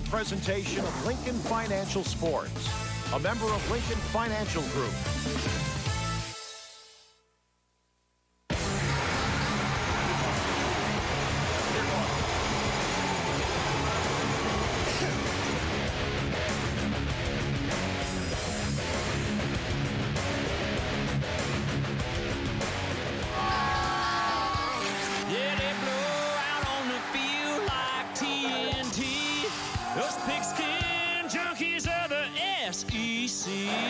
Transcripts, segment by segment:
presentation of Lincoln Financial Sports, a member of Lincoln Financial Group.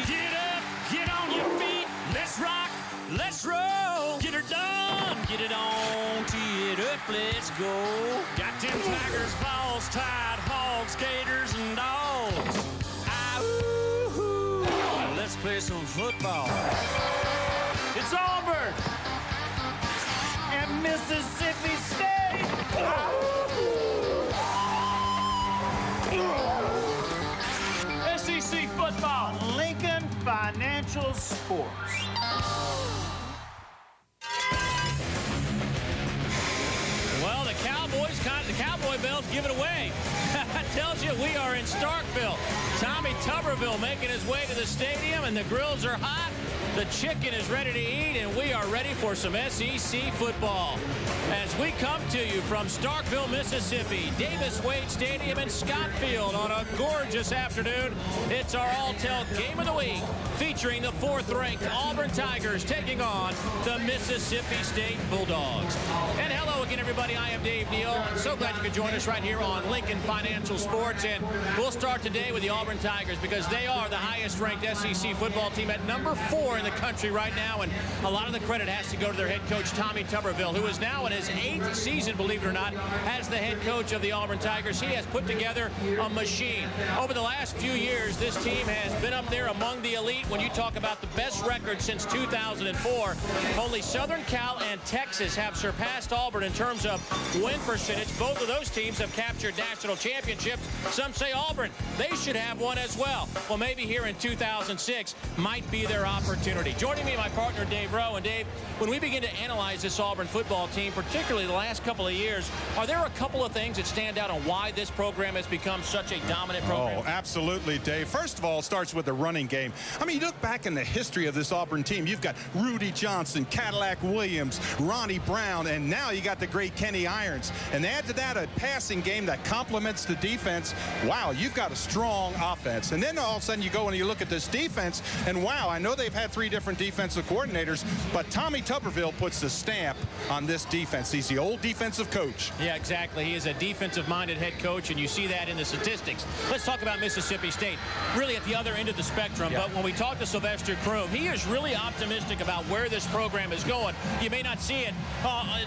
Get up, get on your feet, let's rock, let's roll. Get her done, get it on, tee it up, let's go. Got them tigers, balls, tied hogs, gators, and dogs. Ah, let's play some football. It's Auburn and Mississippi State. SEC football. Lincoln Financial Sports. Well, the Cowboy Bells give it away. That tells you we are in Starkville. Tommy Tuberville making his way to the stadium, and the grills are hot. The chicken is ready to eat, and we are ready for some SEC football. As we come to you from Starkville, Mississippi, Davis Wade Stadium in Scottsfield on a gorgeous afternoon. It's our All-Tell Game of the Week, featuring the 4th-ranked Auburn Tigers taking on the Mississippi State Bulldogs. And hello again, everybody. I am Dave Neal. I'm so glad you could join us right here on Lincoln Financial Sports. And we'll start today with the Auburn Tigers because they are the highest-ranked SEC football team at number 4 in the country right now. And a lot of the credit has to go to their head coach, Tommy Tuberville, who is now in his 8th season, believe it or not, as the head coach of the Auburn Tigers. He has put together a machine. Over the last few years, this team has been up there among the elite. When you talk about the best record since 2004, only Southern Cal and Texas have surpassed Auburn in terms of win percentage. Both of those teams have captured national championships. Some say Auburn, they should have one as well. Well, maybe here in 2006 might be their opportunity. Joining me, my partner, Dave Rowe. And Dave, when we begin to analyze this Auburn football team, particularly the last couple of years, are there a couple of things that stand out on why this program has become such a dominant program? Oh, absolutely, Dave. First of all, it starts with the running game. I mean, you look back in the history of this Auburn team, you've got Rudy Johnson, Cadillac Williams, Ronnie Brown, and now you got the great Kenny Irons. And add to that a passing game that complements the defense. Wow, you've got a strong offense. And then all of a sudden you go and you look at this defense, and wow, I know they've had 3 different defensive coordinators, but Tommy Tuberville puts the stamp on this defense. He's the old defensive coach. Yeah, exactly. He is a defensive-minded head coach, and you see that in the statistics. Let's talk about Mississippi State, really at the other end of the spectrum. Yeah. But when we talk to Sylvester Croom, he is really optimistic about where this program is going. You may not see it,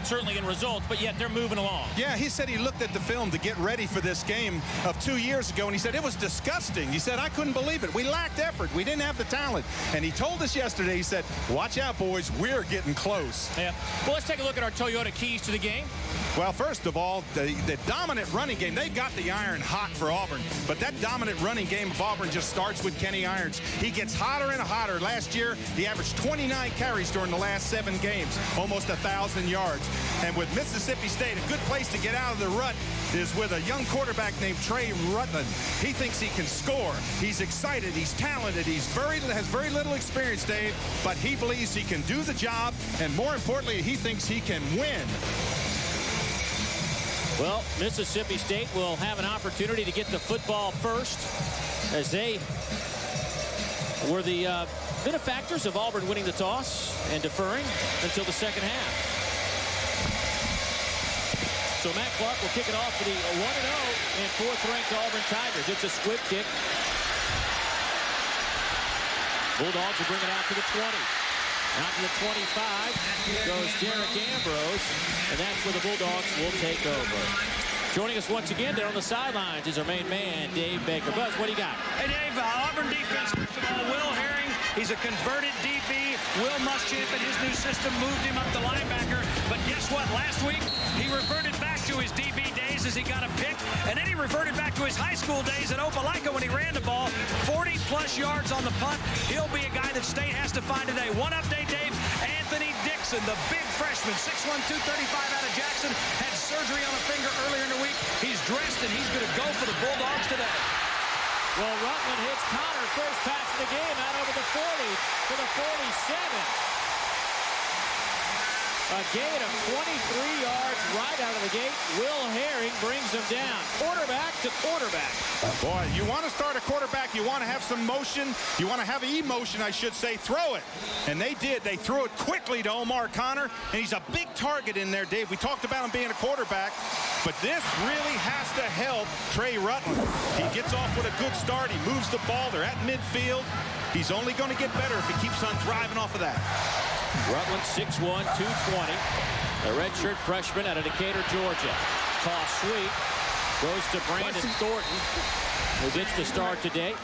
certainly in results, but yet they're moving along. Yeah, he said he looked at the film to get ready for this game of 2 years ago, and he said it was disgusting. He said, I couldn't believe it. We lacked effort. We didn't have the talent. And he told us yesterday, he said, watch out, boys. We're getting close. Yeah. Well, let's take a look at our Toyota keys to the game. Well, first of all, the dominant running game, they got the iron hot for Auburn, but that dominant running game of Auburn just starts with Kenny Irons. He gets hotter and hotter. Last year, he averaged 29 carries during the last 7 games, almost 1,000 yards. And with Mississippi State, a good place to get out of the rut is with a young quarterback named Trey Rutland. He thinks he can score. He's excited. He's talented. He has very little experience, Dave, but he believes he can do the job, and more importantly, he thinks he can win. Well, Mississippi State will have an opportunity to get the football first, as they were the benefactors of Auburn winning the toss and deferring until the second half. So Matt Clark will kick it off for the 1-0 and 4th-ranked Auburn Tigers. It's a squib kick. Bulldogs will bring it out to the 20. Out to the 25 goes Derek Ambrose, and that's where the Bulldogs will take over. Joining us once again there on the sidelines is our main man, Dave Baker. Buzz, what do you got? Hey, Dave, Auburn defense, first of all, Will Herring. He's a converted DB. Will Muschamp in his new system moved him up to linebacker. But guess what? Last week, he reverted back to his DB days as he got a pick. And then he reverted back to his high school days at Opelika when he ran the ball. 40-plus yards on the punt. He'll be a guy that State has to find today. One update, Dave. Anthony Dixon, the big freshman, 6'1", 235 out of Jackson, had surgery on a finger earlier in the week. He's dressed, and he's going to go for the Bulldogs today. Well, Rutland hits Connor. First pass of the game out over the 40 to the 47. A gain of 23 yards right out of the gate. Will Herring brings him down. Quarterback to quarterback. Boy, you want to start a quarterback. You want to have some motion. You want to have emotion, I should say. Throw it. And they did. They threw it quickly to Omar Connor. And he's a big target in there, Dave. We talked about him being a quarterback. But this really has to help Trey Rutland. He gets off with a good start. He moves the ball. They're at midfield. He's only going to get better if he keeps on thriving off of that. Rutland 6'1", 220. The redshirt freshman out of Decatur, Georgia. Toss sweep. Goes to Brandon Thornton, who gets the start today.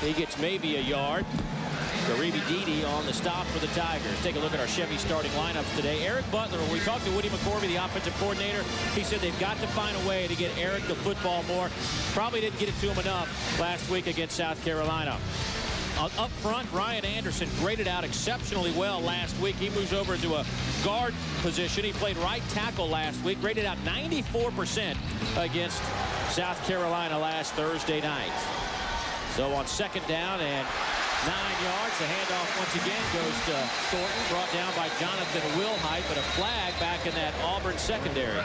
He gets maybe a yard. Garibi Dede on the stop for the Tigers. Take a look at our Chevy starting lineups today. Eric Butler, when we talked to Woody McCorvey, the offensive coordinator, he said they've got to find a way to get Eric the football more. Probably didn't get it to him enough last week against South Carolina. Up front, Ryan Anderson graded out exceptionally well last week. He moves over into a guard position. He played right tackle last week, graded out 94% against South Carolina last Thursday night. So on second down and 9 yards, the handoff once again goes to Thornton, brought down by Jonathan Wilhite, but a flag back in that Auburn secondary.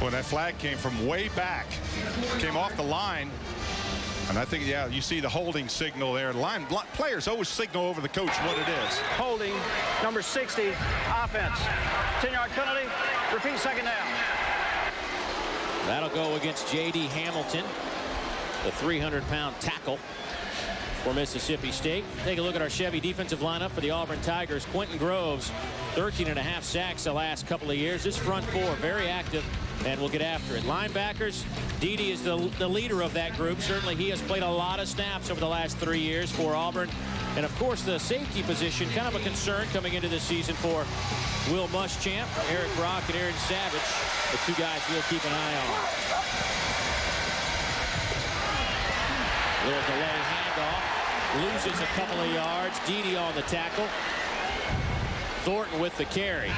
Well, that flag came from way back. Came off the line. And I think, yeah, you see the holding signal there. Players always signal over the coach what it is. Holding, number 60, offense. 10-yard penalty. Repeat second down. That'll go against J.D. Hamilton, the 300-pound tackle for Mississippi State. Take a look at our Chevy defensive lineup for the Auburn Tigers. Quentin Groves, 13.5 sacks the last couple of years. This front four, very active, and we'll get after it. Linebackers, Dede is the leader of that group. Certainly he has played a lot of snaps over the last 3 years for Auburn. And, of course, the safety position, kind of a concern coming into this season for Will Muschamp, Eric Brock, and Aaron Savage, the two guys we'll keep an eye on. Little delay handoff. Loses a couple of yards. Dede on the tackle. Thornton with the carry.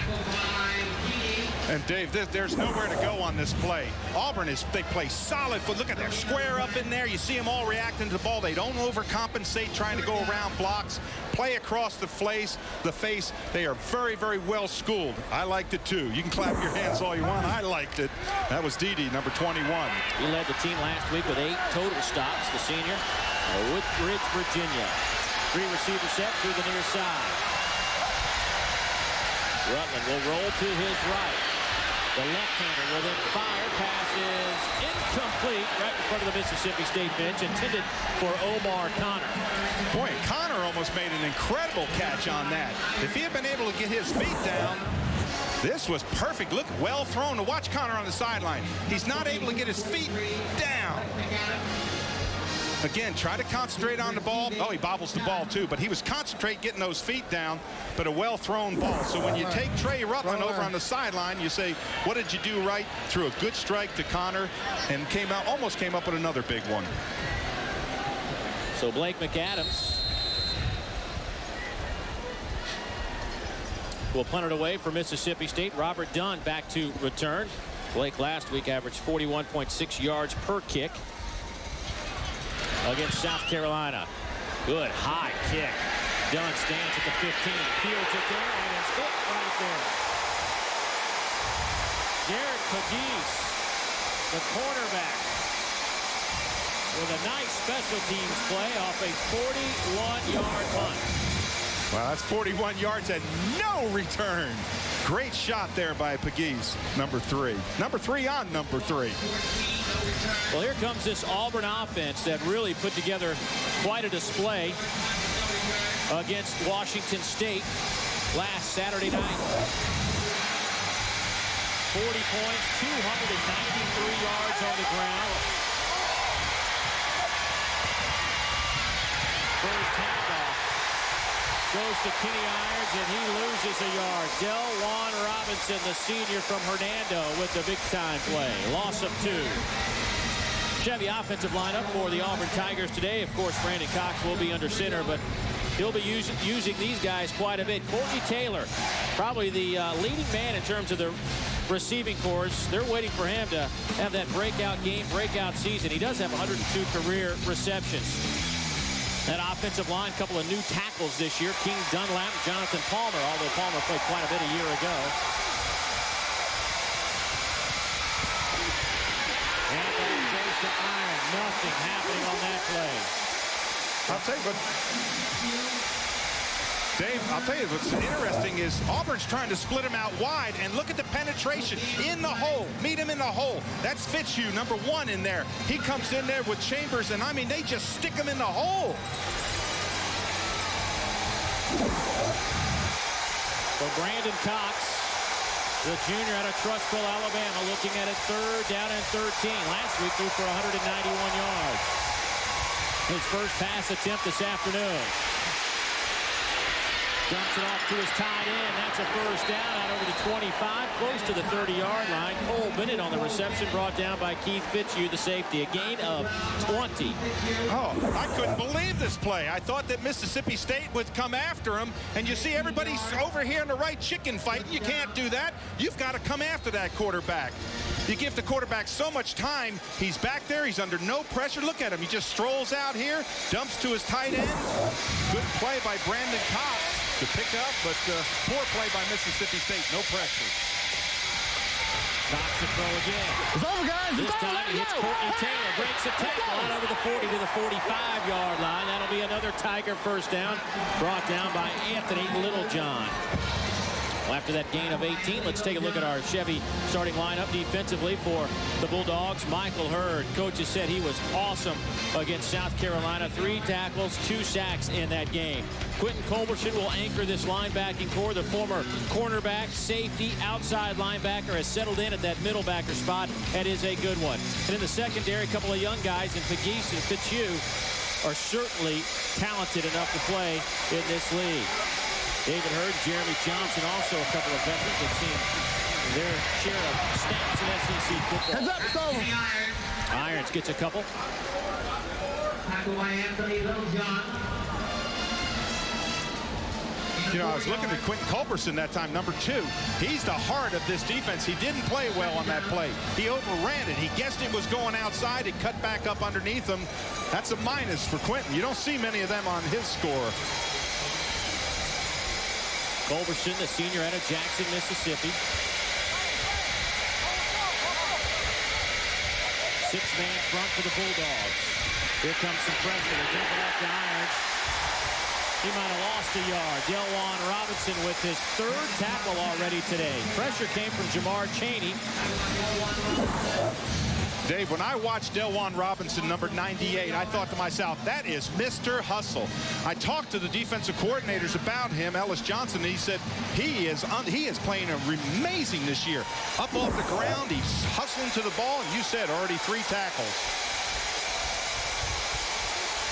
And Dave, there's nowhere to go on this play. Auburn they play solid foot. Look at that square up in there. You see them all reacting to the ball. They don't overcompensate trying to go around blocks. Play across the face. They are very, very well schooled. I liked it too. You can clap your hands all you want. I liked it. That was Dede, number 21. He led the team last week with 8 total stops, the senior. Woodbridge, Virginia. 3 receiver set through the near side. Rutland will roll to his right. The left-hander will then fire. Pass is incomplete right in front of the Mississippi State bench, intended for Omar Connor. Boy, Connor almost made an incredible catch on that. If he had been able to get his feet down, this was perfect. Look, well thrown. To watch Connor on the sideline. He's not able to get his feet down. Again, try to concentrate on the ball. Oh, he bobbles the ball too, but he was concentrating getting those feet down, but a well-thrown ball. So when you take Trey Rutland over on the sideline, you say, what did you do right? Threw a good strike to Connor and almost came up with another big one. So Blake McAdams will punt it away for Mississippi State. Robert Dunn back to return. Blake last week averaged 41.6 yards per kick against South Carolina. Good high kick. Dunn stands at the 15. Fields it there, and it's hit right there. Garrett Pegues, the cornerback, with a nice special teams play off a 41-yard punt. Well, that's 41 yards and no return. Great shot there by Pegues, number 3. Number 3 on number 3. Well, here comes this Auburn offense that really put together quite a display against Washington State last Saturday night. 40 points, 293 yards on the ground. First handoff goes to Kenny Irons, and he loses a yard. Delwan Robinson, the senior from Hernando, with the big-time play. Loss of 2. Chevy offensive lineup for the Auburn Tigers today. Of course, Brandon Cox will be under center, but he'll be using these guys quite a bit. Courtney Taylor, probably the leading man in terms of the receiving corps. They're waiting for him to have that breakout game, breakout season. He does have 102 career receptions. That offensive line, a couple of new tackles this year. King Dunlap, Jonathan Palmer, although Palmer played quite a bit a year ago. And then goes to Iron. Nothing happening on that play. I'll tell you what, Dave, I'll tell you what's interesting is Auburn's trying to split him out wide, and look at the penetration in the hole. Meet him in the hole. That's Fitzhugh, number 1 in there. He comes in there with Chambers, and I mean, they just stick him in the hole. So Brandon Cox, the junior out of Trussville, Alabama, looking at it 3rd down and 13. Last week threw for 191 yards. His first pass attempt this afternoon. Dumps it off to his tight end. That's a first down out over the 25, close to the 30-yard line. Cole Bennett on the reception, brought down by Keith Fitzhugh, the safety. A gain of 20. Oh, I couldn't believe this play. I thought that Mississippi State would come after him, and you see everybody's over here in the right chicken fight. You can't do that. You've got to come after that quarterback. You give the quarterback so much time. He's back there. He's under no pressure. Look at him. He just strolls out here, dumps to his tight end. Good play by Brandon Cox to pick up, but poor play by Mississippi State. No pressure. Cox to throw again. It's over, guys. This time he hits Courtney Taylor. Breaks a tackle out over the 40 to the 45-yard line. That'll be another Tiger first down, brought down by Anthony Littlejohn. Well, after that gain of 18, let's take a look at our Chevy starting lineup defensively for the Bulldogs. Michael Hurd, coaches said he was awesome against South Carolina. 3 tackles, 2 sacks in that game. Quentin Culberson will anchor this linebacking core. The former cornerback, safety, outside linebacker has settled in at that middle backer spot. That is a good one. And in the secondary, a couple of young guys in Pegues and Fitzhugh are certainly talented enough to play in this league. David Hurd, Jeremy Johnson, also a couple of veterans that seen their share of snaps in SEC football. Heads up, it's over. Irons gets a couple. Tackle by Anthony Littlejohn. You know, I was looking at Quentin Culberson that time, number 2. He's the heart of this defense. He didn't play well on that play. He overran it. He guessed it was going outside. It cut back up underneath him. That's a minus for Quentin. You don't see many of them on his score. Culberson, the senior out of Jackson, Mississippi. 6-man front for the Bulldogs. Here comes some pressure. They give it up to Irons. He might have lost a yard. Delwan Robinson with his 3rd tackle already today. Pressure came from Jamar Chaney. Dave, when I watched Delwan Robinson, number 98, I thought to myself, that is Mr. Hustle. I talked to the defensive coordinators about him, Ellis Johnson, and he said he is playing amazing this year. Up off the ground, he's hustling to the ball, and you said already 3 tackles.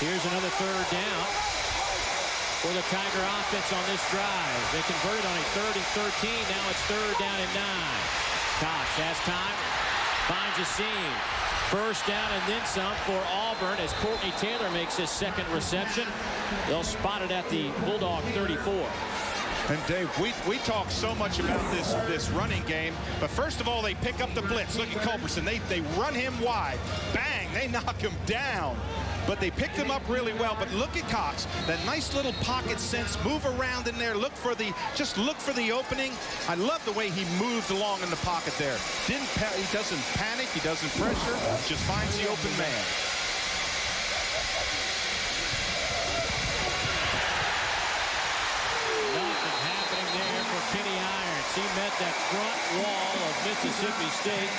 Here's another 3rd down for the Tiger offense on this drive. They converted on a 3rd and 13. Now it's 3rd down and 9. Cox has time. Finds a seam. First down and then some for Auburn as Courtney Taylor makes his 2nd reception. They'll spot it at the Bulldog 34. And Dave, we talk so much about this running game, but first of all, they pick up the blitz. Look at Culberson. They run him wide. Bang! They knock him down. But they picked him up really well. But look at Cox, that nice little pocket sense, move around in there, just look for the opening. I love the way he moved along in the pocket there. He doesn't panic, he doesn't pressure, just finds the open man. Nothing happening there for Kenny Irons. He met that front wall of Mississippi State.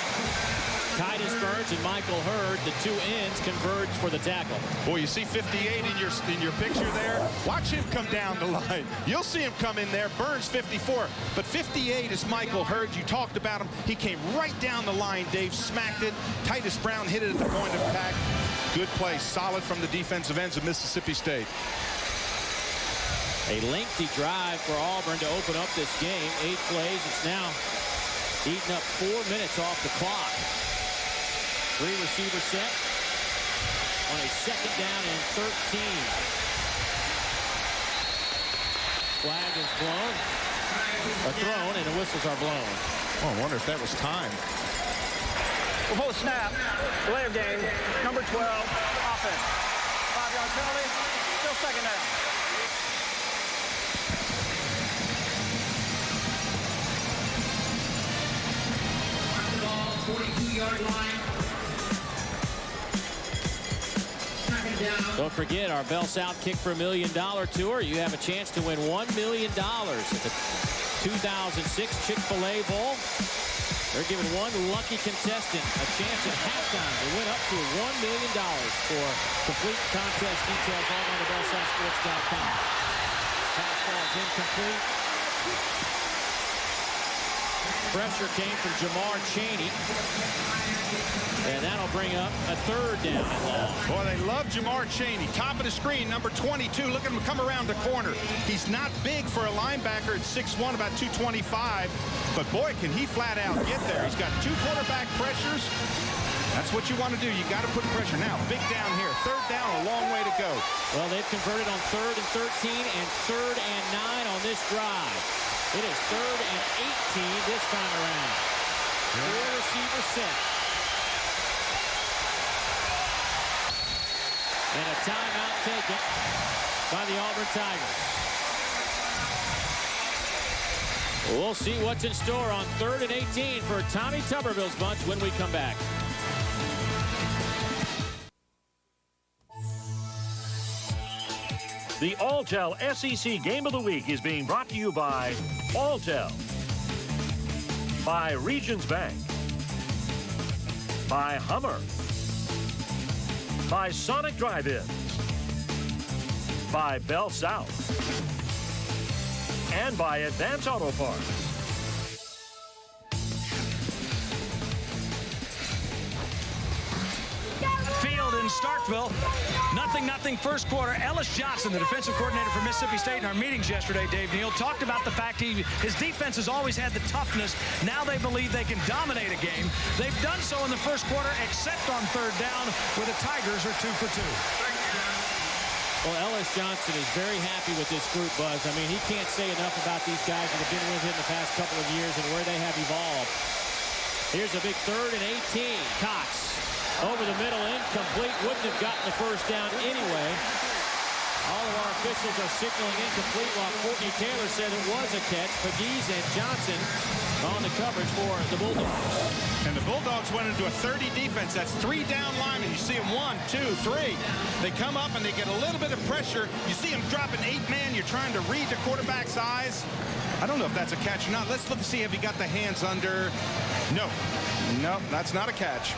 Titus Burns and Michael Hurd, the 2 ends, converge for the tackle. Boy, you see 58 in your picture there. Watch him come down the line. You'll see him come in there. Burns 54, but 58 is Michael Hurd. You talked about him. He came right down the line. Dave smacked it. Titus Brown hit it at the point of impact. Good play, solid from the defensive ends of Mississippi State. A lengthy drive for Auburn to open up this game. 8 plays. It's now eating up 4 minutes off the clock. 3 receiver set on a 2nd down and 13. Flag is blown, or thrown, and the whistles are blown. Oh, I wonder if that was timed. Before the snap, delay of game, number 12, offense. 5-yard penalty, still second down. The ball, 42-yard line. Second down. Don't forget our Bell South Kick for $1 Million tour. You have a chance to win $1 million at the 2006 Chick-fil-A Bowl. They're giving one lucky contestant a chance at halftime to win up to $1 million. For complete contest details, log on to BellSouthSports.com. Pass ball's incomplete. Pressure came from Jamar Chaney. And that'll bring up a third down and long. Boy, they love Jamar Chaney. Top of the screen, number 22. Look at him come around the corner. He's not big for a linebacker at 6'1", about 225. But, boy, can he flat out get there. He's got 2 quarterback pressures. That's what you want to do. You got to put pressure. Now, big down here. Third down, a long way to go. Well, they've converted on 3rd and 13 and 3rd and 9 on this drive. It is 3rd and 18 this time around. 4 receiver set. And a timeout taken by the Auburn Tigers. We'll see what's in store on 3rd and 18 for Tommy Tuberville's bunch when we come back. The Alltel SEC Game of the Week is being brought to you by Alltel, by Regions Bank, by Hummer, by Sonic Drive-In, by Bell South, and by Advance Auto Parts. Field in Starkville. 0-0 first quarter. Ellis Johnson, the defensive coordinator for Mississippi State in our meetings yesterday, Dave Neal, talked about the fact his defense has always had the toughness. Now they believe they can dominate a game. They've done so in the first quarter, except on 3rd down, where the Tigers are 2 for 2. Well, Ellis Johnson is very happy with this group, Buzz. I mean, he can't say enough about these guys that have been with him the past couple of years and where they have evolved. Here's a big 3rd and 18. Cox over the middle, incomplete. Wouldn't have gotten the first down anyway. All of our officials are signaling incomplete, while Courtney Taylor said it was a catch. Pegues and Johnson on the coverage for the Bulldogs. And the Bulldogs went into a 30 defense. That's 3 down linemen. You see them 1, 2, 3. They come up and they get a little bit of pressure. You see them drop an 8-man. You're trying to read the quarterback's eyes. I don't know if that's a catch or not. Let's look and see if he got the hands under. No. No, that's not a catch.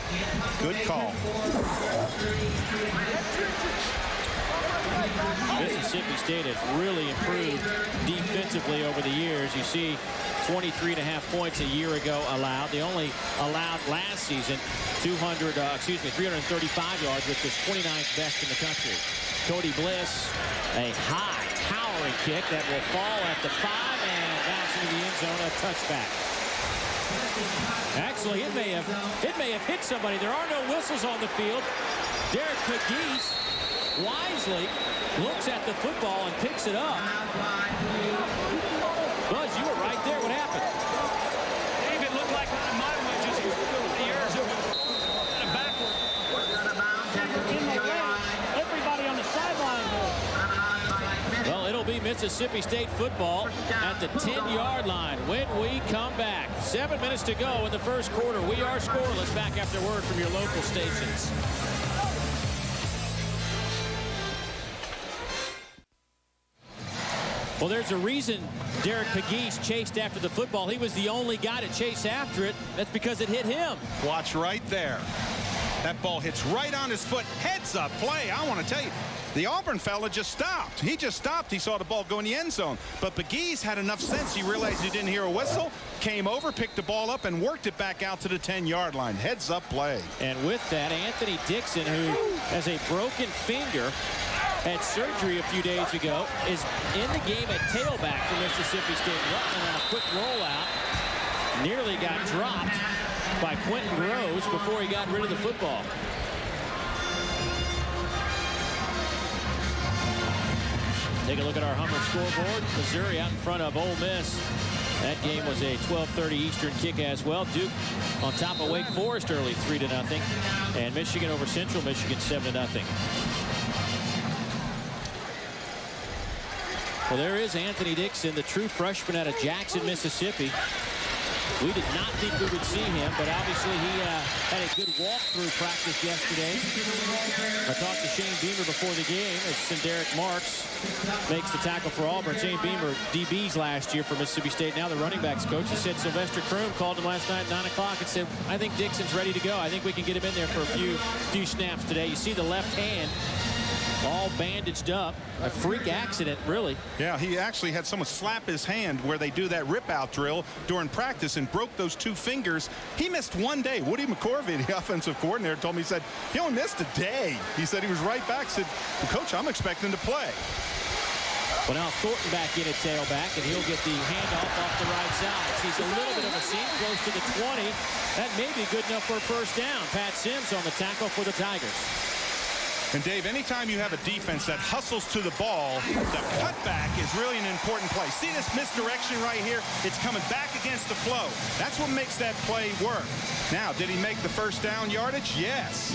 Good call. Mississippi State has really improved defensively over the years. You see 23.5 points a year ago allowed. They only allowed last season 335 yards, which was 29th best in the country. Cody Bliss, a high, towering kick that will fall at the 5 and bounce into the end zone, a touchback. Actually, it may have hit somebody. There are no whistles on the field. Derek Pegues wisely looks at the football and picks it up. Buzz, you were right there. What happened? Dave, it looked like one of my wedges the years it was backward. Everybody on the sideline. Well, it'll be Mississippi State football at the 10-yard line when we come back. 7 minutes to go in the first quarter. We are scoreless. Back after word from your local stations. Well, there's a reason Derek Pegues chased after the football. He was the only guy to chase after it. That's because it hit him. Watch right there. That ball hits right on his foot. Heads up play. I want to tell you, the Auburn fella just stopped. He just stopped. He saw the ball go in the end zone. But Pegues had enough sense. He realized he didn't hear a whistle, came over, picked the ball up, and worked it back out to the 10-yard line. Heads up play. And with that, Anthony Dixon, who has a broken finger, had surgery a few days ago, is in the game at tailback for Mississippi State. Rutland on a quick rollout. Nearly got dropped by Quentin Groves before he got rid of the football. Take a look at our Hummer scoreboard. Missouri out in front of Ole Miss That game was a 12:30 Eastern kick as well. Duke on top of Wake Forest early, 3-0. And Michigan over Central Michigan, 7-0. Well, there is Anthony Dixon, the true freshman out of Jackson, Mississippi. We did not think we would see him, but obviously he had a good walkthrough practice yesterday. I talked to Shane Beamer before the game as Derek Marks makes the tackle for Auburn. Shane Beamer, DBs last year for Mississippi State, now the running backs coach. He said Sylvester Croom called him last night at 9 o'clock and said, I think Dixon's ready to go. I think we can get him in there for a few snaps today. You see the left hand all bandaged up. A freak accident, really. Yeah, he actually had someone slap his hand where they do that rip-out drill during practice and broke those 2 fingers. He missed 1 day. Woody McCorvey, the offensive coordinator, told me, he said, he only missed a day. He said he was right back. Said, well, Coach, I'm expecting to play. Well, now Thornton back in at tailback, and he'll get the handoff off the right side. Sees a little bit of a seam close to the 20. That may be good enough for a first down. Pat Sims on the tackle for the Tigers. And Dave, anytime you have a defense that hustles to the ball, the cutback is really an important play. See this misdirection right here? It's coming back against the flow. That's what makes that play work. Now, did he make the first down yardage? Yes.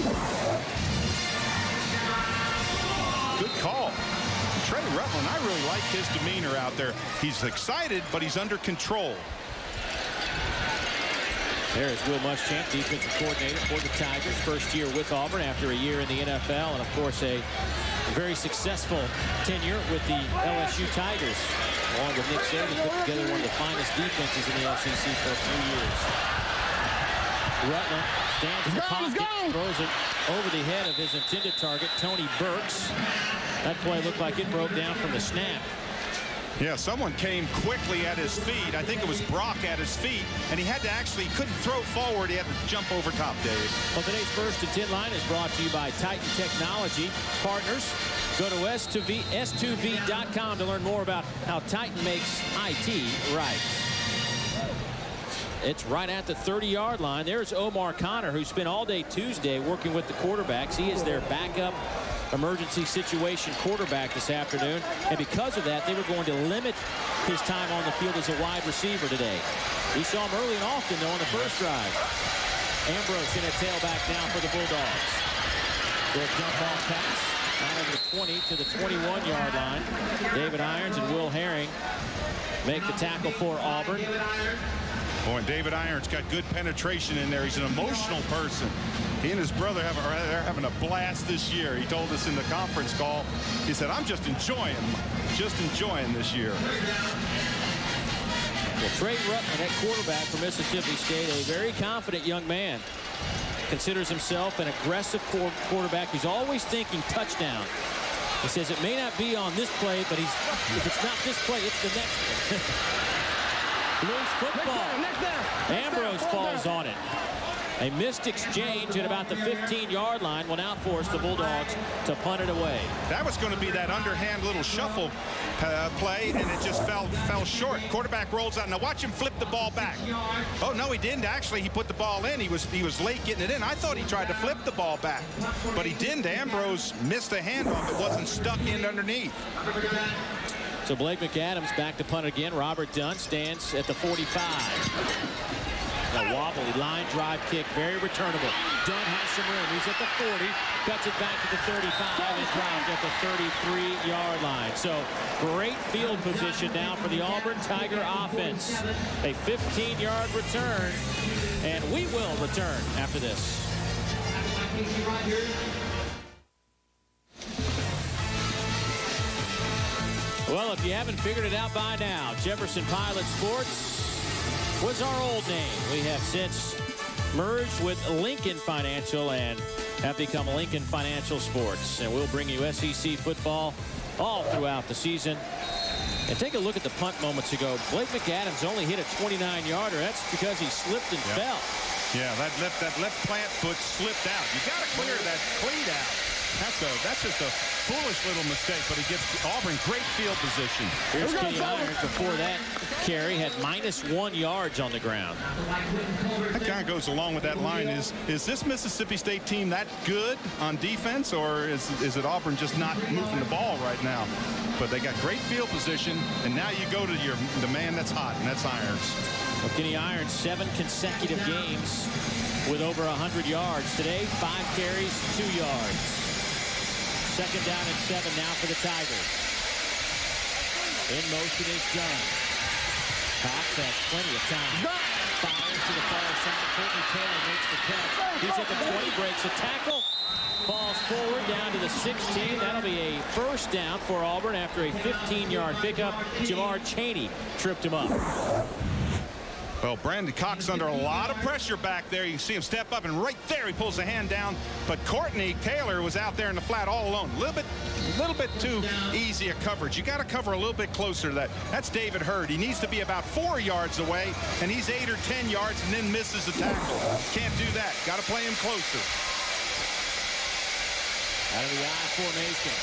Good call. Trey Rutland, I really like his demeanor out there. He's excited, but he's under control. There's Will Muschamp, defensive coordinator for the Tigers. First year with Auburn after a year in the NFL. And, of course, a very successful tenure with the LSU Tigers. Along with Nick Saban, put together one of the finest defenses in the SEC for a few years. Rutland stands in the pocket, throws it over the head of his intended target, Tony Burks. That play looked like it broke down from the snap. Yeah, someone came quickly at his feet. I think it was Brock at his feet, and he had to actually couldn't throw forward. He had to jump over top, Dave. Well, today's First and 10 line is brought to you by Titan Technology Partners. Go to S2V.com to learn more about how Titan makes IT right. It's right at the 30-yard line. There's Omar Connor, who spent all day Tuesday working with the quarterbacks. He is their backup emergency situation quarterback this afternoon, and because of that, they were going to limit his time on the field as a wide receiver today. We saw him early and often, though, on the first drive. Ambrose in a tailback now for the Bulldogs. Good jump off pass out of the 20 to the 21-yard line. David Irons and Will Herring make the tackle for Auburn. Boy, and David Irons got good penetration in there. He's an emotional person. He and his brother they're having a blast this year. He told us in the conference call, he said, I'm just enjoying this year. Well, Trey Rutland, that quarterback for Mississippi State, a very confident young man. Considers himself an aggressive quarterback who's always thinking touchdown. He says it may not be on this play, but if it's not this play, it's the next one. Loose football. Ambrose falls on it. A missed exchange at about the 15-yard line will now force the Bulldogs to punt it away. That was going to be that underhand little shuffle play, and it just fell short. Quarterback rolls out. Now watch him flip the ball back. Oh, no, he didn't. Actually, he put the ball in. He was late getting it in. I thought he tried to flip the ball back, but he didn't. Ambrose missed the handoff. It wasn't stuck in underneath. So Blake McAdams back to punt again. Robert Dunn stands at the 45. A wobbly line drive kick, very returnable. Dunn has some room. He's at the 40, cuts it back to the 35, and dropped at the 33-yard line. So great field position now for the Auburn Tiger offense. A 15-yard return, and we will return after this. Well, if you haven't figured it out by now, Jefferson Pilot Sports was our old name. We have since merged with Lincoln Financial and have become Lincoln Financial Sports. And we'll bring you SEC football all throughout the season. And take a look at the punt moments ago. Blake McAdams only hit a 29-yarder. That's because he slipped and fell. Yeah, that left plant foot slipped out. You got to clear that cleat out. That's just a foolish little mistake, but he gives Auburn great field position. Here's Kenny Irons. Before that carry had -1 yards on the ground. That kind of goes along with that line. Is this Mississippi State team that good on defense, or is it Auburn just not moving the ball right now? But they got great field position, and now you go to the man that's hot, and that's Irons. Well, Kenny Irons, 7 consecutive games with over 100 yards. Today, 5 carries, 2 yards. Second down and 7 now for the Tigers. In motion is Dunn. Cox has plenty of time. Fires to the far side. Courtney Taylor makes the catch. He's at the 20, breaks a tackle. Falls forward down to the 16. That'll be a first down for Auburn after a 15-yard pickup. Jamar Chaney tripped him up. Well, Brandon Cox under a lot of pressure back there. You can see him step up, and right there he pulls the hand down. But Courtney Taylor was out there in the flat all alone. A little bit too easy a coverage. You got to cover a little bit closer to that. That's David Hurd. He needs to be about 4 yards away, and he's 8 or 10 yards and then misses the tackle. Can't do that. Got to play him closer. Out of the I formation.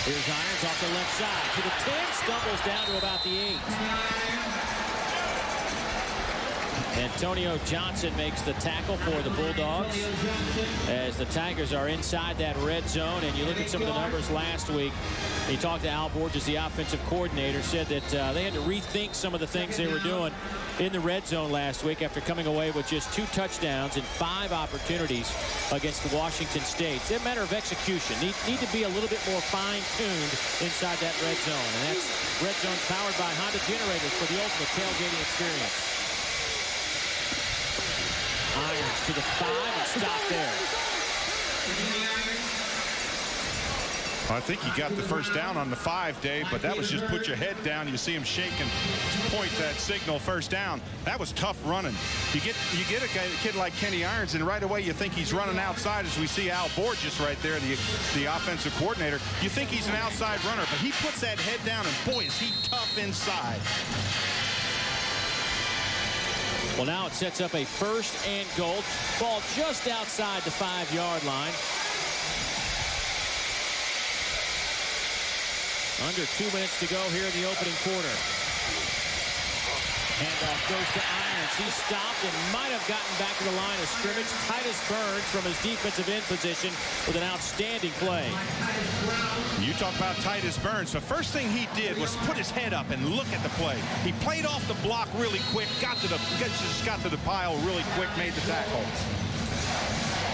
Here's Irons off the left side to the 10, stumbles down to about the 8. Antonio Johnson makes the tackle for the Bulldogs as the Tigers are inside that red zone. And you look at some of the numbers last week. He talked to Al Borges, the offensive coordinator, said that they had to rethink some of the things they were doing in the red zone last week after coming away with just 2 touchdowns and 5 opportunities against Washington State. It's a matter of execution. Need to be a little bit more fine-tuned inside that red zone. And that's red zone powered by Honda generators for the ultimate tailgating experience. Irons to the 5 and stop there. I think he got the first down on the 5, Dave, but that was just put your head down. You see him shaking, point that signal, first down. That was tough running. You get a kid like Kenny Irons, and right away you think he's running outside, as we see Al Borges right there, the offensive coordinator. You think he's an outside runner, but he puts that head down, and boy, is he tough inside. Well, now it sets up a 1st and goal. Ball just outside the 5-yard line. Under 2 minutes to go here in the opening quarter. Handoff goes to Irons. He stopped and might have gotten back to the line of scrimmage. Titus Burns from his defensive end position with an outstanding play. You talk about Titus Burns. The first thing he did was put his head up and look at the play. He played off the block really quick, got to the pile really quick, made the tackle.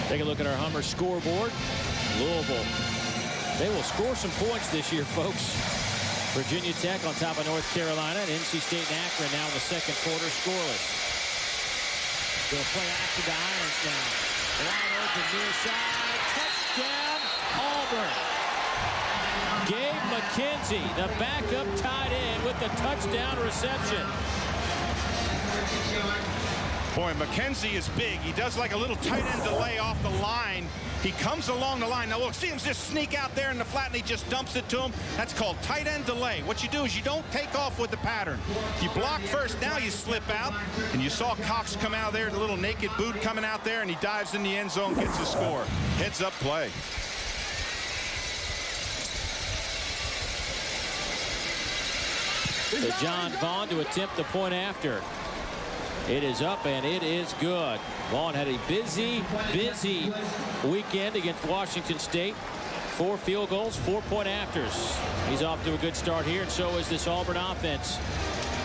Take a look at our Hummer scoreboard. Louisville. They will score some points this year, folks. Virginia Tech on top of North Carolina, and NC State and Akron now in the second quarter scoreless. They'll play action to Irons now. Wide open near side. Touchdown, Auburn. Gabe McKenzie, the backup tight end, with the touchdown reception. Boy, McKenzie is big. He does like a little tight end delay off the line. He comes along the line. Now, look, see him just sneak out there in the flat, and he just dumps it to him. That's called tight end delay. What you do is you don't take off with the pattern. You block first, now you slip out. And you saw Cox come out there, the little naked boot coming out there, and he dives in the end zone, gets a score. Heads up play. So John Vaughn to attempt the point after. It is up, and it is good. Vaughn had a busy weekend against Washington State. 4 field goals, 4-point afters. He's off to a good start here, and so is this Auburn offense.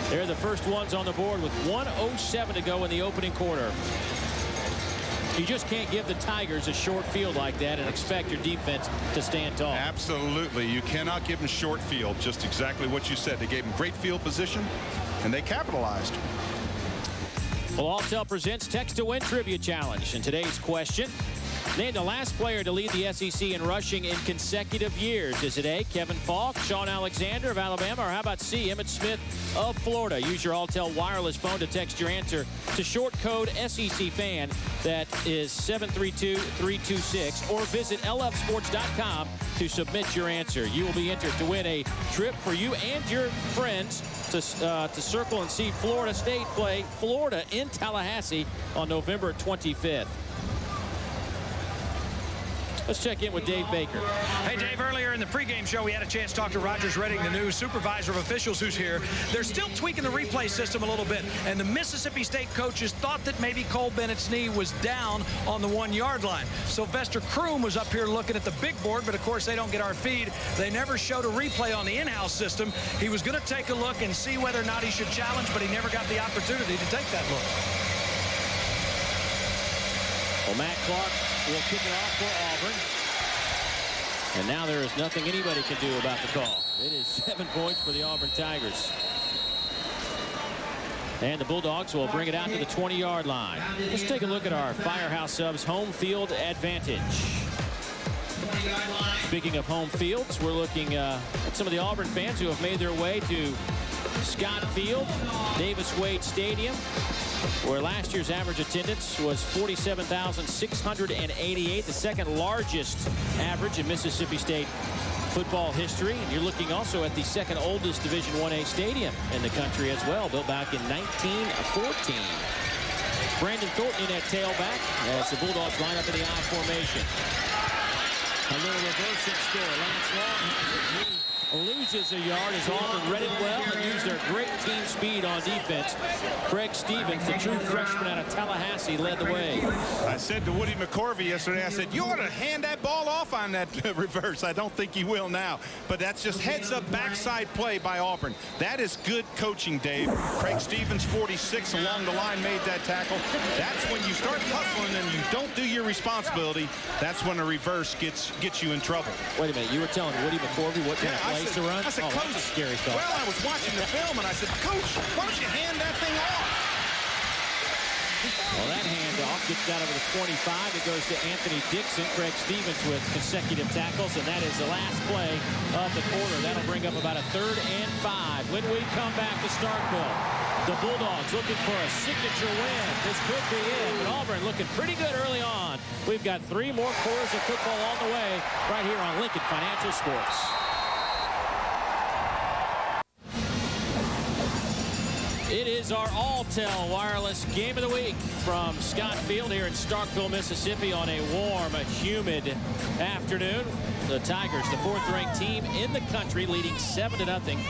They're the first ones on the board with 1:07 to go in the opening quarter. You just can't give the Tigers a short field like that and expect your defense to stand tall. Absolutely. You cannot give them short field. Just exactly what you said. They gave them great field position, and they capitalized. Well, Alltel presents Text to Win Trivia Challenge. And today's question, name the last player to lead the SEC in rushing in consecutive years. Is it A, Kevin Falk, Sean Alexander of Alabama, or how about C, Emmitt Smith of Florida? Use your Alltel wireless phone to text your answer to short code SEC fan. That is 732-326, or visit lfsports.com to submit your answer. You will be entered to win a trip for you and your friends to circle and see Florida State play Florida in Tallahassee on November 25th. Let's check in with Dave Baker. Hey, Dave, earlier in the pregame show, we had a chance to talk to Rogers Redding, the new supervisor of officials who's here. They're still tweaking the replay system a little bit, and the Mississippi State coaches thought that maybe Cole Bennett's knee was down on the 1-yard line. Sylvester Kroom was up here looking at the big board, but of course they don't get our feed. They never showed a replay on the in-house system. He was going to take a look and see whether or not he should challenge, but he never got the opportunity to take that look. Well, Matt Clark will kick it off for Auburn. And now there is nothing anybody can do about the call. It is 7 points for the Auburn Tigers. And the Bulldogs will bring it out to the 20-yard line. Let's take a look at our Firehouse Subs home field advantage. Speaking of home fields, we're looking at some of the Auburn fans who have made their way to Scott Field, Davis Wade Stadium, where last year's average attendance was 47,688, the second largest average in Mississippi State football history. And you're looking also at the second oldest Division I-A stadium in the country as well, built back in 1914. Brandon Thornton in at tailback as the Bulldogs line up in the I formation. A little reversing score. Lance Long loses a yard as Auburn read it well and used their great team speed on defense. Craig Stevens, the true freshman out of Tallahassee, led the way. I said to Woody McCorvey yesterday, I said, you ought to hand that ball off on that reverse. I don't think he will now. But that's just heads-up backside play by Auburn. That is good coaching, Dave. Craig Stevens, 46, along the line, made that tackle. That's when you start hustling and you don't do your responsibility. That's when a reverse gets you in trouble. Wait a minute. You were telling Woody McCorvey what kind of plays to run? I said, oh, Coach, that's a scary thought. Well, I was watching the film, and I said, Coach, why don't you hand that thing off? Well, that handoff gets out over the 25. It goes to Anthony Dixon. Craig Stevens with consecutive tackles, and that is the last play of the quarter. That'll bring up about a 3rd and 5. When we come back to Starkville, the Bulldogs looking for a signature win. This could be it, but Auburn looking pretty good early on. We've got 3 more quarters of football on the way right here on Lincoln Financial Sports. It is our Alltel Wireless Game of the Week from Scott Field here in Starkville, Mississippi on a warm, humid afternoon. The Tigers, the 4th-ranked team in the country, leading 7-0.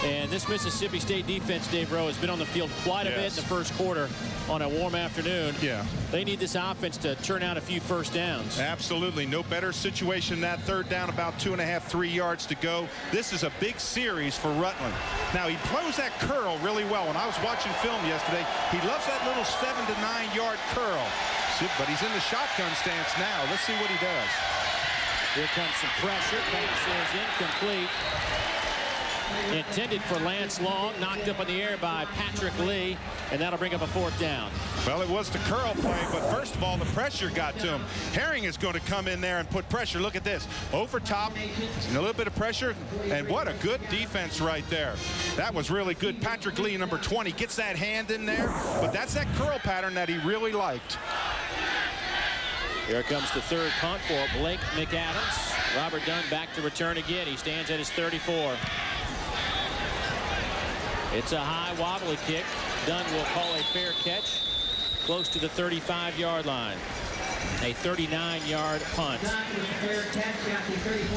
And this Mississippi State defense, Dave Rowe, has been on the field quite a bit in the first quarter on a warm afternoon. Yeah. They need this offense to churn out a few first downs. Absolutely. No better situation than that 3rd down, about 2.5, 3 yards to go. This is a big series for Rutland. Now, he throws that curl really well. When I was watching film yesterday, he loves that little 7 to 9 yard curl. But he's in the shotgun stance now. Let's see what he does. Here comes some pressure. Pass is incomplete. Intended for Lance Long, knocked up in the air by Patrick Lee, and that'll bring up a 4th down. Well, it was the curl play, but first of all, the pressure got to him. Herring is going to come in there and put pressure. Look at this. Over top, and a little bit of pressure, and what a good defense right there. That was really good. Patrick Lee, number 20, gets that hand in there, but that's that curl pattern that he really liked. Here comes the 3rd punt for Blake McAdams. Robert Dunn back to return again. He stands at his 34. It's a high wobbly kick. Dunn will call a fair catch close to the 35-yard line. A 39-yard punt.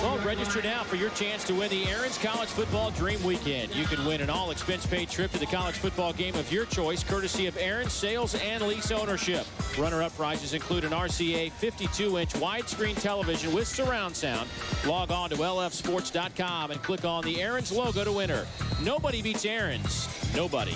Well, register now for your chance to win the Aaron's College Football Dream Weekend. You can win an all-expense-paid trip to the college football game of your choice, courtesy of Aaron's Sales and Lease Ownership. Runner-up prizes include an RCA 52-inch widescreen television with surround sound. Log on to lfsports.com and click on the Aaron's logo to enter. Nobody beats Aaron's. Nobody.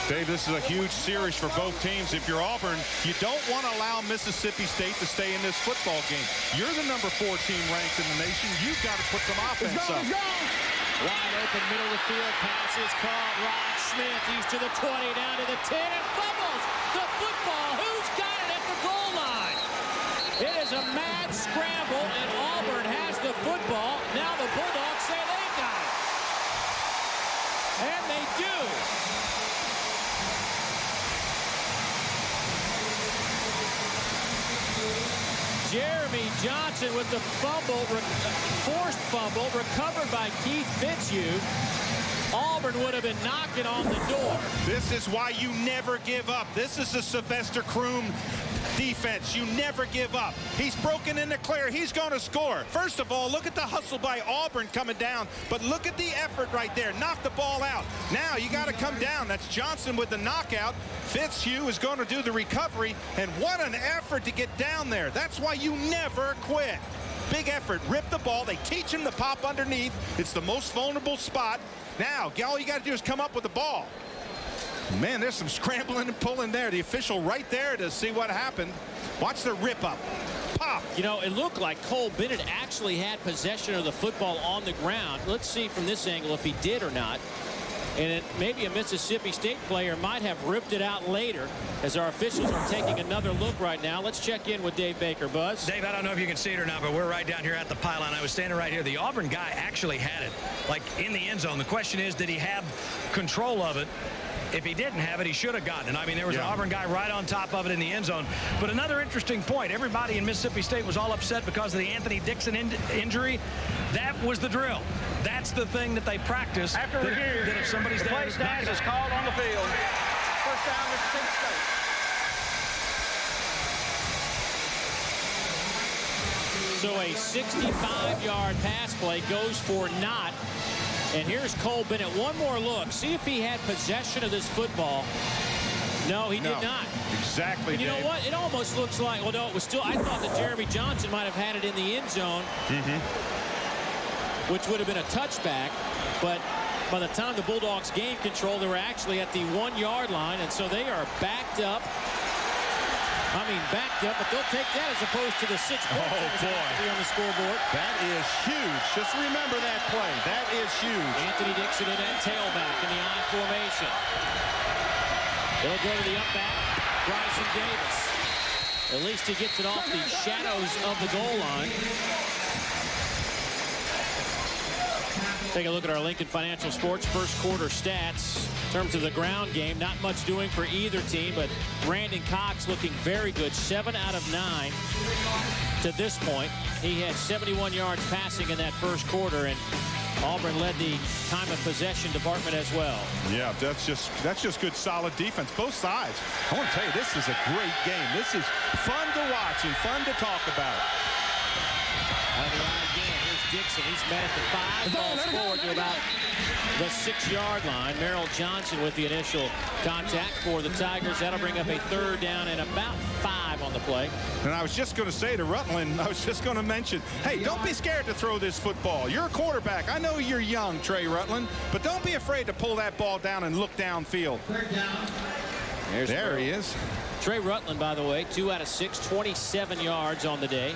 Dave, this is a huge series for both teams. If you're Auburn, you don't want to allow Mississippi State to stay in this football game. You're the number 4 team ranked in the nation. You've got to put some offense up. Wide open, middle of the field, pass is caught. Rod Smith, he's to the 20, down to the 10, and fumbles the football. Who's got it at the goal line? It is a mad scramble, and Auburn has the football. Now the Bulldogs say they got it. And they do. Jeremy Johnson with the fumble, forced fumble, recovered by Keith Fitzhugh. Auburn would have been knocking on the door. This is why you never give up. This is the Sylvester Kroom defense. You never give up. He's broken in the clear. He's going to score. First of all, look at the hustle by Auburn coming down, but look at the effort right there. Knock the ball out. Now you got to come down. That's Johnson with the knockout. Fitzhugh is going to do the recovery, and what an effort to get down there. That's why you never quit. Big effort. Rip the ball. They teach him to pop underneath. It's the most vulnerable spot. Now, all you got to do is come up with the ball. Man, there's some scrambling and pulling there. The official right there to see what happened. Watch the rip up. Pop. You know, it looked like Cole Bennett actually had possession of the football on the ground. Let's see from this angle if he did or not. And maybe a Mississippi State player might have ripped it out later, as our officials are taking another look right now. Let's check in with Dave Baker. Buzz? Dave, I don't know if you can see it or not, but we're right down here at the pylon. I was standing right here. The Auburn guy actually had it, like, in the end zone. The question is, did he have control of it? If he didn't have it, he should have gotten it. I mean, there was an Auburn guy right on top of it in the end zone. But another interesting point, everybody in Mississippi State was all upset because of the Anthony Dixon injury. That was the drill. That's the thing that they practice. After review, that if somebody's the there, play stance is called on the field. First down, Mississippi State. So a 65-yard pass play goes for naught. And here's Cole Bennett. One more look. See if he had possession of this football. No, he did not. Exactly. And you know what? It almost looks like, well, no, it was still, I thought that Jeremy Johnson might have had it in the end zone, which would have been a touchback. But by the time the Bulldogs gained control, they were actually at the 1-yard line. And so they are backed up. Backed up, but they'll take that as opposed to the 6 points on the scoreboard. That is huge. Just remember that play. That is huge. Anthony Dixon in that tailback in the I formation. They'll go to the up back, Bryson Davis. At least he gets it off the shadows of the goal line. Take a look at our Lincoln Financial Sports first quarter stats. In terms of the ground game, not much doing for either team, but Brandon Cox looking very good. 7 out of 9 to this point. He had 71 yards passing in that first quarter, and Auburn led the time of possession department as well. Yeah, that's just good, solid defense, both sides. I want to tell you, this is a great game. This is fun to watch and fun to talk about. Dixon, he's met at the 5, falls forward to about the 6-yard line. Merrill Johnson with the initial contact for the Tigers. That'll bring up a 3rd down and about 5 on the play. And I was just going to say to Rutland, I was just going to mention, hey, don't be scared to throw this football. You're a quarterback. I know you're young, Trey Rutland, but don't be afraid to pull that ball down and look downfield. There he is. Trey Rutland, by the way, 2 out of 6, 27 yards on the day.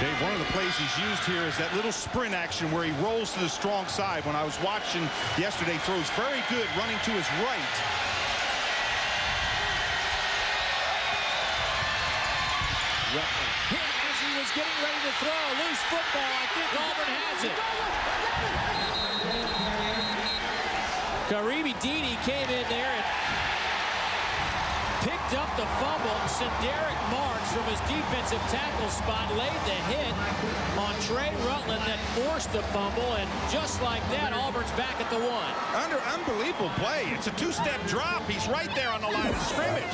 Dave, one of the plays he's used here is that little sprint action where he rolls to the strong side. When I was watching yesterday, throws very good running to his right. Rutland hit as he was getting ready to throw. Loose football. I think Auburn has it. Karibi Dede came in there and picked up the fumble. Derek Marks from his defensive tackle spot laid the hit on Trey Rutland that forced the fumble, and just like that, Auburn's back at the 1. Unbelievable play. It's a 2-step drop. He's right there on the line of scrimmage.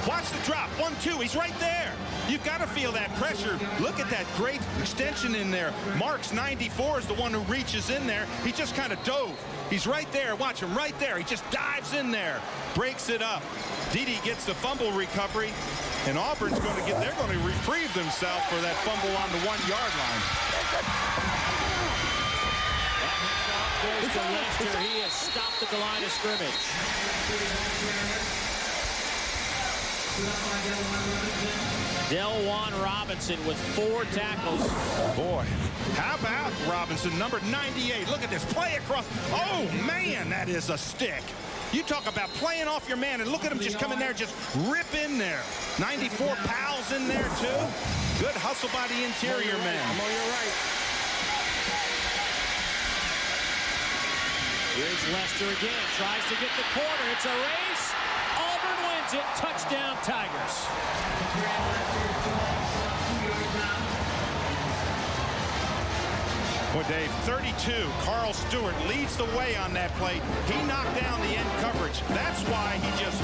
Watch the drop. 1-2. He's right there. You've got to feel that pressure. Look at that great extension in there. Marks 94 is the one who reaches in there. He just kind of dove. He's right there. Watch him right there. He just dives in there, breaks it up. Dede gets the fumble recovery, and Auburn's going to get, they're going to reprieve themselves for that fumble on the 1-yard line. Goes to Lester. He is stopped at the line of scrimmage. Delwan Robinson with 4 tackles. Boy, how about Robinson, number 98? Look at this play across. Oh, man, that is a stick. You talk about playing off your man, and look at him just come in there, just rip in there. 94 pals in there, too. Good hustle by the interior man. You're right. Here's Lester again. Tries to get the corner. It's a race. Auburn wins it. Touchdown, Tigers. Well, Dave, 32. Carl Stewart leads the way on that play. He knocked down the end coverage. That's why he just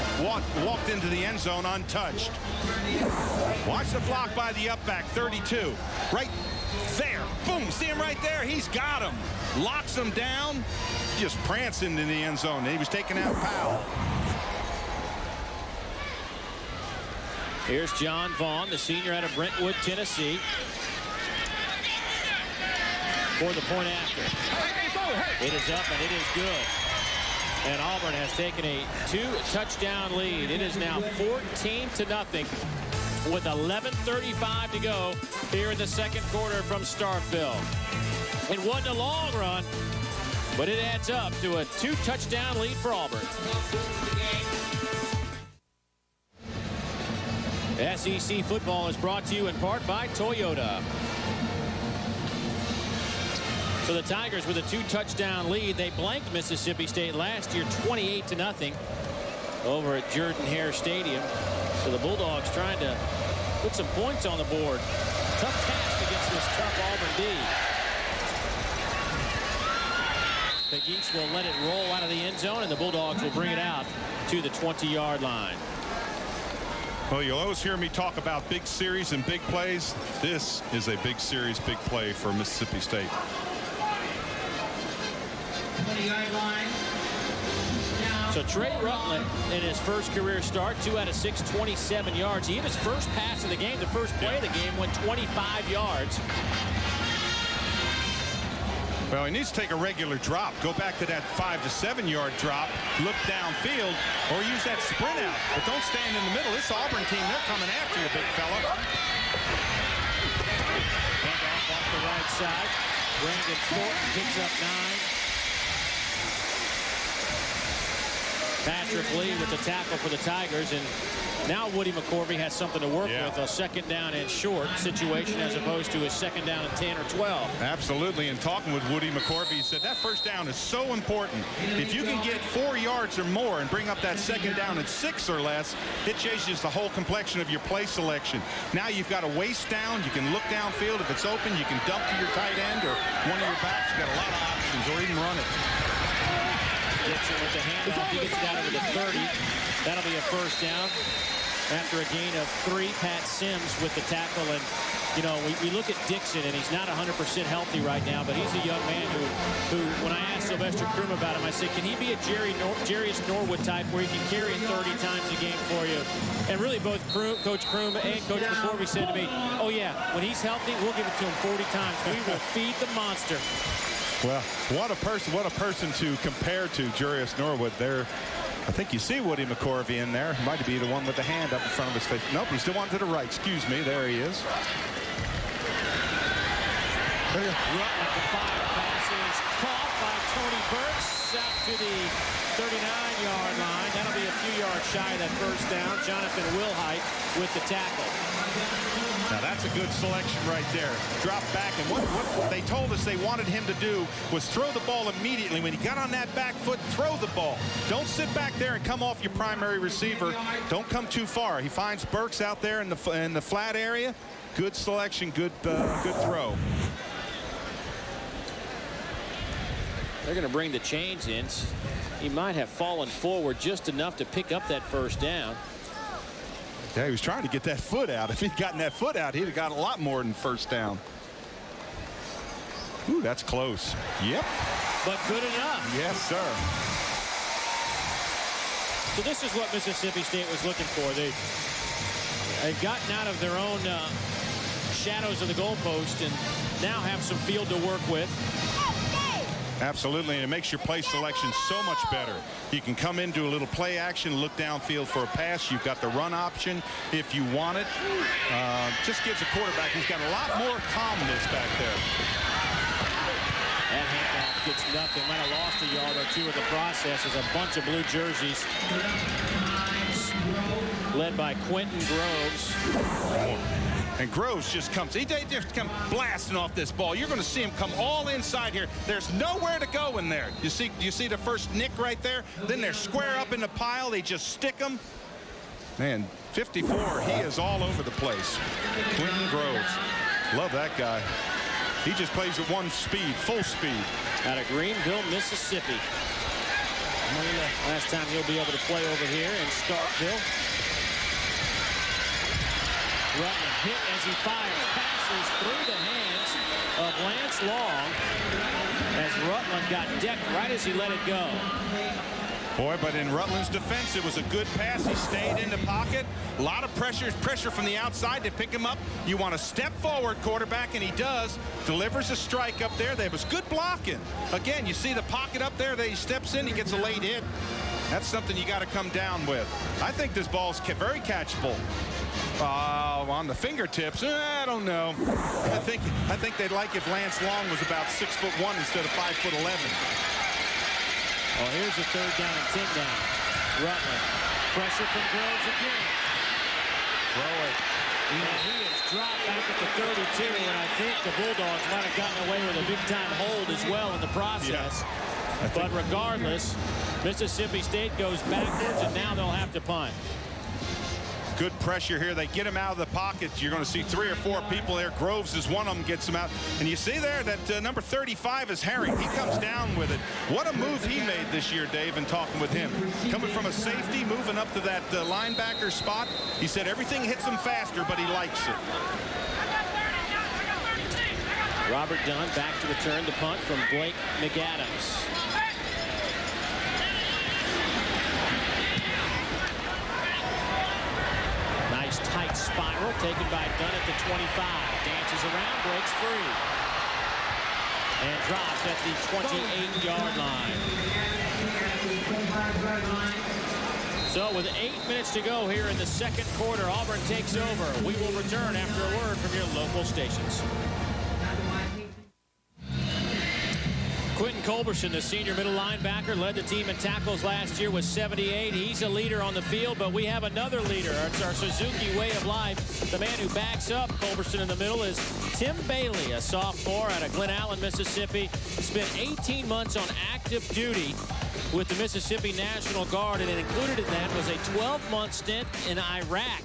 walked into the end zone untouched. Watch the block by the up back, 32. Right there. Boom. See him right there? He's got him. Locks him down. Just pranced into the end zone. He was taking out Powell. Here's John Vaughn, the senior out of Brentwood, Tennessee, for the point after. It is up and it is good. And Auburn has taken a 2-touchdown lead. It is now 14-0 with 11:35 to go here in the second quarter from Starkville. It wasn't a long run, but it adds up to a 2-touchdown lead for Auburn. SEC football is brought to you in part by Toyota. So the Tigers with a 2-touchdown lead. They blanked Mississippi State last year 28-0 over at Jordan-Hare Stadium. So the Bulldogs trying to put some points on the board. Tough task against this tough Auburn D. The Geeks will let it roll out of the end zone, and the Bulldogs will bring it out to the 20-yard line. Well, you'll always hear me talk about big series and big plays. This is a big series, big play for Mississippi State. 20-yard line. So Trey Rutland in his first career start, 2 out of 6, 27 yards. He hit his first pass of the game. The first play of the game went 25 yards. Well, he needs to take a regular drop. Go back to that 5 to 7 yard drop, look downfield, or use that sprint out. But don't stand in the middle. This Auburn team, they're coming after you, big fella. Handoff off the right side. Brandon Thornton picks up 9. Patrick Lee with the tackle for the Tigers, and now Woody McCorvey has something to work with, a second down and short situation as opposed to a second down and 10 or 12. Absolutely, and talking with Woody McCorvey, he said that first down is so important. If you can get 4 yards or more and bring up that second down at 6 or less, it changes the whole complexion of your play selection. Now you've got a waist down, you can look downfield. If it's open, you can dump to your tight end or one of your backs. You've got a lot of options, or even run it. Dixon with the handoff. He gets it out over the 30. That'll be a first down. After a gain of 3, Pat Sims with the tackle. And, you know, we look at Dixon, and he's not 100% healthy right now, but he's a young man who when I asked Sylvester Krum about him, I said, can he be a Jarius Norwood type where he can carry it 30 times a game for you? And really both Coach Krum and Coach McCorvey said to me, oh, yeah, when he's healthy, we'll give it to him 40 times. We will feed the monster. Well, what a person to compare to Jarius Norwood there. I think you see Woody McCorvey in there. Might be the one with the hand up in front of his face. Nope, he's the one to the right. Excuse me. There he is. Rutland, the 5 passes caught by Tony Burks out to the 39-yard line. That'll be a few yards shy of that first down. Jonathan Wilhite with the tackle. Now that's a good selection right there. Drop back, and what they told us they wanted him to do was throw the ball immediately. When he got on that back foot, throw the ball. Don't sit back there and come off your primary receiver. Don't come too far. He finds Burks out there in the flat area. Good selection, good throw. They're going to bring the chains in. He might have fallen forward just enough to pick up that first down. Yeah, he was trying to get that foot out. If he'd gotten that foot out, he'd have got a lot more than first down. Ooh, that's close. Yep. But good enough. Yes, sir. So this is what Mississippi State was looking for. They've gotten out of their own shadows of the goalpost and now have some field to work with. Absolutely, and it makes your play selection so much better. You can come in, do a little play action, look downfield for a pass. You've got the run option if you want it. Just gives a quarterback who's got a lot more calmness back there. That handoff gets nothing. Might have lost a yard or two in the process as a bunch of blue jerseys led by Quentin Groves. And Groves just comes. They just come blasting off this ball. You're going to see him come all inside here. There's nowhere to go in there. You see the first nick right there? Then they're square up in the pile. They just stick them. Man, 54, he is all over the place. Quentin Groves. Love that guy. He just plays at one speed, full speed. Out of Greenville, Mississippi. Last time he'll be able to play over here in Starkville. Rutland hit as he fires. Passes through the hands of Lance Long as Rutland got decked right as he let it go. Boy, but in Rutland's defense, it was a good pass. He stayed in the pocket. A lot of pressure from the outside to pick him up. You want to step forward, quarterback, and he does. Delivers a strike up there. There was good blocking. Again, you see the pocket up there that he steps in. He gets a late hit. That's something you got to come down with. I think this ball's very catchable. On the fingertips, I don't know. I think they'd like if Lance Long was about 6'1" instead of 5'11". Well, here's a 3rd down and 10 down. Rutland. Pressure from Groves again. Throw it. And he is dropped back at the 32, and I think the Bulldogs might have gotten away with a big-time hold as well in the process. Yeah. But regardless, Mississippi State goes backwards, and now they'll have to punt. Good pressure here. They get him out of the pocket. You're going to see 3 or 4 people there. Groves is one of them, gets him out. And you see there that number 35 is Herring. He comes down with it. What a move he made this year, Dave, in talking with him. Coming from a safety, moving up to that linebacker spot. He said everything hits him faster, but he likes it. Robert Dunn back to return the punt from Blake McAdams. Nice tight spiral taken by Dunn at the 25. Dances around, breaks free. And dropped at the 28-yard line. So with 8 minutes to go here in the 2nd quarter, Auburn takes over. We will return after a word from your local stations. Quentin Culberson, the senior middle linebacker, led the team in tackles last year with 78. He's a leader on the field, but we have another leader. It's our Suzuki way of life. The man who backs up Culberson in the middle is Tim Bailey, a sophomore out of Glen Allen, Mississippi. Spent 18 months on active duty with the Mississippi National Guard, and included in that was a 12-month stint in Iraq.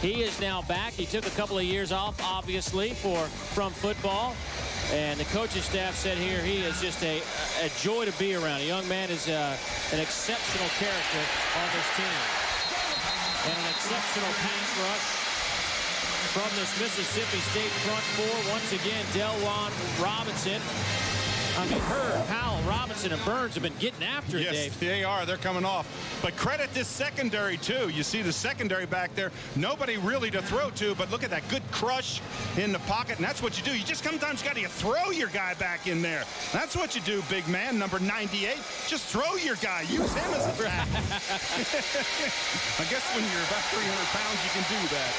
He is now back. He took a couple of years off, obviously, from football. And the coaching staff said here he is just a joy to be around. A young man is an exceptional character on this team. And an exceptional pass rush from this Mississippi State front 4. Once again, Delwan Robinson. I mean, Hurd, Howell, Robinson, and Burns have been getting after it, yes, Dave. They are. They're coming off. But credit this secondary, too. You see the secondary back there. Nobody really to throw to, but look at that good crush in the pocket, and that's what you do. You just sometimes got to throw your guy back in there. That's what you do, big man, number 98. Just throw your guy. Use him as a back. I guess when you're about 300 pounds, you can do that.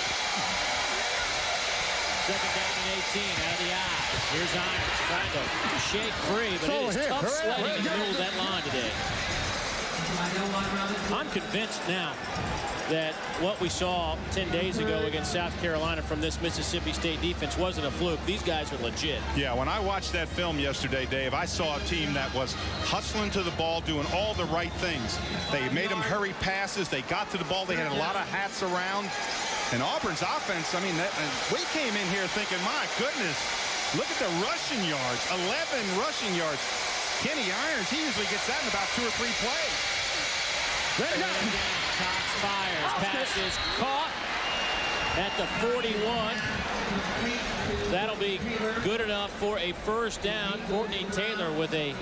2nd down and 18 out of the eye. Here's Irons trying to shake free, but it is tough sledding in the middle of that line today. I'm convinced now that what we saw 10 days ago against South Carolina from this Mississippi State defense wasn't a fluke. These guys are legit. Yeah, when I watched that film yesterday, Dave, I saw a team that was hustling to the ball, doing all the right things. They made them hurry passes. They got to the ball. They had a lot of hats around. And Auburn's offense, I mean, we came in here thinking, my goodness, look at the rushing yards, 11 rushing yards. Kenny Irons, he usually gets that in about 2 or 3 plays. Cox fires, pass is caught at the 41. That'll be good enough for a 1st down. Courtney Taylor with a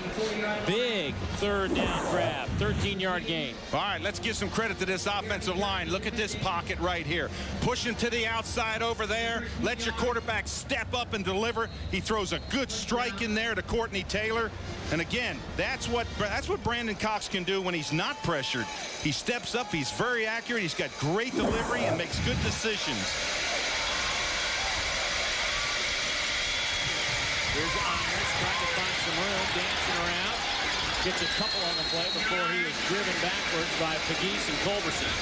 big 3rd down grab, 13-yard gain. All right, let's give some credit to this offensive line. Look at this pocket right here. Pushing to the outside over there. Let your quarterback step up and deliver. He throws a good strike in there to Courtney Taylor. And again, that's what Brandon Cox can do when he's not pressured. He steps up. He's very accurate. He's got great delivery and makes good decisions. Here's Irons trying to find some room, dancing around. Gets a couple on the play before he is driven backwards by Pegues and Culberson.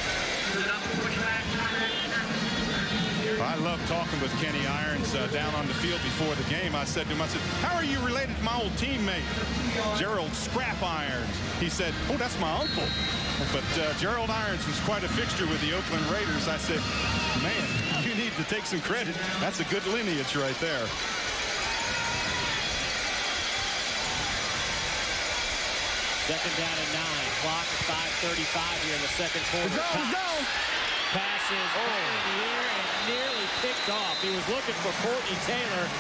I love talking with Kenny Irons down on the field before the game. I said to him, how are you related to my old teammate, Gerald Scrap Irons? He said, oh, that's my uncle. But Gerald Irons was quite a fixture with the Oakland Raiders. I said, man, you need to take some credit. That's a good lineage right there. Second down and 9. Clock at 5:35 here in the second quarter. Let's go. Passes high in the air and nearly picked off. He was looking for Courtney Taylor.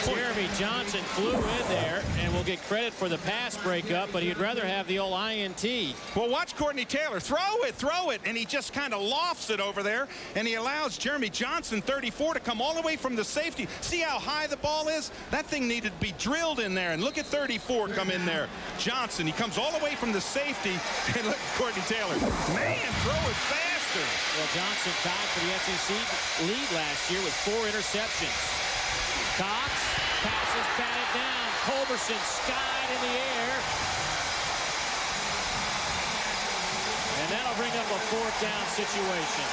Jeremy Johnson flew in there and will get credit for the pass breakup, but he'd rather have the old INT. Well, watch Courtney Taylor. Throw it, and he just kind of lofts it over there, and he allows Jeremy Johnson, 34, to come all the way from the safety. See how high the ball is? That thing needed to be drilled in there, and look at 34 come in there. Johnson, he comes all the way from the safety, and look at Courtney Taylor. Man, throw it faster. Well, Johnson tied for the SEC lead last year with 4 interceptions. Cox passes batted down. Culberson skied in the air. And that'll bring up a 4th down situation.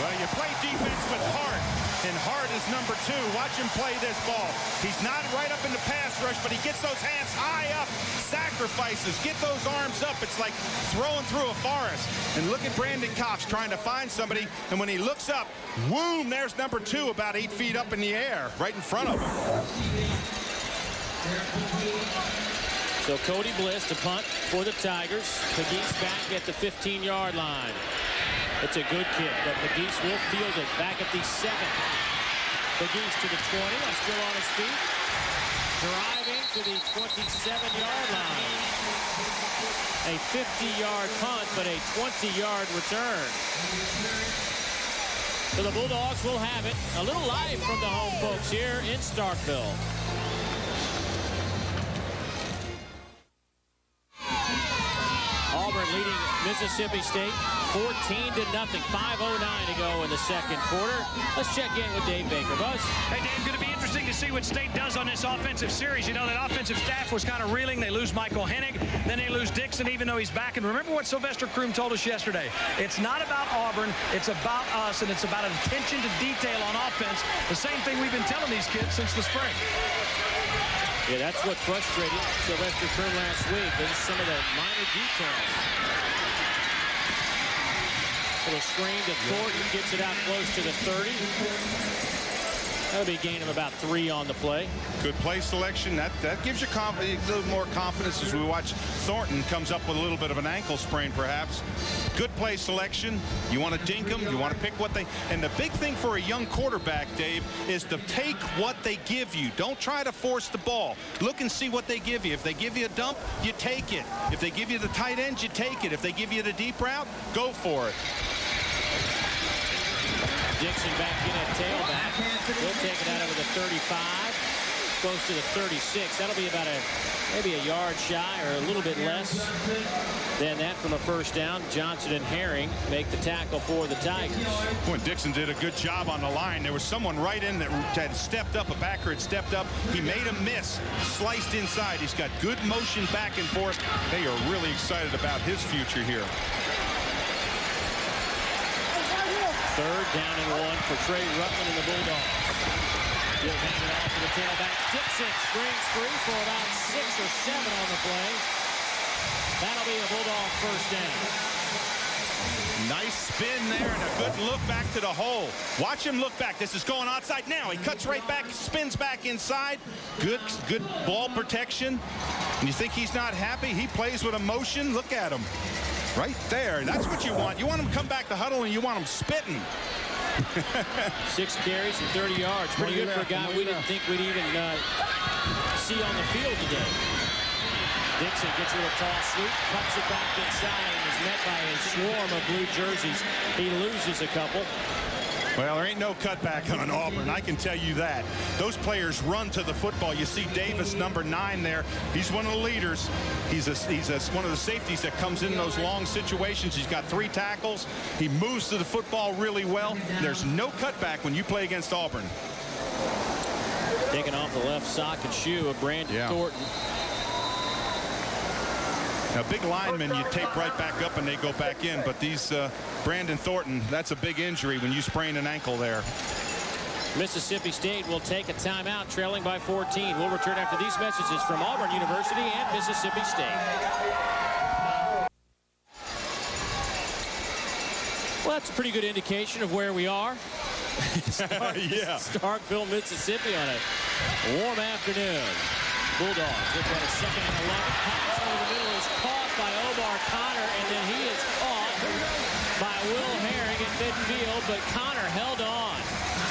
Well, you play defense with Hart, and Hart is number 2. Watch him play this ball. He's not right up in the pass rush, but he gets those hands high up, sacrifices, get those arms up. It's like throwing through a forest. And look at Brandon Cox trying to find somebody, and when he looks up, boom, there's number 2 about 8 feet up in the air, right in front of him. So Cody Bliss to punt for the Tigers. McGee's back at the 15-yard line. It's a good kick, but McGee's will field it back at the 7. McGee's to the 20, still on his feet. Driving to the 27-yard line. A 50-yard punt, but a 20-yard return. So the Bulldogs will have it. A little live from the home folks here in Starkville. Auburn leading Mississippi State 14-0. 5:09 to go in the second quarter. Let's check in with Dave Baker. Buzz? Hey, Dave, going to be interesting to see what State does on this offensive series. You know, that offensive staff was kind of reeling. They lose Michael Hennig. Then they lose Dixon, even though he's back. And remember what Sylvester Croom told us yesterday. It's not about Auburn. It's about us, and it's about attention to detail on offense. The same thing we've been telling these kids since the spring. Yeah, that's what frustrated Sylvester Croom last week. There's some of the minor details. Little screen to Thornton, gets it out close to the 30. That'll be a gain of about 3 on the play. Good play selection. That gives you a little more confidence as we watch Thornton comes up with a little bit of an ankle sprain, perhaps. Good play selection. You want to dink them. You want to pick what they... And the big thing for a young quarterback, Dave, is to take what they give you. Don't try to force the ball. Look and see what they give you. If they give you a dump, you take it. If they give you the tight end, you take it. If they give you the deep route, go for it. Dixon back in at tailback. He'll take it out over the 35, close to the 36. That'll be about maybe a yard shy or a little bit less than that from a first down. Johnson and Herring make the tackle for the Tigers. Boy, Dixon did a good job on the line. There was someone right in that had stepped up. A backer had stepped up. He made a miss, sliced inside. He's got good motion back and forth. They are really excited about his future here. 3rd down and 1 for Trey Rutland and the Bulldogs. He'll hand it off to the tailback. Dixon springs free for about 6 or 7 on the play. That'll be a Bulldog first down. Nice spin there and a good look back to the hole. Watch him look back. This is going outside now. He cuts right back, spins back inside. Good ball protection. And you think he's not happy? He plays with emotion. Look at him. Right there. That's what you want. You want him to come back to huddle, and you want him spitting. 6 carries and 30 yards. Pretty good for a guy we didn't think we'd even see on the field today. Dixon gets a little tall sweep, cuts it back inside, and is met by a swarm of blue jerseys. He loses a couple. Well, there ain't no cutback on Auburn, I can tell you that. Those players run to the football. You see Davis, number 9 there. He's one of the leaders. He's one of the safeties that comes in those long situations. He's got 3 tackles. He moves to the football really well. There's no cutback when you play against Auburn. Taking off the left sock and shoe of Brandon Thornton. Now, big linemen, you tape right back up and they go back in. But these Brandon Thornton, that's a big injury when you sprain an ankle there. Mississippi State will take a timeout, trailing by 14. We'll return after these messages from Auburn University and Mississippi State. Well, that's a pretty good indication of where we are. Yeah. Starkville, Mississippi on a warm afternoon. Bulldogs. They've got a 2nd and 11. Pass over the middle is caught by Omar Connor, and then he is caught by Will Herring at midfield, but Connor held on.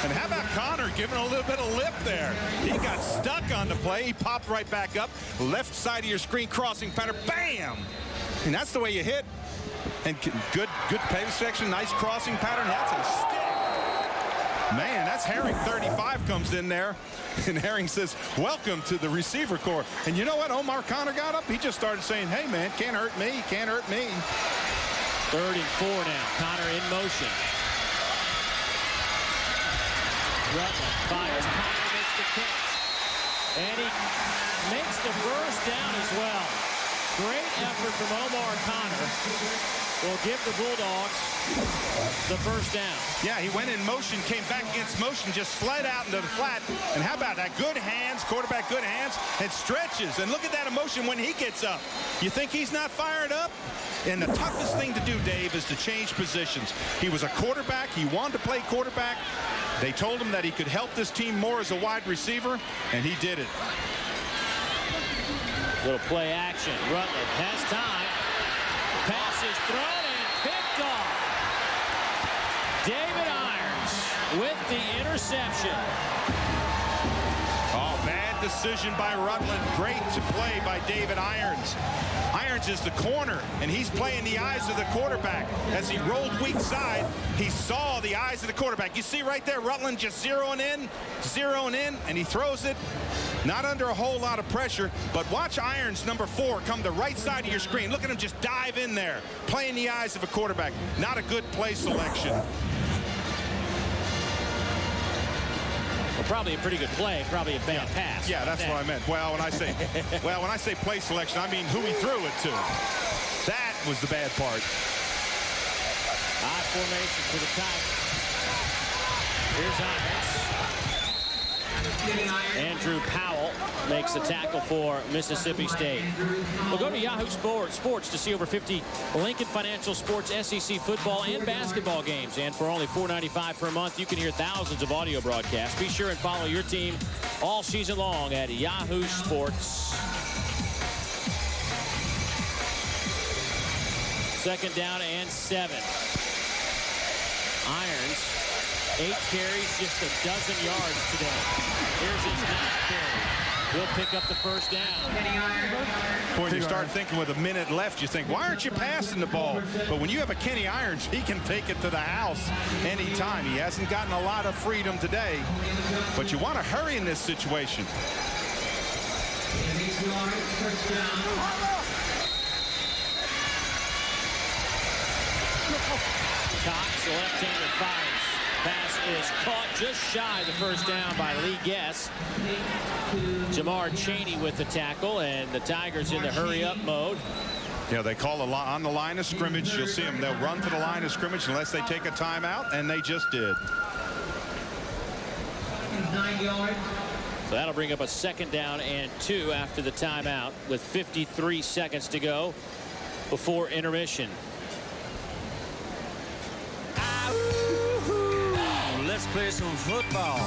And how about Connor giving a little bit of lip there? He got stuck on the play. He popped right back up. Left side of your screen crossing pattern. Bam! And that's the way you hit. And good pace section. Nice crossing pattern. That's a stick. Man, that's Herring. 35 comes in there. And Herring says, welcome to the receiver corps. And you know what? Omar Connor got up. He just started saying, hey, man, can't hurt me. Can't hurt me. 3rd and 4 now. Connor in motion. Rutland fires. Connor makes the catch. And he makes the first down as well. Great effort from Omar Connor. Will give the Bulldogs the first down. Yeah, he went in motion, came back against motion, just slid out into the flat. And how about that? Good hands, quarterback, good hands, and stretches. And look at that emotion when he gets up. You think he's not fired up? And the toughest thing to do, Dave, is to change positions. He was a quarterback. He wanted to play quarterback. They told him that he could help this team more as a wide receiver, and he did it. Little play action. Rutland has time. Pass is thrown and picked off. David Irons with the interception. Oh, bad decision by Rutland. Great to play by David Irons. Irons is the corner, and he's playing the eyes of the quarterback. As he rolled weak side, he saw the eyes of the quarterback. You see right there, Rutland just zeroing in, and he throws it. Not under a whole lot of pressure, but watch Irons, number 4, come the right side of your screen. Look at him just dive in there, playing the eyes of a quarterback. Not a good play selection. Well, probably a pretty good play, probably a bad pass. Yeah, that's what I meant. Well, when I say play selection, I mean who he threw it to. That was the bad part. High formation for the Tigers. Here's Irons. Andrew Powell makes the tackle for Mississippi State. We'll go to Yahoo Sports to see over 50 Lincoln Financial Sports SEC football and basketball games. And for only $4.95 per month, you can hear thousands of audio broadcasts. Be sure and follow your team all season long at Yahoo Sports. 2nd down and 7. Irons. 8 carries, just a dozen yards today. Here's his 9th carry. Will pick up the first down. When you start thinking with a minute left, you think, why aren't you passing the ball? But when you have a Kenny Irons, he can take it to the house anytime. He hasn't gotten a lot of freedom today, but you want to hurry in this situation. Cox, the left-hander, fires. Pass is caught just shy of the first down by Lee Guess. Jamar Chaney with the tackle, and the Tigers in the hurry-up mode. Yeah, they call on the line of scrimmage. You'll see them. They'll run to the line of scrimmage unless they take a timeout, and they just did. 9 yards. So that'll bring up a 2nd down and 2 after the timeout with 53 seconds to go before intermission. Let's play some football.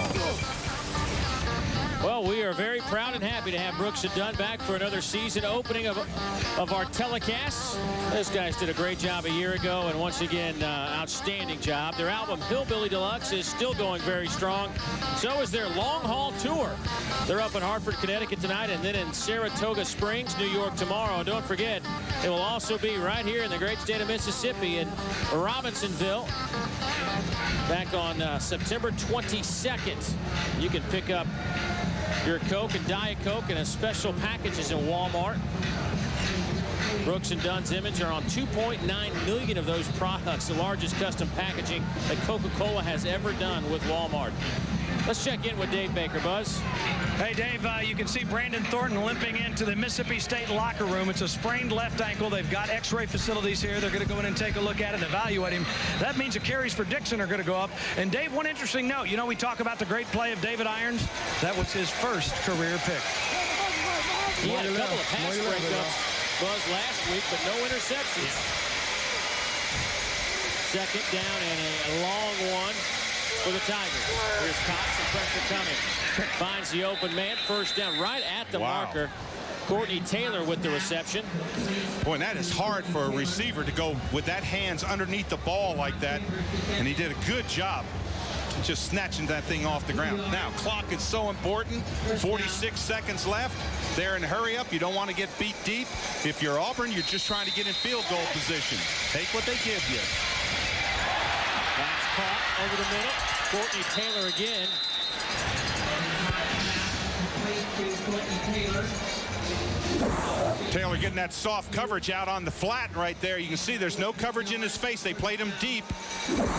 Well, we are very proud and happy to have Brooks and Dunn back for another season opening of our telecasts. Those guys did a great job a year ago, and once again, outstanding job. Their album, Hillbilly Deluxe, is still going very strong. So is their long-haul tour. They're up in Hartford, Connecticut tonight, and then in Saratoga Springs, New York tomorrow. And don't forget, it will also be right here in the great state of Mississippi in Robinsonville. Back on September 22nd, you can pick up your Coke and Diet Coke and a special packages in Walmart. Brooks and Dunn's image are on 2.9 million of those products, the largest custom packaging that Coca-Cola has ever done with Walmart. Let's check in with Dave Baker. Buzz. Hey, Dave, you can see Brandon Thornton limping into the Mississippi State locker room. It's a sprained left ankle. They've got x-ray facilities here. They're going to go in and take a look at it and evaluate him. That means the carries for Dixon are going to go up. And, Dave, one interesting note. You know, we talk about the great play of David Irons. That was his first career pick. He had a couple of pass breakups, Buzz, last week, but no interceptions. 2nd down and a long one. for the Tigers. Here's Cox and pressure coming. Finds the open man. First down right at the marker. Courtney Taylor with the reception. Boy, and that is hard for a receiver to go with that hands underneath the ball like that. And he did a good job just snatching that thing off the ground. Now, clock is so important. 46 seconds left. They're in a hurry up. You don't want to get beat deep. If you're Auburn, you're just trying to get in field goal position. Take what they give you. That's caught over the middle. Courtney Taylor again. Taylor getting that soft coverage out on the flat right there. You can see there's no coverage in his face. They played him deep.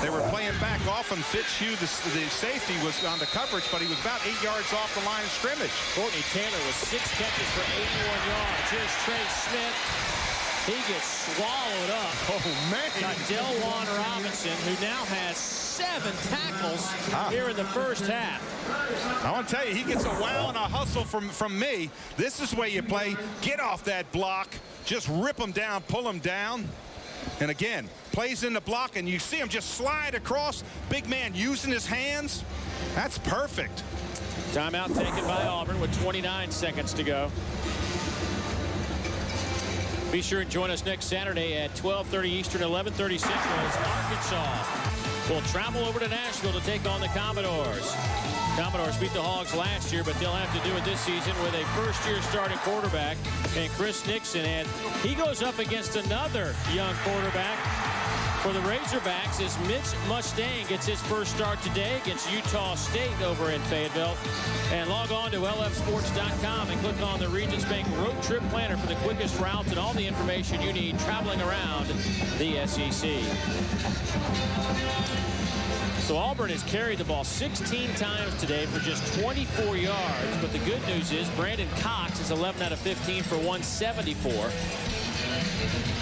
They were playing back often. Fitzhugh, the safety, was on the coverage, but he was about 8 yards off the line of scrimmage. Courtney Taylor with 6 catches for 81 yards. Here's Trey Smith. He gets swallowed up. Oh, man. Got Delwan Robinson, who now has 7 tackles here in the first half. I want to tell you, he gets a wow and a hustle from me. This is where you play. Get off that block. Just rip him down, pull him down. And again, plays in the block, and you see him just slide across. Big man using his hands. That's perfect. Timeout taken by Auburn with 29 seconds to go. Be sure and join us next Saturday at 12:30 Eastern, 11:30 Central as Arkansas will travel over to Nashville to take on the Commodores. Commodores beat the Hogs last year, but they'll have to do it this season with a first-year starting quarterback and Chris Dixon. And he goes up against another young quarterback for the Razorbacks as Mitch Mustang gets his first start today against Utah State over in Fayetteville. And log on to lfsports.com and click on the Regions Bank Road Trip Planner for the quickest routes and all the information you need traveling around the SEC. So Auburn has carried the ball 16 times today for just 24 yards. But the good news is Brandon Cox is 11 out of 15 for 174.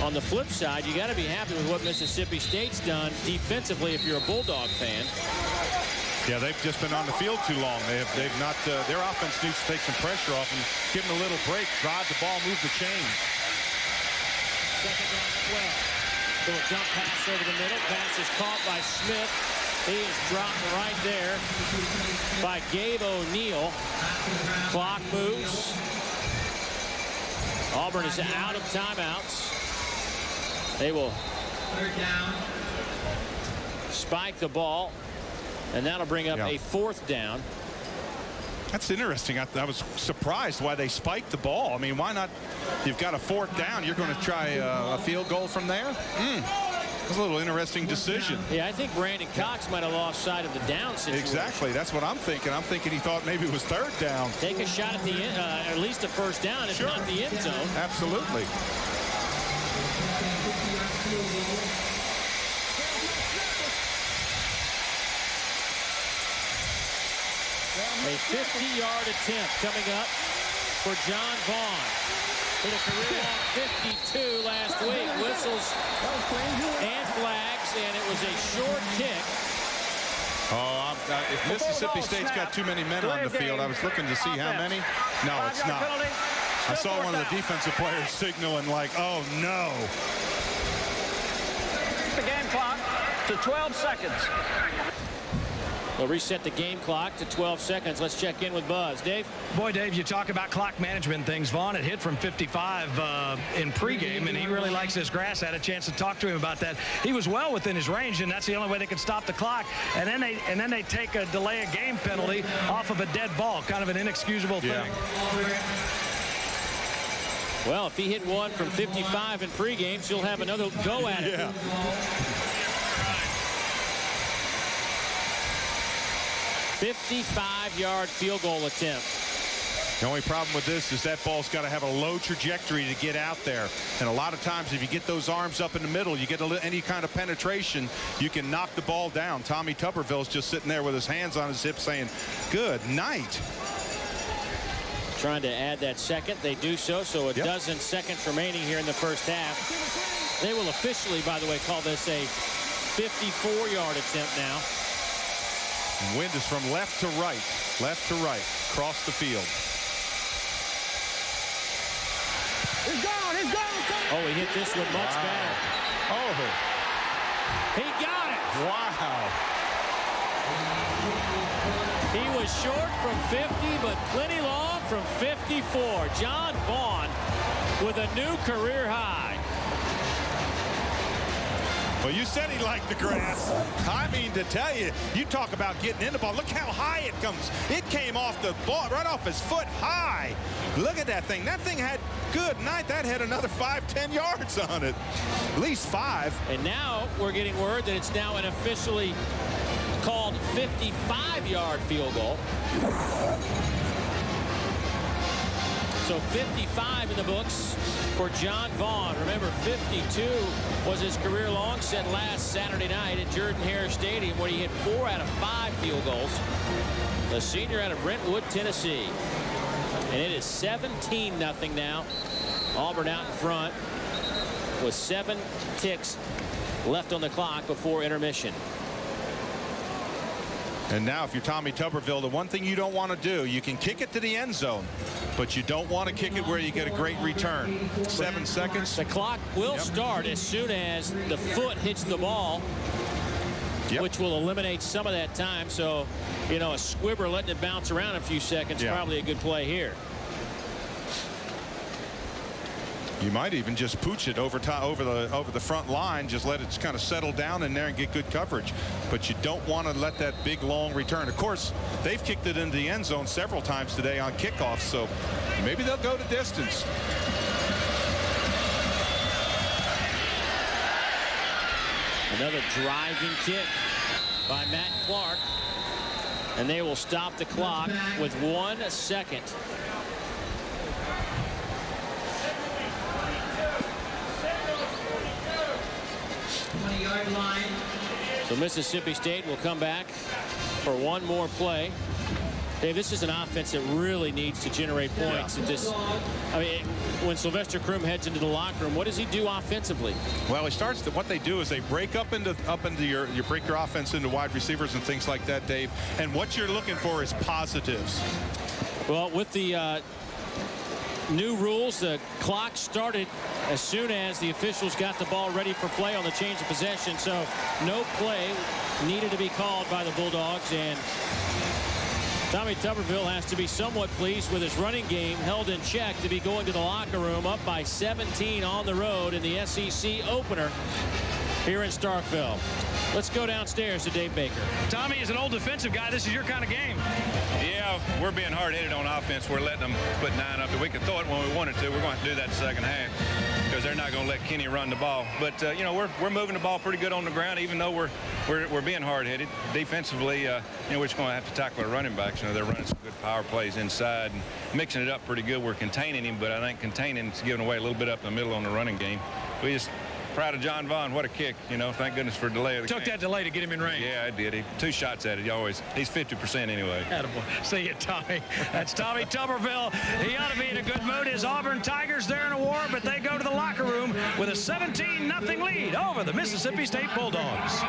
On the flip side, you got to be happy with what Mississippi State's done defensively if you're a Bulldog fan. Yeah, they've just been on the field too long. They've not. Their offense needs to take some pressure off and give them a little break. Drive the ball, move the chains. Second down 12. So a jump pass over the middle. Pass is caught by Smith. He is dropped right there by Gabe O'Neill. Clock moves. Auburn is out of timeouts. They will spike the ball, and that'll bring up a 4th down. That's interesting. I was surprised why they spiked the ball. I mean, why not? You've got a 4th down. You're going to try a field goal from there? That's a little interesting decision. Yeah, I think Brandon Cox might have lost sight of the down situation. Exactly. That's what I'm thinking. I'm thinking he thought maybe it was 3rd down. Take a shot at the end, at least a first down, if not the end zone. Absolutely. A 50-yard attempt coming up for John Vaughn. Hit a career-long 52 last week. Whistles and flags, and it was a short kick. Oh, if Mississippi State's got too many men on the field, I was looking to see how many. No, it's not. I saw one of the defensive players signaling like, oh, no. The game clock to 12 seconds. We'll reset the game clock to 12 seconds. Let's check in with Buzz. Dave? Boy, Dave, you talk about clock management things. Vaughn had hit from 55 in pregame, and he really likes this grass. I had a chance to talk to him about that. He was well within his range, and that's the only way they could stop the clock. And then they take a delay of game penalty off of a dead ball, kind of an inexcusable thing. Well, if he hit one from 55 in pregame, she'll have another go at it. 55-yard field goal attempt. The only problem with this is that ball's got to have a low trajectory to get out there. And a lot of times if you get those arms up in the middle, you get any kind of penetration, you can knock the ball down. Tommy Tuberville's just sitting there with his hands on his hips saying, good night. Trying to add that second. They do so. So a dozen seconds remaining here in the first half. They will officially, by the way, call this a 54-yard attempt now. Wind is from left to right, across the field. He's gone. Oh, he hit this one much better. Oh. He got it. Wow. He was short from 50, but plenty long from 54. John Vaughn with a new career high. Well, you said he liked the grass. I mean, to tell you, you talk about getting in the ball. Look how high it comes. It came off the ball, right off his foot, high. Look at that thing. That thing had, good night, that had another 5-10 yards on it. At least 5. And now we're getting word that it's now an officially called 55-yard field goal. So 55 in the books for John Vaughn. Remember, 52 was his career long, set last Saturday night at Jordan-Hare Stadium, where he hit 4 out of 5 field goals. The senior out of Brentwood, Tennessee. And it is 17-0 now. Auburn out in front with 7 ticks left on the clock before intermission. And now if you're Tommy Tuberville, the one thing you don't want to do, you can kick it to the end zone, but you don't want to kick it where you get a great return. 7 seconds. The clock will start as soon as the foot hits the ball, which will eliminate some of that time. So, you know, a squibber letting it bounce around a few seconds, probably a good play here. You might even just pooch it over the front line, just let it kind of settle down in there and get good coverage. But you don't want to let that big long return. Of course, they've kicked it into the end zone several times today on kickoffs, so maybe they'll go to distance. Another driving kick by Matt Clark, and they will stop the clock with 1 second. Line. So Mississippi State will come back for one more play. Dave, this is an offense that really needs to generate points. I mean, when Sylvester Croom heads into the locker room, what does he do offensively? Well, he starts to, what they do is they break up into your break your offense into wide receivers and things like that, Dave. And what you're looking for is positives. Well, with the new rules, the clock started as soon as the officials got the ball ready for play on the change of possession. So no play needed to be called by the Bulldogs, and Tommy Tuberville has to be somewhat pleased with his running game held in check to be going to the locker room up by 17 on the road in the SEC opener here in Starkville. Let's go downstairs to Dave Baker. Tommy is an old defensive guy. This is your kind of game. Yeah, we're being hard-headed on offense. We're letting them put 9 up. We could throw it when we wanted to. We're going to do that in the second half because they're not going to let Kenny run the ball. But, you know, we're moving the ball pretty good on the ground, even though we're being hard-headed. Defensively, you know, we're just going to have to tackle our running backs. You know, they're running some good power plays inside and mixing it up pretty good. We're containing him, but I think containing is giving away a little bit up in the middle on the running game. We just proud of John Vaughn. What a kick, you know. Thank goodness for delay of the game. Took that delay to get him in range. Yeah, I did. 2 shots at it. He's 50% anyway. Attaboy. See you, Tommy. That's Tommy Tuberville. He ought to be in a good mood. His Auburn Tigers, they're in a war, but they go to the locker room with a 17-0 lead over the Mississippi State Bulldogs.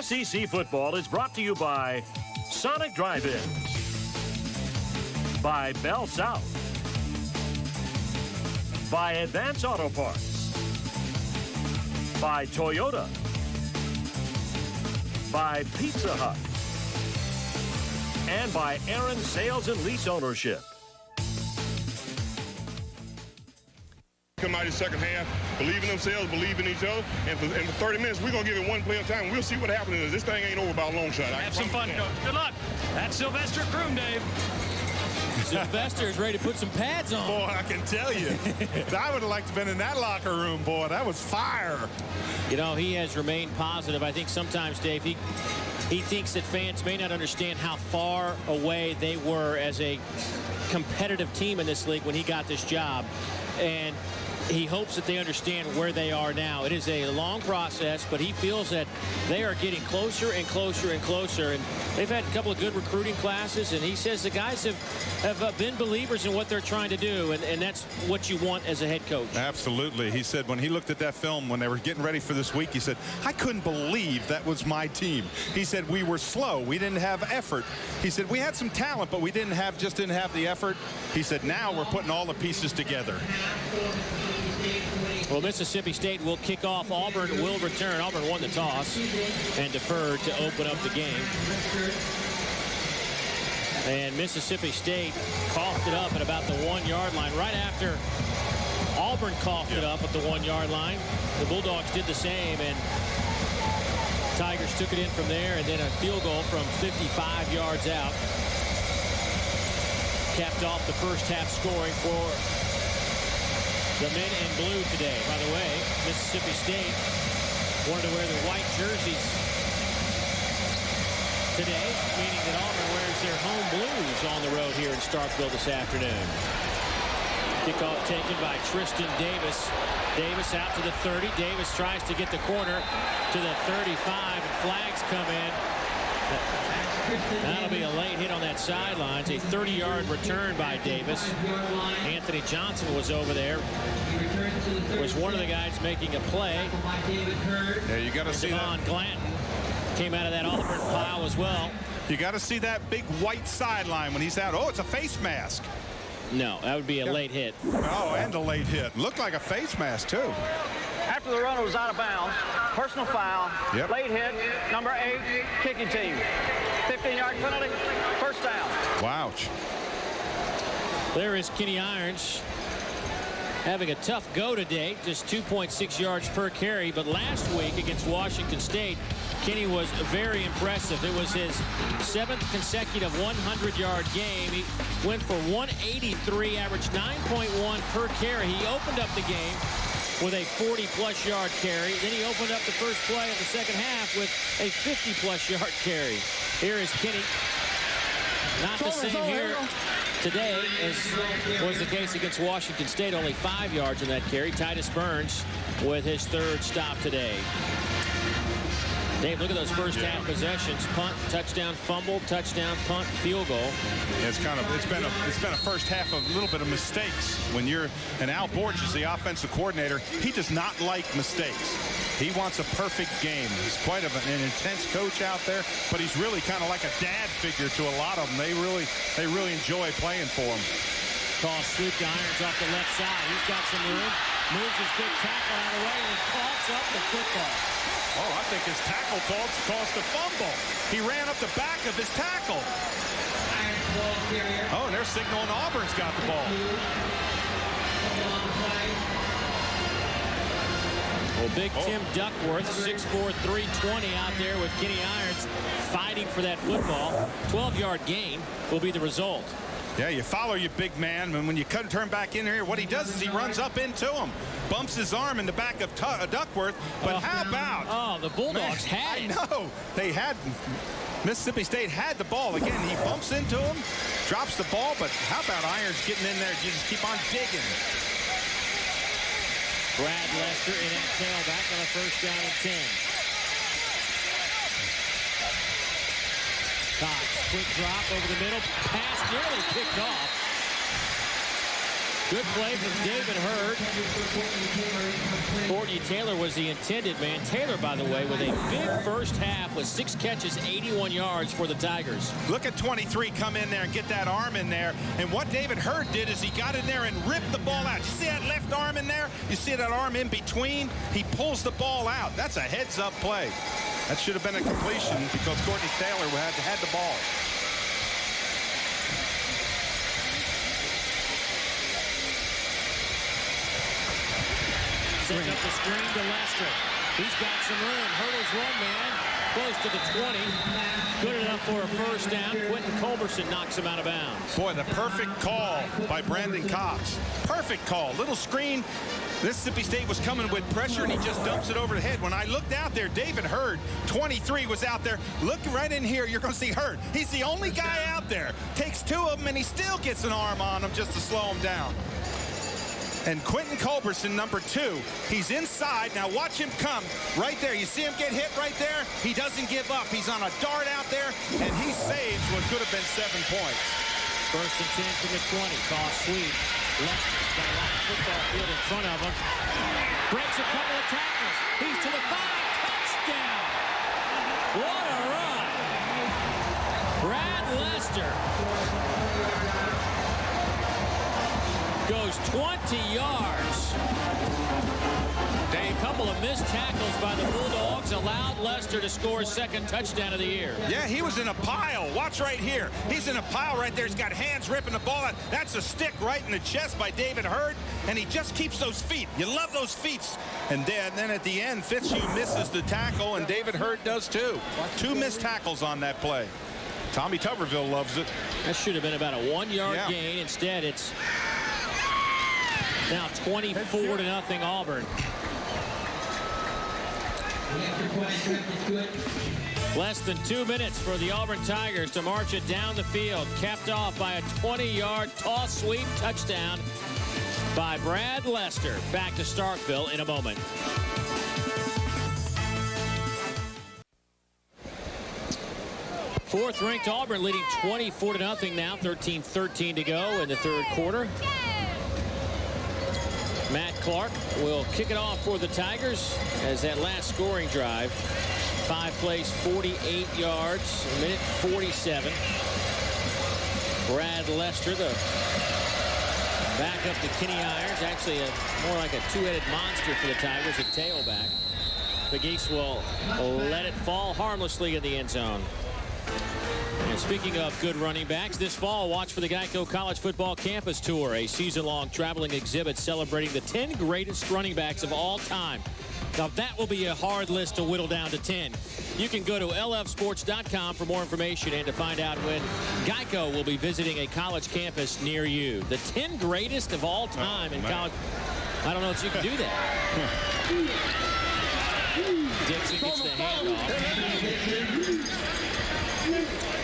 SEC football is brought to you by Sonic Drive-Ins, by Bell South, by Advance Auto Parts, by Toyota, by Pizza Hut, and by Aaron Sales and Lease Ownership. Come out in the second half, believe in themselves, believe in each other, and for 30 minutes, we're going to give it one play at a time. We'll see what happens. This thing ain't over by a long shot. Have some fun, Coach. Good luck. That's Sylvester Croom, Dave. Sylvester is ready to put some pads on. Boy, I can tell you. I would have liked to have been in that locker room, boy. That was fire. You know, he has remained positive. I think sometimes, Dave, he thinks that fans may not understand how far away they were as a competitive team in this league when he got this job. And he hopes that they understand where they are now. It is a long process, but he feels that they are getting closer and closer and closer. And they've had a couple of good recruiting classes, and he says the guys have been believers in what they're trying to do, and that's what you want as a head coach. Absolutely. He said when he looked at that film when they were getting ready for this week, he said, I couldn't believe that was my team. He said we were slow. We didn't have effort. He said we had some talent, but we didn't have the effort. He said now we're putting all the pieces together. Well, Mississippi State will kick off. Auburn will return. Auburn won the toss and deferred to open up the game. And Mississippi State coughed it up at about the 1-yard line. Right after Auburn coughed it up at the 1-yard line, the Bulldogs did the same, and Tigers took it in from there, and then a field goal from 55 yards out capped off the first half scoring for the men in blue today. By the way, Mississippi State wanted to wear their white jerseys today, meaning that Auburn wears their home blues on the road here in Starkville this afternoon. Kickoff taken by Tristan Davis. Davis out to the 30. Davis tries to get the corner to the 35, and flags come in. That'll be a late hit on that sideline. A 30-yard return by Davis. Anthony Johnson was over there. Was one of the guys making a play. Yeah, you got to see that. Devon Glanton came out of that Auburn pile as well. You got to see that big white sideline when he's out. Oh, it's a face mask. No, that would be a late hit. Oh, and a late hit. Looked like a face mask, too. After the runner was out of bounds, personal foul, late hit, number 8, kicking team. 15-yard penalty, first down. Wow. There is Kenny Irons having a tough go today, just 2.6 yards per carry. But last week against Washington State, Kenny was very impressive. It was his 7th consecutive 100-yard game. He went for 183, averaged 9.1 per carry. He opened up the game with a 40-plus yard carry. Then he opened up the first play of the second half with a 50-plus yard carry. Here is Kenny. Not the same here today as was the case against Washington State. Only 5 yards in that carry. Titus Burns with his 3rd stop today. Dave, look at those first half possessions: punt, touchdown, fumble, touchdown, punt, field goal. It's been a first half of a little bit of mistakes. When you're and Al Borch is the offensive coordinator, he does not like mistakes. He wants a perfect game. He's quite an intense coach out there, but he's really kind of like a dad figure to a lot of them. They really enjoy playing for him. Toss sweep to Irons off the left side. He's got some room. Moves his big tackle out of the way and coughs up the football. Oh, I think his tackle caused a fumble. He ran up the back of his tackle. Oh, and they're signaling Auburn's got the ball. Well, big Tim Duckworth, 6'4", 320 out there with Kenny Irons fighting for that football. 12-yard gain will be the result. Yeah, you follow your big man, and when you turn back in here, what he does is he runs up into him, bumps his arm in the back of Duckworth. But how about? Oh, the Bulldogs had it. I know. They had. Mississippi State had the ball. Again, he bumps into him, drops the ball, but how about Irons getting in there? You just keep on digging. Brad Lester in that tailback on a first down and 10. Cox, quick drop over the middle. Pass nearly picked off. Good play from David Hurd. Courtney Taylor was the intended man. Taylor, by the way, with a big first half with 6 catches, 81 yards for the Tigers. Look at 23 come in there and get that arm in there. And what David Hurd did is he got in there and ripped the ball out. You see that left arm in there? You see that arm in between? He pulls the ball out. That's a heads-up play. That should have been a completion because Courtney Taylor had the ball. Sends up the screen to Lester. He's got some room. Hurdles one man close to the 20. Good enough for a first down. Quentin Culberson knocks him out of bounds. Boy, the perfect call by Brandon Cox. Perfect call. Little screen. Mississippi State was coming with pressure, and he just dumps it over the head. When I looked out there, David Hurd, 23, was out there. Look right in here. You're going to see Hurd. He's the only guy out there. Takes 2 of them, and he still gets an arm on him just to slow him down. And Quentin Culberson, number 2, he's inside. Now watch him come right there. You see him get hit right there? He doesn't give up. He's on a dart out there, and he saves what could have been 7 points. First and 10 from the 20. Toss sweep. Lester's got a lot of football field in front of him. Breaks a couple of tackles. He's to the 5. Touchdown! What a run! Brad Lester. goes 20 yards. A couple of missed tackles by the Bulldogs allowed Lester to score his second touchdown of the year. Yeah, he was in a pile. Watch right here. He's in a pile right there. He's got hands ripping the ball out. That's a stick right in the chest by David Hurd, and he just keeps those feet. You love those feet. And then at the end, Fitzhugh misses the tackle, and David Hurd does too. 2 missed tackles on that play. Tommy Tuberville loves it. That should have been about a 1-yard gain. Instead, it's now 24-0 Auburn. Less than 2 minutes for the Auburn Tigers to march it down the field, capped off by a 20-yard toss sweep touchdown by Brad Lester. Back to Starkville in a moment. Fourth-ranked Auburn leading 24-0 now, 13-13 to go in the third quarter. Matt Clark will kick it off for the Tigers as that last scoring drive. 5 plays, 48 yards, a minute 47. Brad Lester, the backup to Kenny Irons, actually more like a two-headed monster for the Tigers at tailback. The Geese will let it fall harmlessly in the end zone. And speaking of good running backs, this fall, watch for the Geico College Football Campus Tour, a season-long traveling exhibit celebrating the 10 greatest running backs of all time. Now, that will be a hard list to whittle down to 10. You can go to lfsports.com for more information and to find out when Geico will be visiting a college campus near you. The 10 greatest of all time in college. I don't know if you can do that. Dixon gets the handoff.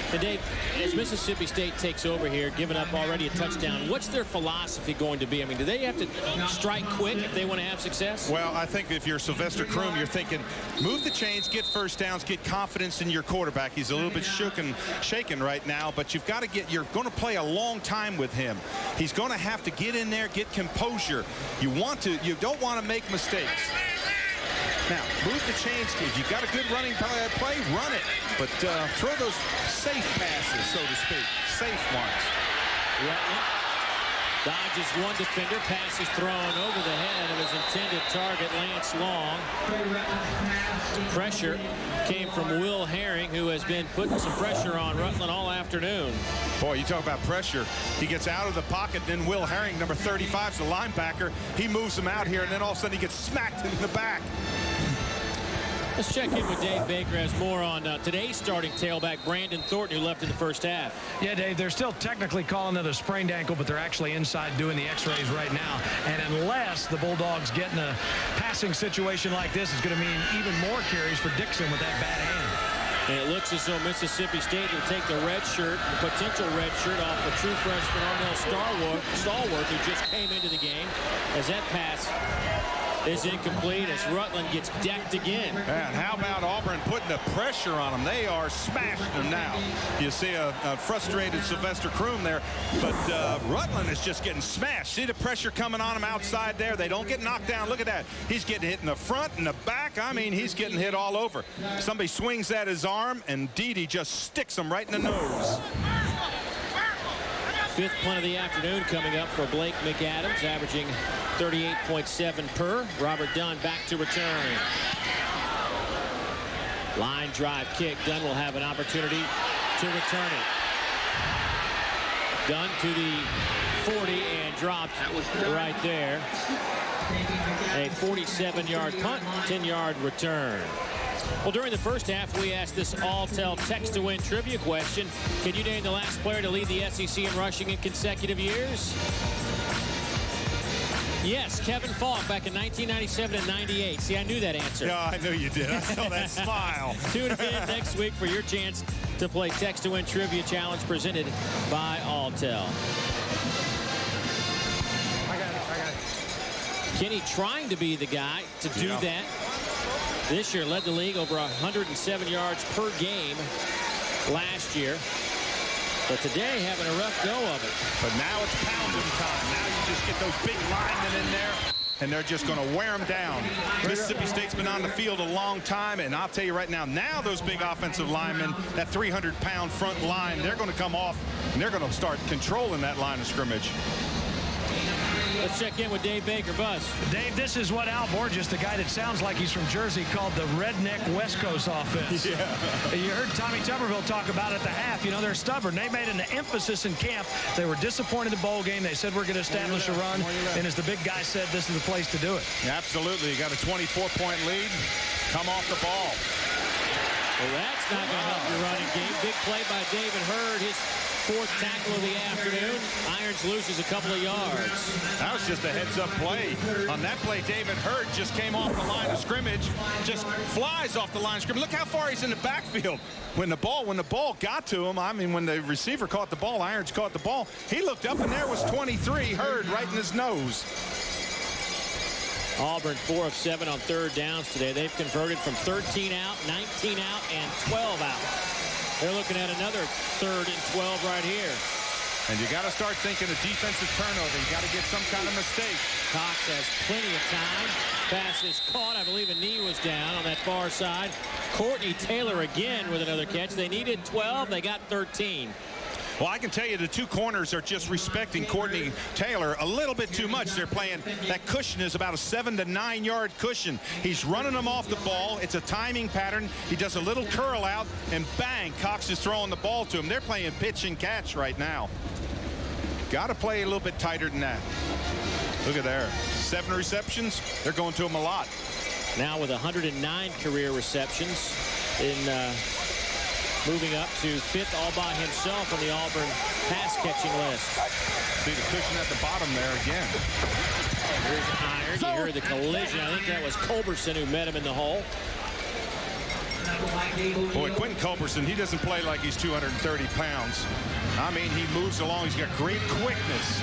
And Dave, as Mississippi State takes over here, giving up already a touchdown, what's their philosophy going to be? I mean, do they have to strike quick if they want to have success? Well, I think if you're Sylvester Croom, you're thinking, move the chains, get first downs, get confidence in your quarterback. He's a little bit shaken right now, but you've got to you're going to play a long time with him. He's going to have to get in there, get composure. You don't want to make mistakes. Now, move the chains. If you've got a good running play, run it. But throw those safe passes, so to speak. Safe ones. Rutland dodges one defender. Pass is thrown over the head of his intended target, Lance Long. Pressure came from Will Herring, who has been putting some pressure on Rutland all afternoon. Boy, you talk about pressure. He gets out of the pocket, then Will Herring, number 35, is the linebacker. He moves him out here, and then all of a sudden he gets smacked in the back. Let's check in with Dave Baker as more on today's starting tailback, Brandon Thornton, who left in the first half. Yeah, Dave, they're still technically calling it a sprained ankle, but they're actually inside doing the x-rays right now. And unless the Bulldogs get in a passing situation like this, it's going to mean even more carries for Dixon with that bad hand. And it looks as though Mississippi State will take the red shirt, the potential red shirt, off the true freshman Arnell Stallworth, who just came into the game, as that pass is incomplete as Rutland gets decked again. And how about Auburn putting the pressure on them? They are smashing them now. You see a frustrated Sylvester Croom there, but Rutland is just getting smashed. See the pressure coming on him outside there. They don't get knocked down. Look at that. He's getting hit in the front and the back. I mean, he's getting hit all over. Somebody swings at his arm, and Dede just sticks him right in the nose. Fifth punt of the afternoon coming up for Blake McAdams, averaging 38.7 per. Robert Dunn back to return. Line drive kick. Dunn will have an opportunity to return it. Dunn to the 40 and dropped right there. A 47-yard punt, 10-yard return. Well, during the first half, we asked this all-tell text-to-win trivia question. Can you name the last player to lead the SEC in rushing in consecutive years? Yes, Kevin Falk back in 1997 and 98. See, I knew that answer. Yeah, I knew you did. I saw that smile. Tune in next week for your chance to play text-to-win trivia challenge presented by Alltel. I got it. Kenny trying to be the guy to do that. This year led the league over 107 yards per game last year. But today having a rough go of it. But now it's pounding time. Now you just get those big linemen in there, and they're just going to wear them down. Mississippi State's been on the field a long time, and I'll tell you right now, those big offensive linemen, that 300-pound front line, they're going to come off, and they're going to start controlling that line of scrimmage. Let's check in with Dave Baker. Buzz. Dave, this is what Al Borges, the guy that sounds like he's from Jersey, called the redneck West Coast offense. Yeah. You heard Tommy Tuberville talk about it at the half. You know, they're stubborn. They made an emphasis in camp. They were disappointed in the bowl game. They said we're going to establish a run. And as the big guy said, this is the place to do it. Absolutely. You got a 24-point lead. Come off the ball. Well, that's not going to help your running game. Big play by David Hurd, his 4th tackle of the afternoon. Irons loses a couple of yards. That was just a heads-up play. On that play, David Hurd just came off the line of scrimmage, just flies off the line of scrimmage. Look how far he's in the backfield. When the ball got to him, I mean, when the receiver caught the ball, Irons caught the ball, he looked up and there was 23, Hurd right in his nose. Auburn 4 of 7 on 3rd downs today. They've converted from 13 out, 19 out, and 12 out. They're looking at another 3rd and 12 right here. And you got to start thinking of defensive turnover. You got to get some kind of mistake. Cox has plenty of time. Pass is caught. I believe a knee was down on that far side. Courtney Taylor again with another catch. They needed 12. They got 13. Well, I can tell you the two corners are just respecting Courtney Taylor a little bit too much. They're playing, that cushion is about a 7 to 9 yard cushion. He's running them off the ball. It's a timing pattern. He does a little curl out, and bang, Cox is throwing the ball to him. They're playing pitch and catch right now. Got to play a little bit tighter than that. Look at there. 7 receptions. They're going to him a lot. Now with 109 career receptions in moving up to 5th all by himself on the Auburn pass-catching list. See the cushion at the bottom there again. Here's Irons. You heard the collision. I think that was Culberson who met him in the hole. Boy, Quentin Culberson, he doesn't play like he's 230 pounds. I mean, he moves along. He's got great quickness.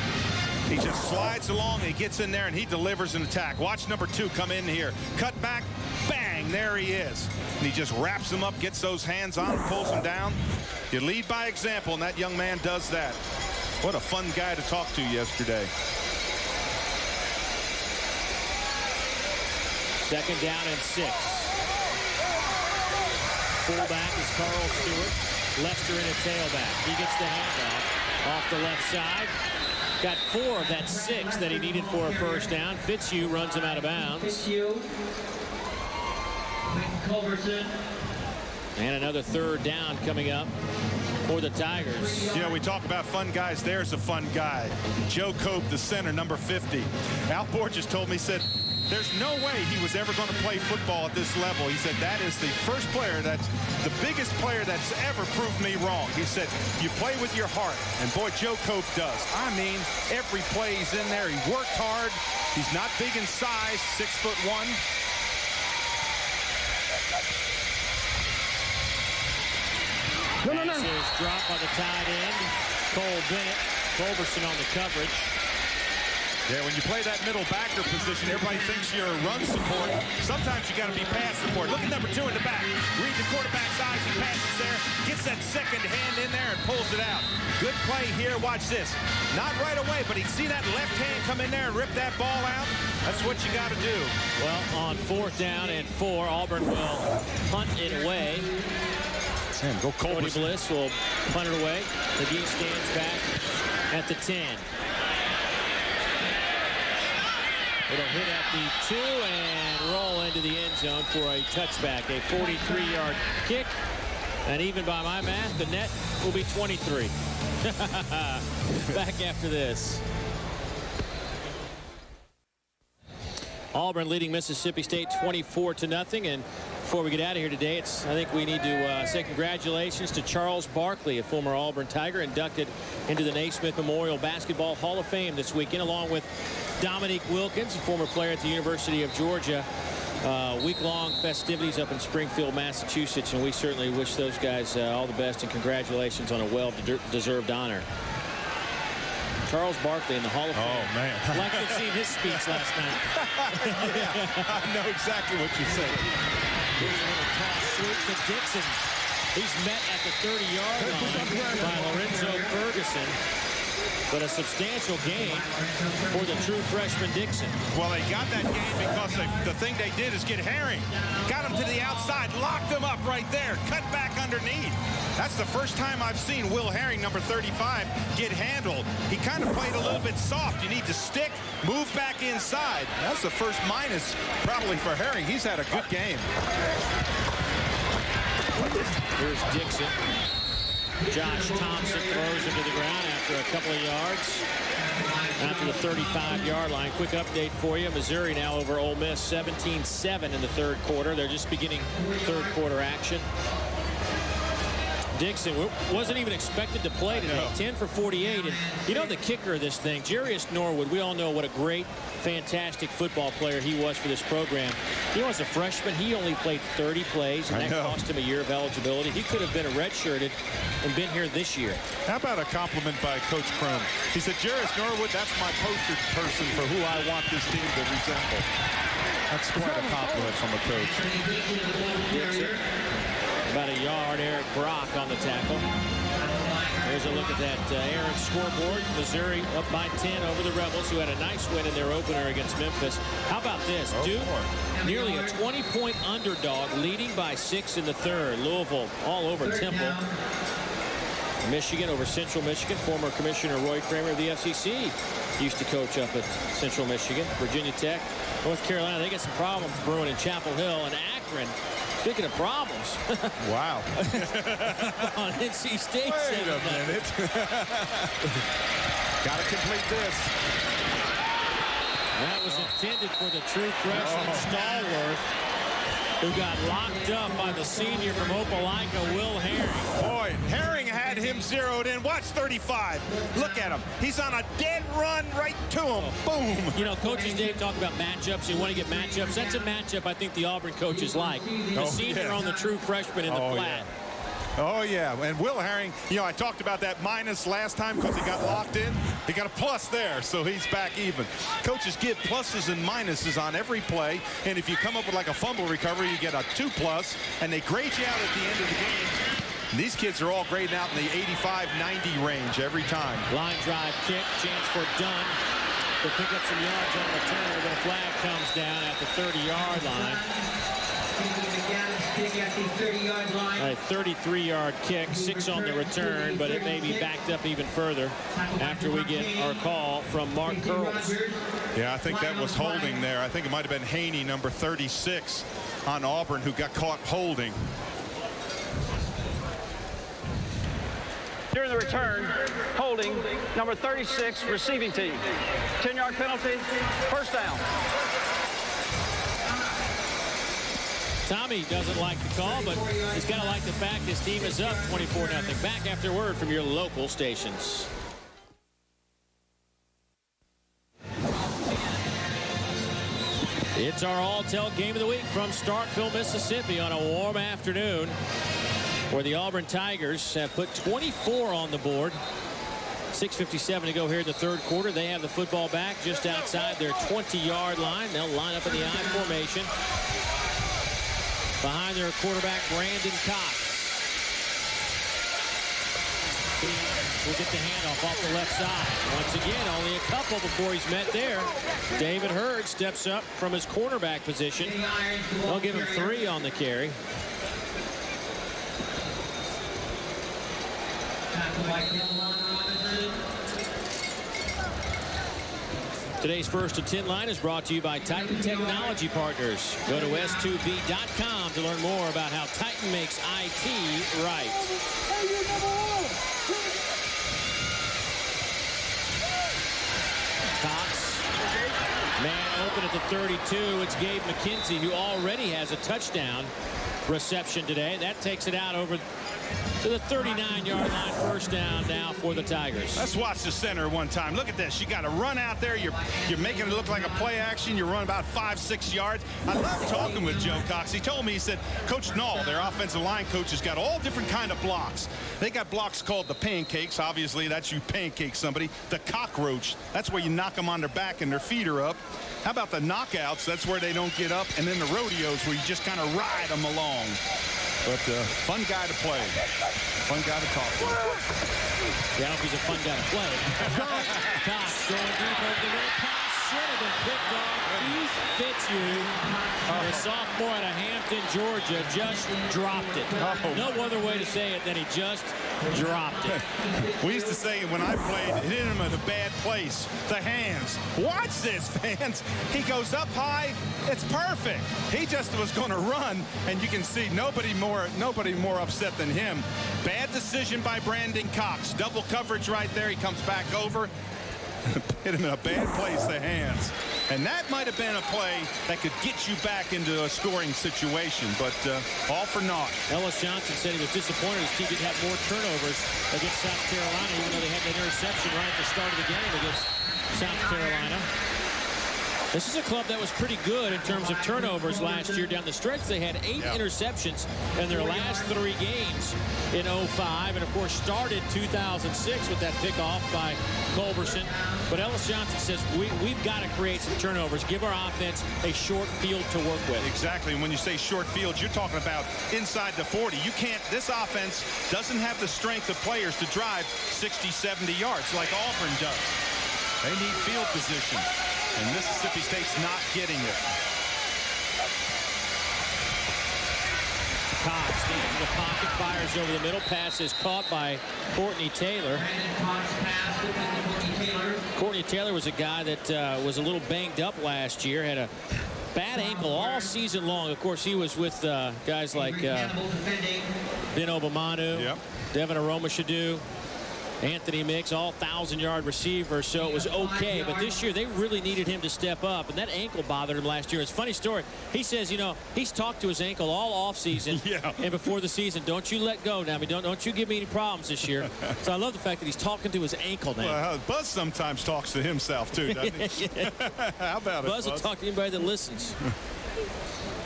He just slides along, and he gets in there, and he delivers an attack. Watch number 2 come in here. Cut back, bang, there he is. And he just wraps him up, gets those hands on him, pulls him down. You lead by example, and that young man does that. What a fun guy to talk to yesterday. 2nd down and 6. Fullback is Carl Stewart. Lester in a tailback. He gets the handoff off the left side. Got 4 of that 6 that he needed for a 1st down. Fitzhugh runs him out of bounds. And another 3rd down coming up for the Tigers. You know, we talk about fun guys. There's a fun guy. Joe Cope, the center, number 50. Al Borges told me, he said, there's no way he was ever going to play football at this level. He said, that is the first player, that's the biggest player that's ever proved me wrong. He said, you play with your heart. And boy, Joe Cope does. I mean, every play he's in there. He worked hard. He's not big in size, 6'1". Pass is dropped by the tight end. Cole Bennett. Culberson on the coverage. Yeah, when you play that middle backer position, everybody thinks you're a run support. Sometimes you got to be pass support. Look at number 2 in the back. Read the quarterback's eyes. He passes there. Gets that second hand in there and pulls it out. Good play here. Watch this. Not right away, but he see that left hand come in there and rip that ball out. That's what you got to do. Well, on 4th down and 4, Auburn will punt it away. Go Cody Bliss will punt it away. McGee stands back at the 10. It'll hit at the 2 and roll into the end zone for a touchback. A 43-yard kick. And even by my math, the net will be 23. Back after this. Auburn leading Mississippi State 24-0. And before we get out of here today, I think we need to say congratulations to Charles Barkley, a former Auburn Tiger, inducted into the Naismith Memorial Basketball Hall of Fame this weekend, along with Dominique Wilkins, a former player at the University of Georgia. Week-long festivities up in Springfield, Massachusetts, and we certainly wish those guys all the best and congratulations on a well-deserved honor. Charles Barkley in the Hall of Fame. Oh, man. I'd like to have seen his speech last night. Yeah, I know exactly what you're saying. Here's a little toss sweep to Dixon. He's met at the 30-yard line by Lorenzo Ferguson. but a substantial gain for the true freshman Dixon. Well, they got that game because the thing they did is get Herring. Got him to the outside, locked him up right there, cut back underneath. That's the first time I've seen Will Herring, number 35, get handled. He kind of played a little bit soft. You need to stick, move back inside. That's the first minus probably for Herring. He's had a good game. Here's Dixon. Josh Thompson throws him to the ground after a couple of yards. After the 35-yard line. Quick update for you. Missouri now over Ole Miss 17-7 in the third quarter. They're just beginning third quarter action. Dixon wasn't even expected to play today. 10 for 48. And you know the kicker of this thing, Jarius Norwood, we all know what a great, fantastic football player he was for this program. You know, as a freshman, he only played 30 plays, and that cost him a year of eligibility. He could have been redshirted and been here this year. How about a compliment by Coach Crum? He said, Jarius Norwood, that's my poster person for who I want this team to resemble. That's quite a compliment from a coach. Dixon. About a yard, Eric Brock on the tackle. There's a look at that Aaron scoreboard. Missouri up by 10 over the Rebels, who had a nice win in their opener against Memphis. How about this? Duke, nearly a 20-point underdog, leading by 6 in the third. Louisville all over Temple. Michigan over Central Michigan. Former Commissioner Roy Kramer of the FCC used to coach up at Central Michigan. Virginia Tech, North Carolina, they got some problems brewing in Chapel Hill. And Akron, speaking of problems. Wow. On NC State. Wait a minute. Got to complete this. That was intended for the true freshman Stallworth, who got locked up by the senior from Opelika, Will Herring. Boy, Herring had him zeroed in. Watch 35. Look at him. He's on a dead run right to him. Boom. You know, coaches Dave talk about matchups. You want to get matchups. That's a matchup I think the Auburn coaches like. The senior on the true freshman in the flat. Yeah. Oh, yeah. And Will Herring, you know, I talked about that minus last time because he got locked in. He got a plus there, so he's back even. Coaches give pluses and minuses on every play, and if you come up with like a fumble recovery, you get a 2+, and they grade you out at the end of the game. And these kids are all grading out in the 85-90 range every time. Line drive kick, chance for Dunn to pick up some yards on return, but a flag comes down at the 30-yard line. A 33-yard kick, 6 on the return, but it may be backed up even further after we get our call from Mark Curls. Yeah, I think that was holding there. I think it might have been Haney, number 36, on Auburn, who got caught holding. During the return, holding, number 36, receiving team. 10-yard penalty, first down. Tommy doesn't like the call, but he's got to like the fact his team is up 24-0. Back after word from your local stations. It's our all-tell game of the week from Starkville, Mississippi on a warm afternoon, where the Auburn Tigers have put 24 on the board. 6:57 to go here in the third quarter. They have the football back just outside their 20-yard line. They'll line up in the I formation behind their quarterback, Brandon Cox. Will get the handoff off the left side. Once again, only a couple before he's met there. David Hurd steps up from his cornerback position. They'll give him 3 on the carry. Today's First to 10 line is brought to you by Titan Technology Partners. Go to s2b.com to learn more about how Titan makes IT right. Cox, man open at the 32. It's Gabe McKenzie, who already has a touchdown reception today. That takes it out over to the 39-yard line. First down now for the Tigers. Let's watch the center one time. Look at this. You got to run out there. You're making it look like a play action. You run about 5-6 yards. I love talking with Joe Cox. He told me, he said, Coach Null, their offensive line coach, has got all different kind of blocks. They got blocks called the pancakes. Obviously, that's you pancake somebody. The cockroach, that's where you knock them on their back and their feet are up. How about the knockouts? That's where they don't get up. And then the rodeos, where you just kind of ride them along. But fun guy to play. Fun guy to talk to. Yeah, I don't know if he's a fun guy to play. Cox going deep over the middle. Pass should have been picked off. Keith Fitzhugh, the sophomore out of Hampton, Georgia, just dropped it. No other way to say it than he just dropped it. We used to say when I played, hit him at a bad place. The hands. Watch this, fans. He goes up high. It's perfect. He just was going to run, and you can see nobody more upset than him. Bad decision by Brandon Cox. Double coverage right there. He comes back over. Hit him in a bad place, the hands. And that might have been a play that could get you back into a scoring situation, but all for naught. Ellis Johnson said he was disappointed his team didn't have more turnovers against South Carolina, even though they had that interception right at the start of the game against South Carolina. This is a club that was pretty good in terms of turnovers last year down the stretch. They had 8 interceptions in their last 3 games in 05, and of course started 2006 with that pickoff by Culberson. But Ellis Johnson says we've got to create some turnovers, give our offense a short field to work with. Exactly, and when you say short field, you're talking about inside the 40. You can't, this offense doesn't have the strength of players to drive 60, 70 yards like Auburn does. They need field position. And Mississippi State's not getting it. Cox stands in the pocket, fires over the middle. Pass is caught by Courtney Taylor. Courtney Taylor was a guy that was a little banged up last year. Had a bad ankle all season long. Of course, he was with guys like Ben Obamanu, Devin Aromashadu, Anthony Mix, all 1,000-yard receivers, so it was okay. But this year, they really needed him to step up, and that ankle bothered him last year. It's a funny story. He says, you know, he's talked to his ankle all offseason and before the season. Don't you let go now. Don't you give me any problems this year. So I love the fact that he's talking to his ankle now. Well, Buzz sometimes talks to himself, too, doesn't he? How about Buzz will talk to anybody that listens.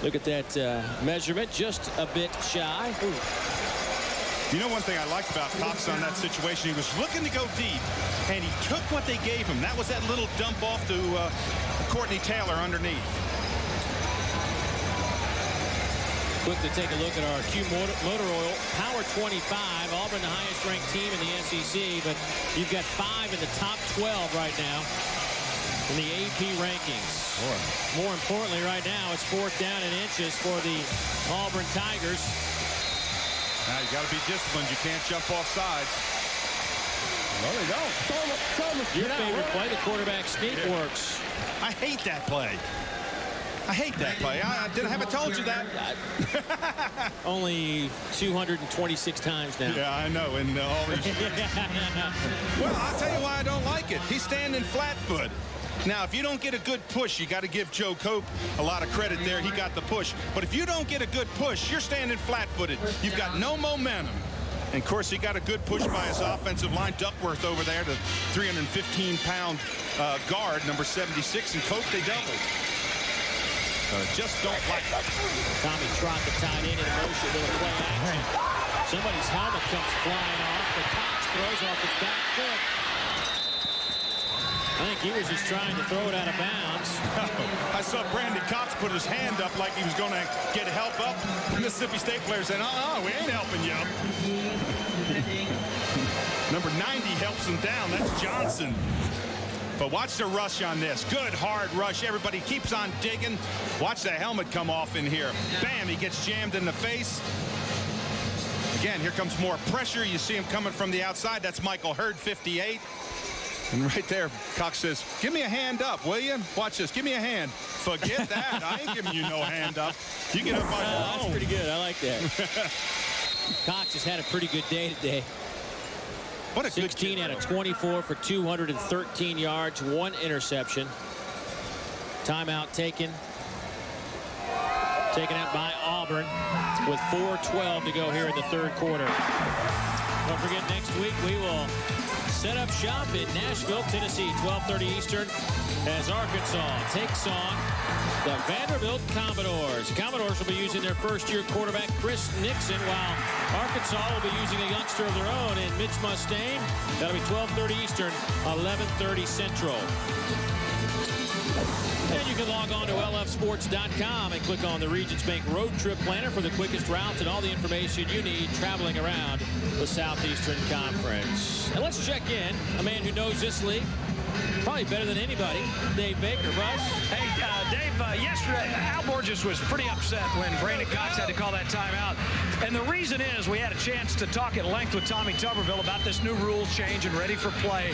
Look at that measurement, just a bit shy. Ooh. You know, one thing I liked about Cox on that situation, he was looking to go deep, and he took what they gave him. That was that little dump off to Courtney Taylor underneath. Quick to take a look at our Q Motor Oil Power 25. Auburn, the highest ranked team in the SEC, but you've got 5 in the top 12 right now in the AP rankings. More importantly, right now, it's 4th down and inches for the Auburn Tigers. Now you got to be disciplined. You can't jump off sides. No, they don't. Your favorite play, the quarterback sneak works. I hate that play. I hate that play. I haven't told you that. Only 226 times now. Yeah, I know. And all these years. Well, I'll tell you why I don't like it. He's standing flat foot. Now, if you don't get a good push, you got to give Joe Cope a lot of credit there. He got the push. But if you don't get a good push, you're standing flat-footed. You've got no momentum. And, of course, he got a good push by his offensive line. Duckworth over there, the 315-pound guard, number 76. And Cope, they doubled. Just don't like it. Tommy Trott, the tight end, in motion, little play action. Somebody's helmet comes flying off. The Cox throws off his back foot. I think he was just trying to throw it out of bounds. I saw Brandon Cox put his hand up like he was going to get help up. The Mississippi State player said, we ain't helping you. Number 90 helps him down. That's Johnson. But watch the rush on this. Good, hard rush. Everybody keeps on digging. Watch the helmet come off in here. Bam, he gets jammed in the face. Again, here comes more pressure. You see him coming from the outside. That's Michael Hurd, 58. And right there, Cox says, give me a hand up, will you? Watch this. Give me a hand. Forget that. I ain't giving you no hand up. You get up on your own. That's pretty good. I like that. Cox has had a pretty good day today. What a 16 out of 24 for 213 yards, 1 interception. Timeout taken. Taken out by Auburn with 4:12 to go here in the 3rd quarter. Don't forget, next week we will set up shop in Nashville, Tennessee, 12:30 Eastern, as Arkansas takes on the Vanderbilt Commodores. Commodores will be using their first-year quarterback, Chris Nixon, while Arkansas will be using a youngster of their own in Mitch Mustaine. That'll be 12:30 Eastern, 11:30 Central. Then you can log on to lfsports.com and click on the Regions Bank Road Trip Planner for the quickest routes and all the information you need traveling around the Southeastern Conference. And let's check in. A man who knows this league probably better than anybody, Dave Baker. Buzz? Hey, Dave, yesterday, Al Borges was pretty upset when Brandon Cox had to call that timeout. And the reason is we had a chance to talk at length with Tommy Tuberville about this new rules change and ready for play.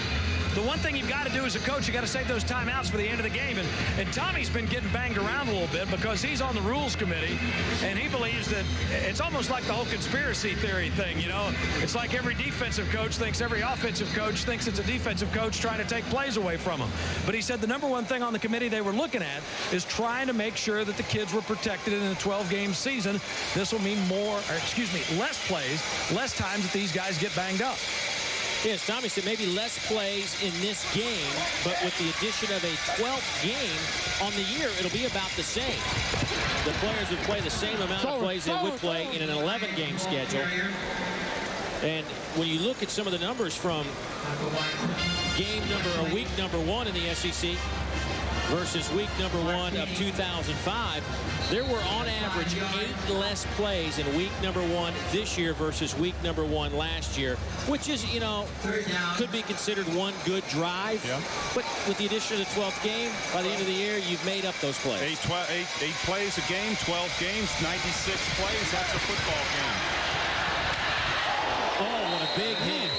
The one thing you've got to do as a coach, you got to save those timeouts for the end of the game. And Tommy's been getting banged around a little bit because he's on the rules committee, and he believes that it's almost like the whole conspiracy theory thing, you know. It's like every defensive coach thinks every offensive coach thinks it's a defensive coach trying to take plays away from him. But he said the number one thing on the committee they were looking at is trying to make sure that the kids were protected in a 12-game season. This will mean less plays, less times that these guys get banged up. Yes, Tommy said maybe less plays in this game, but with the addition of a 12th game on the year, it'll be about the same. The players would play the same amount of plays they would play in an 11-game schedule. And when you look at some of the numbers from week number 1 in the SEC versus week number 1 of 2005, there were on average 8 less plays in week number 1 this year versus week number 1 last year, which is, you know, could be considered one good drive. Yeah. But with the addition of the 12th game, by the end of the year, you've made up those plays. 8 plays a game, 12 games, 96 plays. That's a football game. Oh, what a big hit.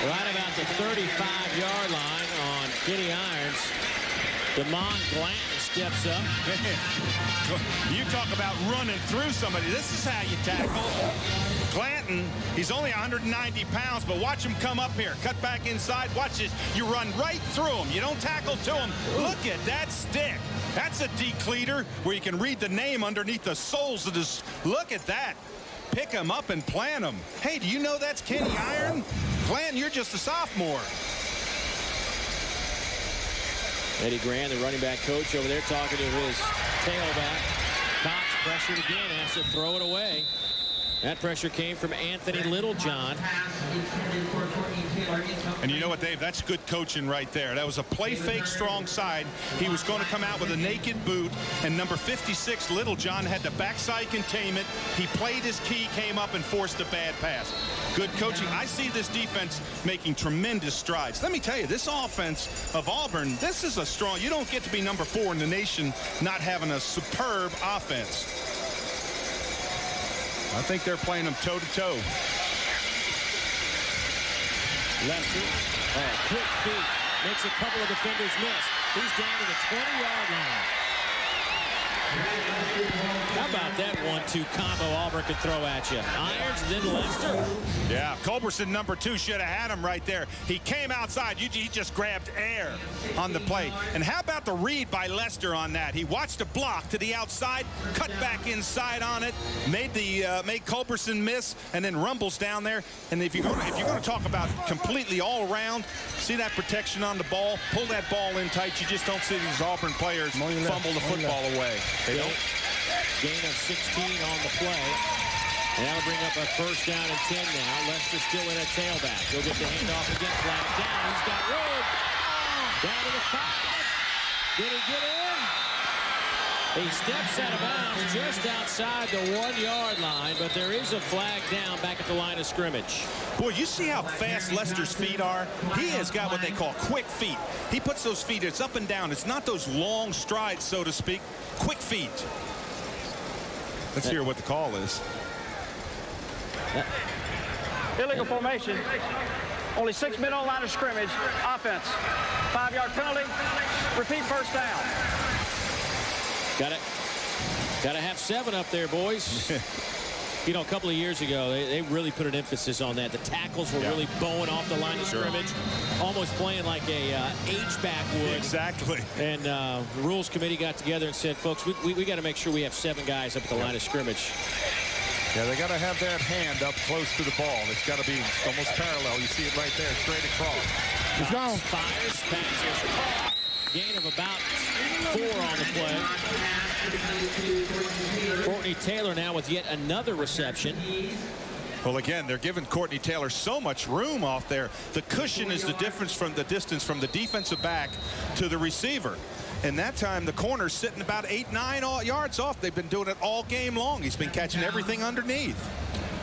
Right about the 35-yard line on Kenny Irons. Damon Glanton steps up. You talk about running through somebody. This is how you tackle. Glanton, he's only 190 pounds, but watch him come up here. Cut back inside. Watch this. You run right through him. You don't tackle to him. Look at that stick. That's a decleater where you can read the name underneath the soles of this. Look at that. Pick him up and plant him. Hey, do you know that's Kenny Iron? Glanton, you're just a sophomore. Eddie Grand, the running back coach over there, talking to his tailback. Cox pressured again, has to throw it away. That pressure came from Anthony Littlejohn. And you know what, Dave? That's good coaching right there. That was a play fake strong side. He was going to come out with a naked boot, and number 56, Littlejohn, had the backside containment. He played his key, came up, and forced a bad pass. Good coaching. I see this defense making tremendous strides. Let me tell you, this offense of Auburn, this is a strong. You don't get to be number 4 in the nation not having a superb offense. I think they're playing them toe-to-toe. Lefty, quick feet, makes a couple of defenders miss. He's down to the 20-yard line. How about that 1-2 combo Auburn could throw at you? Irons, then Lester. Yeah, Culberson, number 2, should have had him right there. He came outside. He just grabbed air on the play. And how about the read by Lester on that? He watched a block to the outside, cut back inside on it, made Culberson miss, and then rumbles down there. And if you're going to talk about completely all around, see that protection on the ball, pull that ball in tight. You just don't see these Auburn players fumble the football away. They don't. Gain of 16 on the play. And that'll bring up a first down and 10 now. Lester still in a tailback. He'll get the handoff again. Flag down. He's got room. Down to the 5. Did he get in? He steps out of bounds just outside the 1-yard line, but there is a flag down back at the line of scrimmage. Boy, you see how fast Lester's feet are? He has got what they call quick feet. He puts those feet, it's up and down. It's not those long strides, so to speak. Quick feet. Let's hear what the call is. Illegal formation. Only 6 men on line of scrimmage. Offense. 5-yard penalty. Repeat first down. Got to have 7 up there, boys. You know, a couple of years ago, they really put an emphasis on that. The tackles were really bowing off the line of scrimmage, almost playing like a H-back would. Exactly. And the rules committee got together and said, folks, we got to make sure we have 7 guys up at the line of scrimmage. Yeah, they got to have that hand up close to the ball. It's got to be almost parallel. You see it right there, straight across. He's gone. Fires, passes. Gain of about 4 on the play. Courtney Taylor now with yet another reception. Well, again, they're giving Courtney Taylor so much room off there. The cushion is the difference from the distance from the defensive back to the receiver. And that time, the corner's sitting about 8-9 yards off. They've been doing it all game long. He's been catching everything underneath.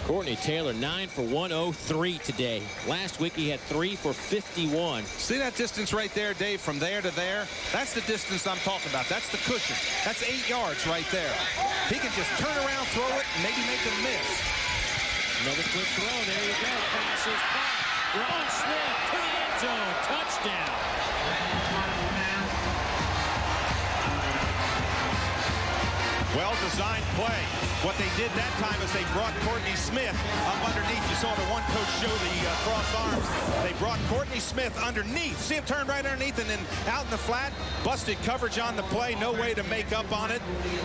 Courtney Taylor, 9 for 103 today. Last week, he had 3 for 51. See that distance right there, Dave, from there to there? That's the distance I'm talking about. That's the cushion. That's 8 yards right there. He can just turn around, throw it, and maybe make a miss. Another quick throw. There you go. Passes back. Ron Smith to the end zone. Touchdown. Well-designed play. What they did that time is they brought Courtney Smith up underneath. You saw the one coach show the cross arms. They brought Courtney Smith underneath. See him turn right underneath and then out in the flat. Busted coverage on the play. No way to make up on it.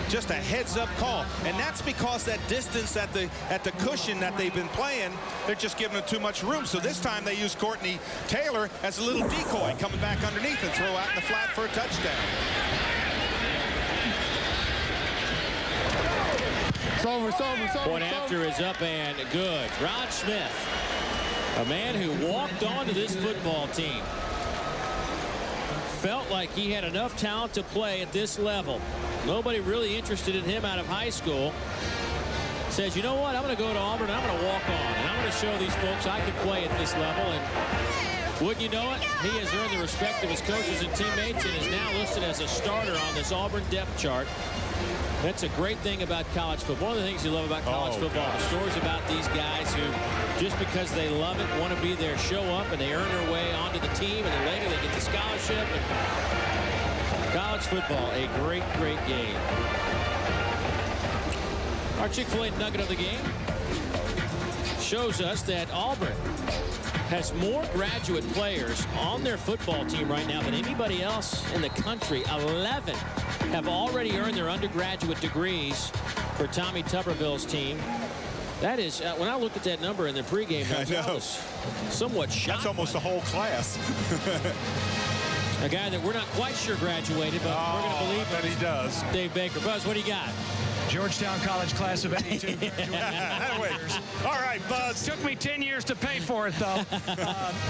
Just a heads-up call. And that's because that distance at the cushion that they've been playing, they're just giving them too much room. So this time they use Courtney Taylor as a little decoy coming back underneath and throw out in the flat for a touchdown. Point after is up and good. Rod Smith, a man who walked onto this football team, felt like he had enough talent to play at this level. Nobody really interested in him out of high school. Says, you know what, I'm going to go to Auburn, I'm going to walk on, and I'm going to show these folks I can play at this level. And wouldn't you know it, he has earned the respect of his coaches and teammates and is now listed as a starter on this Auburn depth chart. That's a great thing about college football. One of the things you love about college football, the stories about these guys who, just because they love it, want to be there, show up, and they earn their way onto the team, and then later they get the scholarship. And college football, a great, great game. Our Chick-fil-A nugget of the game shows us that Auburn has more graduate players on their football team right now than anybody else in the country. 11 have already earned their undergraduate degrees for Tommy Tuberville's team. That is, when I looked at that number in the pregame, I was somewhat shocked. That's almost the whole class. A guy that we're not quite sure graduated, but we're going to believe that he does. Dave Baker. Buzz, what do you got? Georgetown College class of 82. All right, Buzz. Took me 10 years to pay for it, though.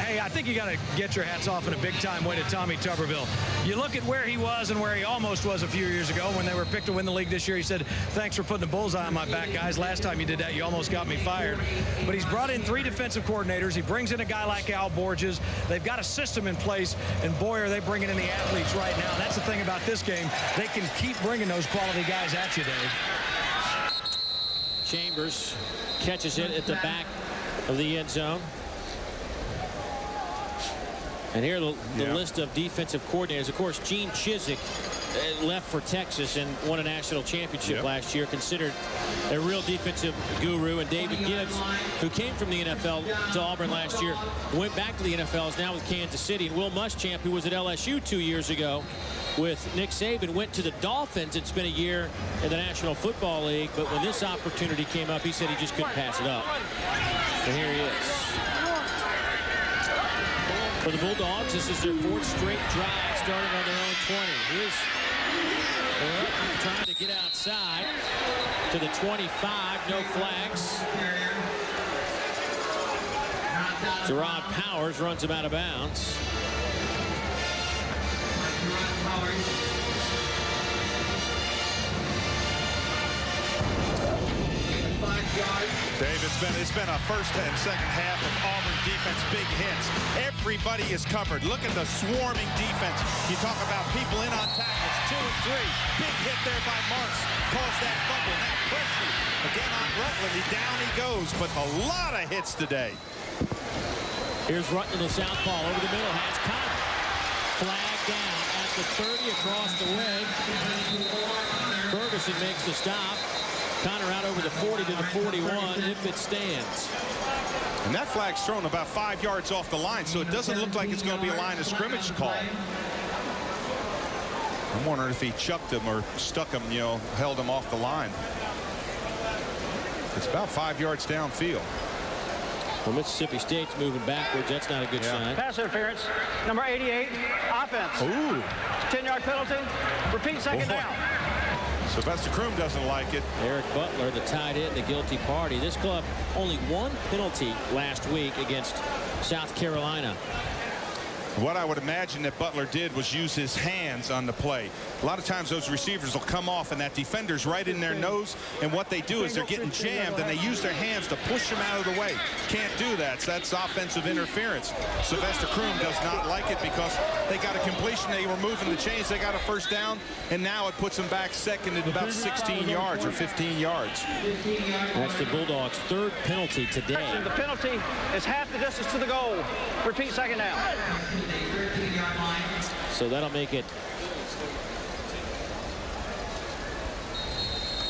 Hey, I think you got to get your hats off in a big-time way to Tommy Tuberville. You look at where he was and where he almost was a few years ago when they were picked to win the league this year. He said, thanks for putting a bullseye on my back, guys. Last time you did that, you almost got me fired. But he's brought in 3 defensive coordinators. He brings in a guy like Al Borges. They've got a system in place, and boy, are they bringing in the athletes right now. That's the thing about this game. They can keep bringing those quality guys at you, Dave. Chambers catches it at the back of the end zone. And here the list of defensive coordinators. Of course, Gene Chizik left for Texas and won a national championship last year, considered a real defensive guru. And David Gibbs, who came from the NFL to Auburn last year, went back to the NFL, is now with Kansas City. And Will Muschamp, who was at LSU 2 years ago with Nick Saban, went to the Dolphins and spent a year in the National Football League. But when this opportunity came up, he said he just couldn't pass it up. And here he is. For the Bulldogs, this is their 4th straight drive, starting on their own 20. Here's trying to get outside to the 25, no flags. Gerard Powers runs him out of bounds. Dave, it's been a first and second half of Auburn defense, big hits. Everybody is covered. Look at the swarming defense. You talk about people in on tackles, 2 and 3. Big hit there by Marks. Caused that fumble. Now pressure again on Rutland. Down he goes, but a lot of hits today. Here's Rutland, the southpaw over the middle. Has Connor. Flag down at the 30 across the way. Ferguson makes the stop. Connor out over the 40 to the 41 if it stands. And that flag's thrown about 5 yards off the line, so it doesn't look like it's going to be a line of scrimmage call. I'm wondering if he chucked him or stuck him, held him off the line. It's about 5 yards downfield. Well, Mississippi State's moving backwards. That's not a good sign. Pass interference. Number 88, offense. Ooh. 10-yard penalty. Repeat second down. Sylvester Kroom doesn't like it. Eric Butler, the tight end, the guilty party. This club only 1 penalty last week against South Carolina. What I would imagine that Butler did was use his hands on the play. A lot of times those receivers will come off and that defender's right in their nose, and what they do is they're getting jammed and they use their hands to push them out of the way. Can't do that. So that's offensive interference. Sylvester Croom does not like it because they got a completion. They were moving the chains. They got a first down, and now it puts them back second at about 16 yards or 15 yards. That's the Bulldogs' third penalty today. The penalty is half the distance to the goal. Repeat second down. So that'll make it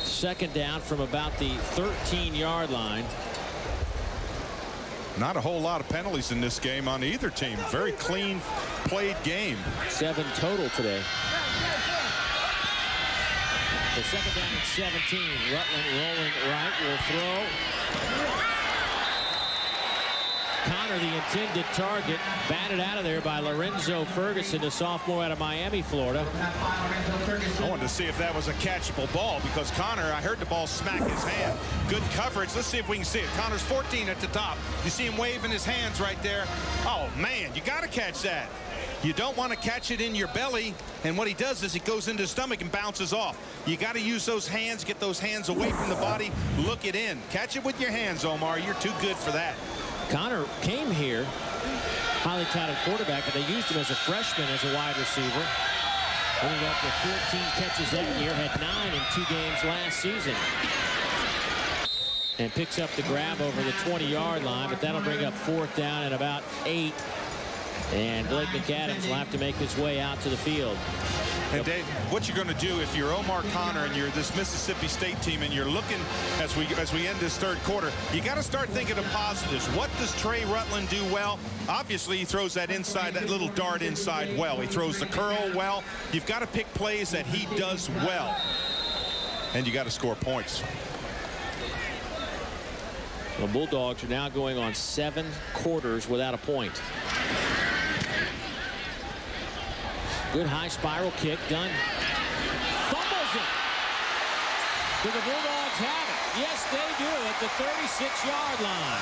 second down from about the 13-yard line. Not a whole lot of penalties in this game on either team. Very clean played game. 7 total today. The second down at 17. Rutland rolling right, will throw. Connor, the intended target, batted out of there by Lorenzo Ferguson, the sophomore out of Miami, Florida. I wanted to see if that was a catchable ball because Connor, I heard the ball smack his hand. Good coverage. Let's see if we can see it. Connor's 14 at the top. You see him waving his hands right there. Oh, man, you got to catch that. You don't want to catch it in your belly, and what he does is he goes into the stomach and bounces off. You got to use those hands, get those hands away from the body, look it in. Catch it with your hands, Omar. You're too good for that. Connor came here, highly touted quarterback, but they used him as a freshman as a wide receiver. Ended up with 14 catches that year, had 9 in 2 games last season. And picks up the grab over the 20-yard line, but that'll bring up 4th down at about 8. And Blake McAdams will have to make his way out to the field. And Dave, what you're going to do if you're Omar Connor and you're this Mississippi State team and you're looking as we end this third quarter, you got to start thinking of positives. What does Trey Rutland do well? Obviously, he throws that inside, that little dart inside well. He throws the curl well. You've got to pick plays that he does well. And you got to score points. The Bulldogs are now going on 7 quarters without a point. Good high spiral kick. Dunn fumbles it. Do the Bulldogs have it? Yes, they do at the 36-yard line.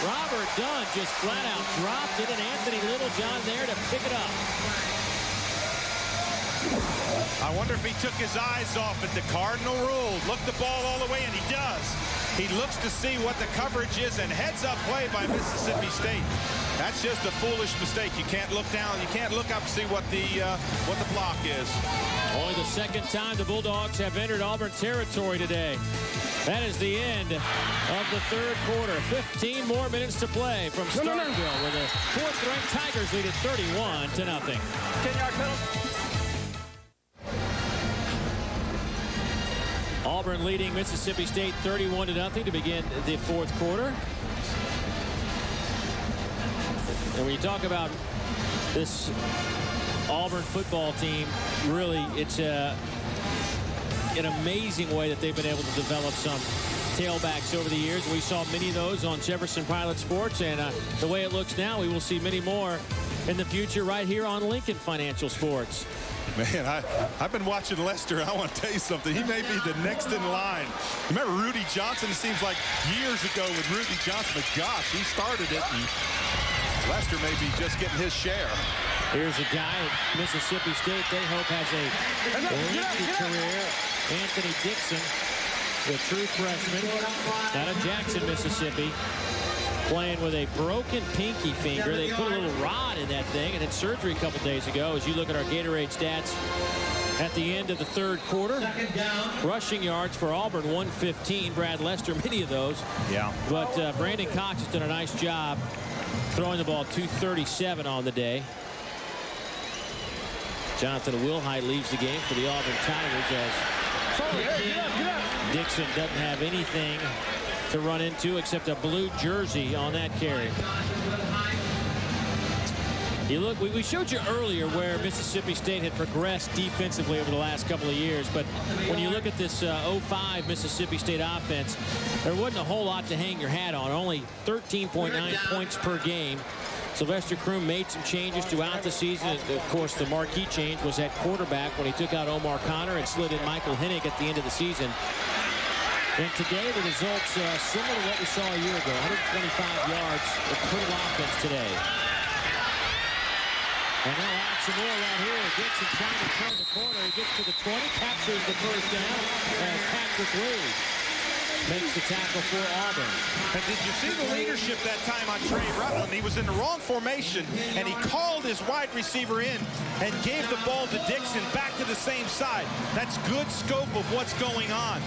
Robert Dunn just flat out dropped it, and Anthony Littlejohn there to pick it up. I wonder if he took his eyes off at the cardinal rule. Look the ball all the way, and he does. He looks to see what the coverage is, and heads up play by Mississippi State. That's just a foolish mistake. You can't look down. You can't look up and see what the block is. Only the second time the Bulldogs have entered Auburn territory today. That is the end of the third quarter. 15 more minutes to play from Starkville, where the 4th-ranked Tigers lead at 31-0. 10-yard penalty. Auburn leading Mississippi State 31-0 to begin the 4th quarter. And when you talk about this Auburn football team, really it's an amazing way that they've been able to develop some tailbacks over the years. We saw many of those on Jefferson Pilot Sports, and the way it looks now, we will see many more in the future right here on Lincoln Financial Sports. Man, I've been watching Lester. I want to tell you something. He may be the next in line. Remember Rudy Johnson? It seems like years ago with Rudy Johnson. But gosh, he started it, and Lester may be just getting his share. Here's a guy at Mississippi State they hope has a lengthy career. Anthony Dixon, the true freshman out of Jackson, Mississippi, playing with a broken pinky finger. They put a little rod in that thing and had surgery a couple days ago. As you look at our Gatorade stats at the end of the third quarter, rushing yards for Auburn 115. Brad Lester, many of those. Yeah. But Brandon Cox has done a nice job throwing the ball 237 on the day. Jonathan Wilhite leaves the game for the Auburn Tigers as Dixon doesn't have anything to run into except a blue jersey on that carry. You look, we showed you earlier where Mississippi State had progressed defensively over the last couple of years, but when you look at this 05 Mississippi State offense, there wasn't a whole lot to hang your hat on. Only 13.9 points per game. Sylvester Croom made some changes throughout the season. Of course, the marquee change was at quarterback when he took out Omar Connor and slid in Michael Hennig at the end of the season. And today, the results similar to what we saw a year ago. 125 yards of total offense today. And they'll add some more right here. Dixon trying to turn the corner. He gets to the 20, captures the first down as Patrick Lee makes the tackle for Auburn. And did you see the leadership that time on Trey Rutland? He was in the wrong formation, and he called his wide receiver in and gave the ball to Dixon back to the same side. That's good scope of what's going on.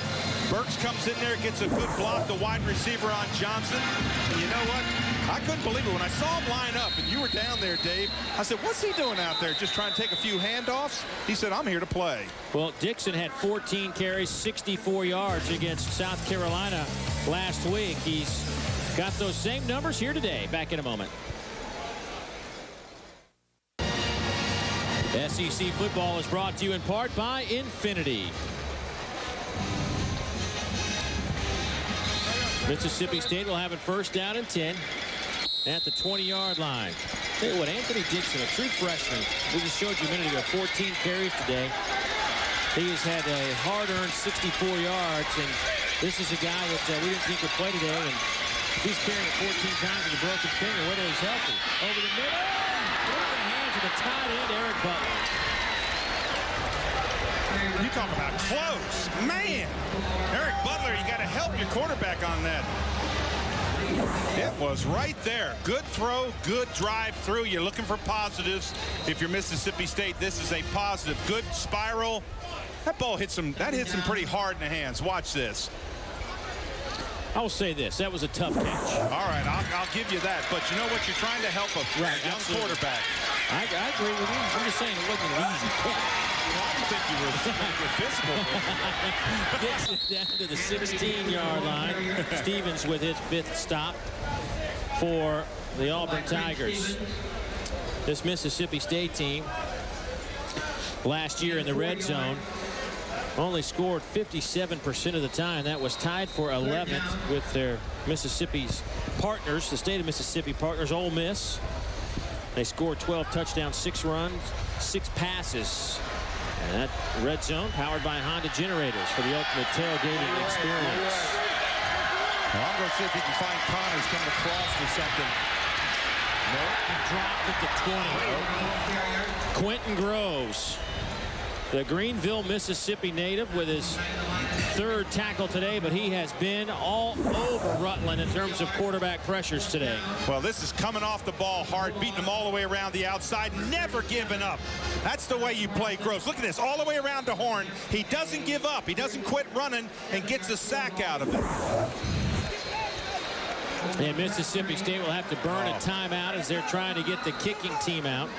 Burks comes in there, gets a good block, the wide receiver on Johnson. And you know what? I couldn't believe it. When I saw him line up, and you were down there, Dave, I said, what's he doing out there? Just trying to take a few handoffs? He said, I'm here to play. Well, Dixon had 14 carries, 64 yards against South Carolina last week. He's got those same numbers here today. Back in a moment. SEC football is brought to you in part by Infinity. Mississippi State will have it first down and 10 at the 20-yard line. Tell you what, Anthony Dixon, a true freshman, we just showed you a minute ago, 14 carries today. He has had a hard-earned 64 yards, and this is a guy that we didn't think would play today. And if he's carrying it 14 times with a broken finger, whether he's healthy. Over the middle, over the hands of the tight end, Eric Butler. You talk about close. Man, Eric Butler, you got to help your quarterback on that. It was right there. Good throw, good drive through. You're looking for positives. If you're Mississippi State, this is a positive. Good spiral. That ball hits him. That hits him pretty hard in the hands. Watch this. I will say this. That was a tough catch. All right, I'll give you that. But you know what? You're trying to help a young quarterback. I agree with you. I'm just saying it wasn't an easy catch. Well, I didn't think you were physical. Gets it down to the 16-yard line. Stevens with his 5th stop for the Auburn Tigers. This Mississippi State team last year in the red zone only scored 57% of the time. That was tied for 11th with their Mississippi's partners, the state of Mississippi partners, Ole Miss. They scored 12 touchdowns, 6 runs, 6 passes. And that red zone powered by Honda generators for the ultimate tailgating experience. Well, I'm going to see if he can find Connors coming across for something. Nope. He dropped at the 20. Quentin Groves, the Greenville, Mississippi native, with his 3rd tackle today, but he has been all over Rutland in terms of quarterback pressures today. Well, this is coming off the ball hard, beating them all the way around the outside, never giving up. That's the way you play Groves. Look at this, all the way around the horn. He doesn't give up. He doesn't quit running and gets a sack out of it. And Mississippi State will have to burn a timeout as they're trying to get the kicking team out.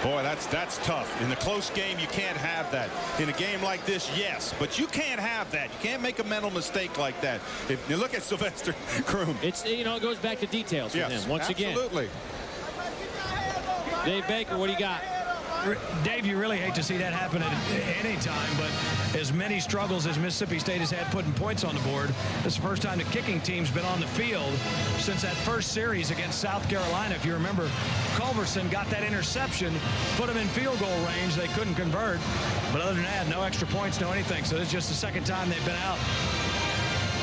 Boy, that's tough. In a close game, you can't have that. In a game like this, yes, but you can't have that. You can't make a mental mistake like that. If you look at Sylvester Croom. It's, you know, it goes back to details with him once again. Absolutely. Dave Baker, what do you got? Dave, you really hate to see that happen at any time, but as many struggles as Mississippi State has had putting points on the board, this is the first time the kicking team's been on the field since that first series against South Carolina. If you remember, Culberson got that interception, put them in field goal range. They couldn't convert, but other than that, no extra points, no anything. So it's just the second time they've been out.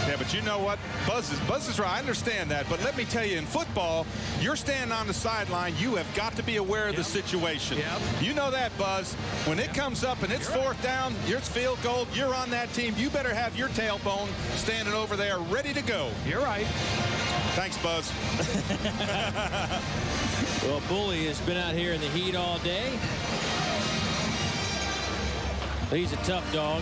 Yeah, but you know what? Buzz is right. I understand that. But let me tell you, in football, you're standing on the sideline. You have got to be aware of the situation. You know that, Buzz. When it comes up and it's 4th down, it's field goal, you're on that team. You better have your tailbone standing over there ready to go. You're right. Thanks, Buzz. Well, Bully has been out here in the heat all day. He's a tough dog.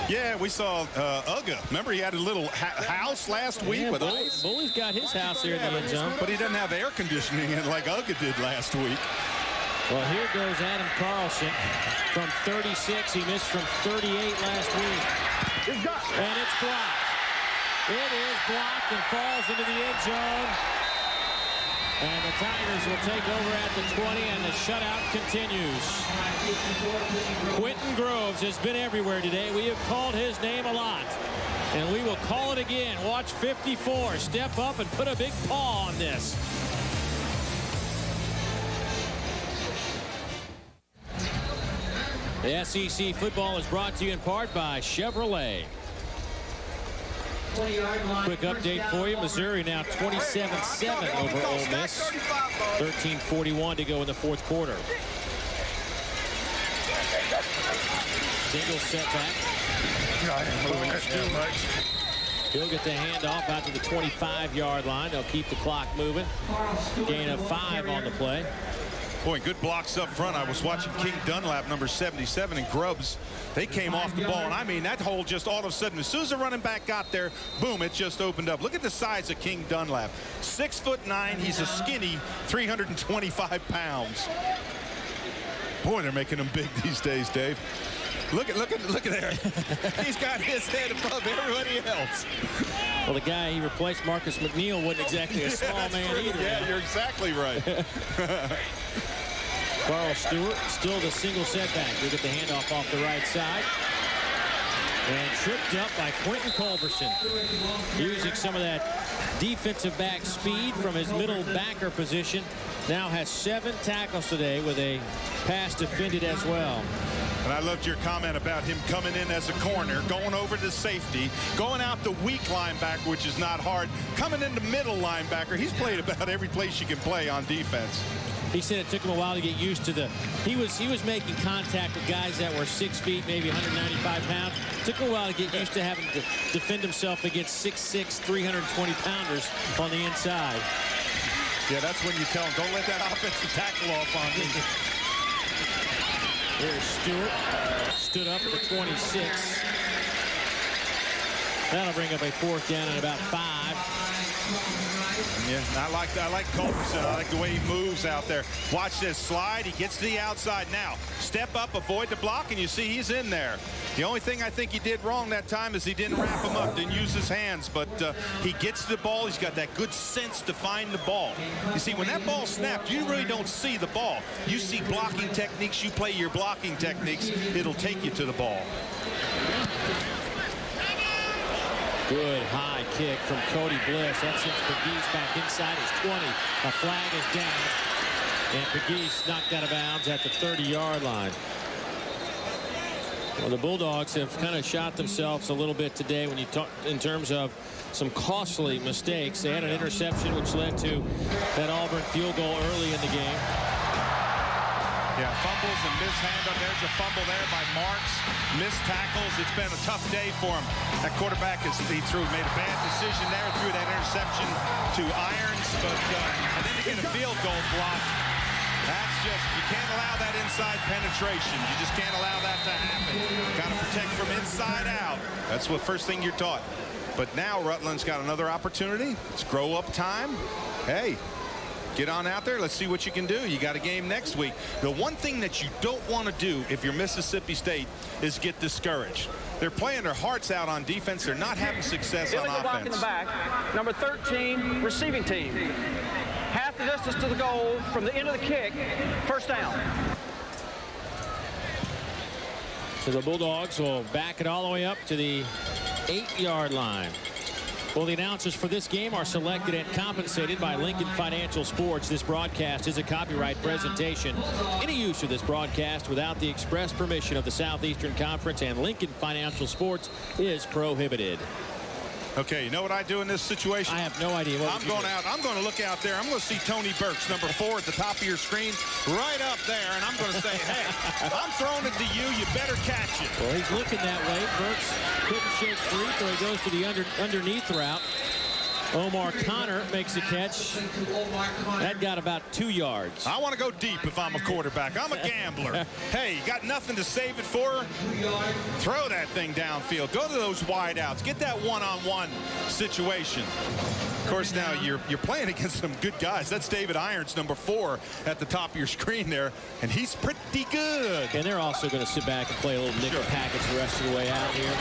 Yeah, we saw Uga. Remember, he had a little house last week with ice. Bully's got his house here in the end zone. But he doesn't have air conditioning in like Uga did last week. Well, here goes Adam Carlson from 36. He missed from 38 last week. And it's blocked. It is blocked and falls into the end zone. And the Tigers will take over at the 20, and the shutout continues. Quentin Groves has been everywhere today. We have called his name a lot, and we will call it again. Watch 54 step up and put a big paw on this. The SEC football is brought to you in part by Chevrolet. Quick update for you. Missouri now 27-7 over Ole Miss. 13:41 to go in the fourth quarter. Single setback. He'll get the handoff out to the 25-yard line. They'll keep the clock moving. Gain of 5 on the play. Boy, good blocks up front. I was watching King Dunlap, number 77, and Grubbs. They came off the ball, and I mean, that hole just all of a sudden, as soon as the running back got there, boom, it just opened up. Look at the size of King Dunlap. 6'9". He's a skinny 325 pounds. Boy, they're making him big these days, Dave. Look at there. He's got his head above everybody else. Well, the guy he replaced, Marcus McNeil, wasn't exactly a small man either. Yeah, you're exactly right. Carl Stewart, still the single setback. He'll get the handoff off the right side. And tripped up by Quentin Culberson. Using some of that defensive back speed from his middle backer position. Now has 7 tackles today with a pass defended as well. And I loved your comment about him coming in as a corner, going over to safety, going out the weak linebacker, which is not hard, coming into middle linebacker. He's played about every place you can play on defense. He said it took him a while to get used to he was making contact with guys that were 6 feet, maybe 195 pounds. It took him a while to get used to having to defend himself against 6'6", 320-pounders on the inside. Yeah, that's when you tell him, don't let that offensive tackle off on me. Here's Stewart. Stood up at the 26. That'll bring up a 4th down and about 5. Yeah, I like Culberson. I like the way he moves out there. Watch this slide. He gets to the outside now. Step up, avoid the block, and you see he's in there. The only thing I think he did wrong that time is he didn't wrap him up, didn't use his hands, but he gets to the ball. He's got that good sense to find the ball. You see, when that ball snapped, you really don't see the ball. You see blocking techniques. You play your blocking techniques. It'll take you to the ball. Good high kick from Cody Bliss. That sends Pegues back inside his 20. A flag is down. And Pegues knocked out of bounds at the 30-yard line. Well, the Bulldogs have kind of shot themselves a little bit today when you talk in terms of some costly mistakes. They had an interception which led to that Auburn field goal early in the game. Yeah, fumbles and mishandle. There's a fumble there by Marks. Missed tackles. It's been a tough day for him. That quarterback made a bad decision there, threw that interception to Irons, but and then to get a field goal block. That's just, you can't allow that inside penetration. You just can't allow that to happen. Got to protect from inside out. That's the first thing you're taught. But now Rutland's got another opportunity. It's grow up time. Hey, get on out there. Let's see what you can do. You got a game next week. The one thing that you don't want to do if you're Mississippi State is get discouraged. They're playing their hearts out on defense. They're not having success on offense. Block in the back, number 13, receiving team. Half the distance to the goal from the end of the kick, first down. So the Bulldogs will back it all the way up to the 8-yard line. Well, the announcers for this game are selected and compensated by Lincoln Financial Sports. This broadcast is a copyright presentation. Any use of this broadcast without the express permission of the Southeastern Conference and Lincoln Financial Sports is prohibited. Okay, you know what I do in this situation? I have no idea. I'm going out. I'm going to look out there. I'm going to see Tony Burks, number 4 at the top of your screen, right up there, and I'm going to say, hey, I'm throwing it to you. You better catch it. Well, he's looking that way. Burks couldn't shake free, so he goes to the underneath route. Omar Connor makes a catch. That got about 2 yards. I want to go deep if I'm a quarterback. I'm a gambler. Hey, you got nothing to save it for? Throw that thing downfield. Go to those wide outs. Get that one-on-one situation. Of course, now you're playing against some good guys. That's David Irons, number 4 at the top of your screen there, and he's pretty good. And they're also going to sit back and play a little nickel package the rest of the way out here.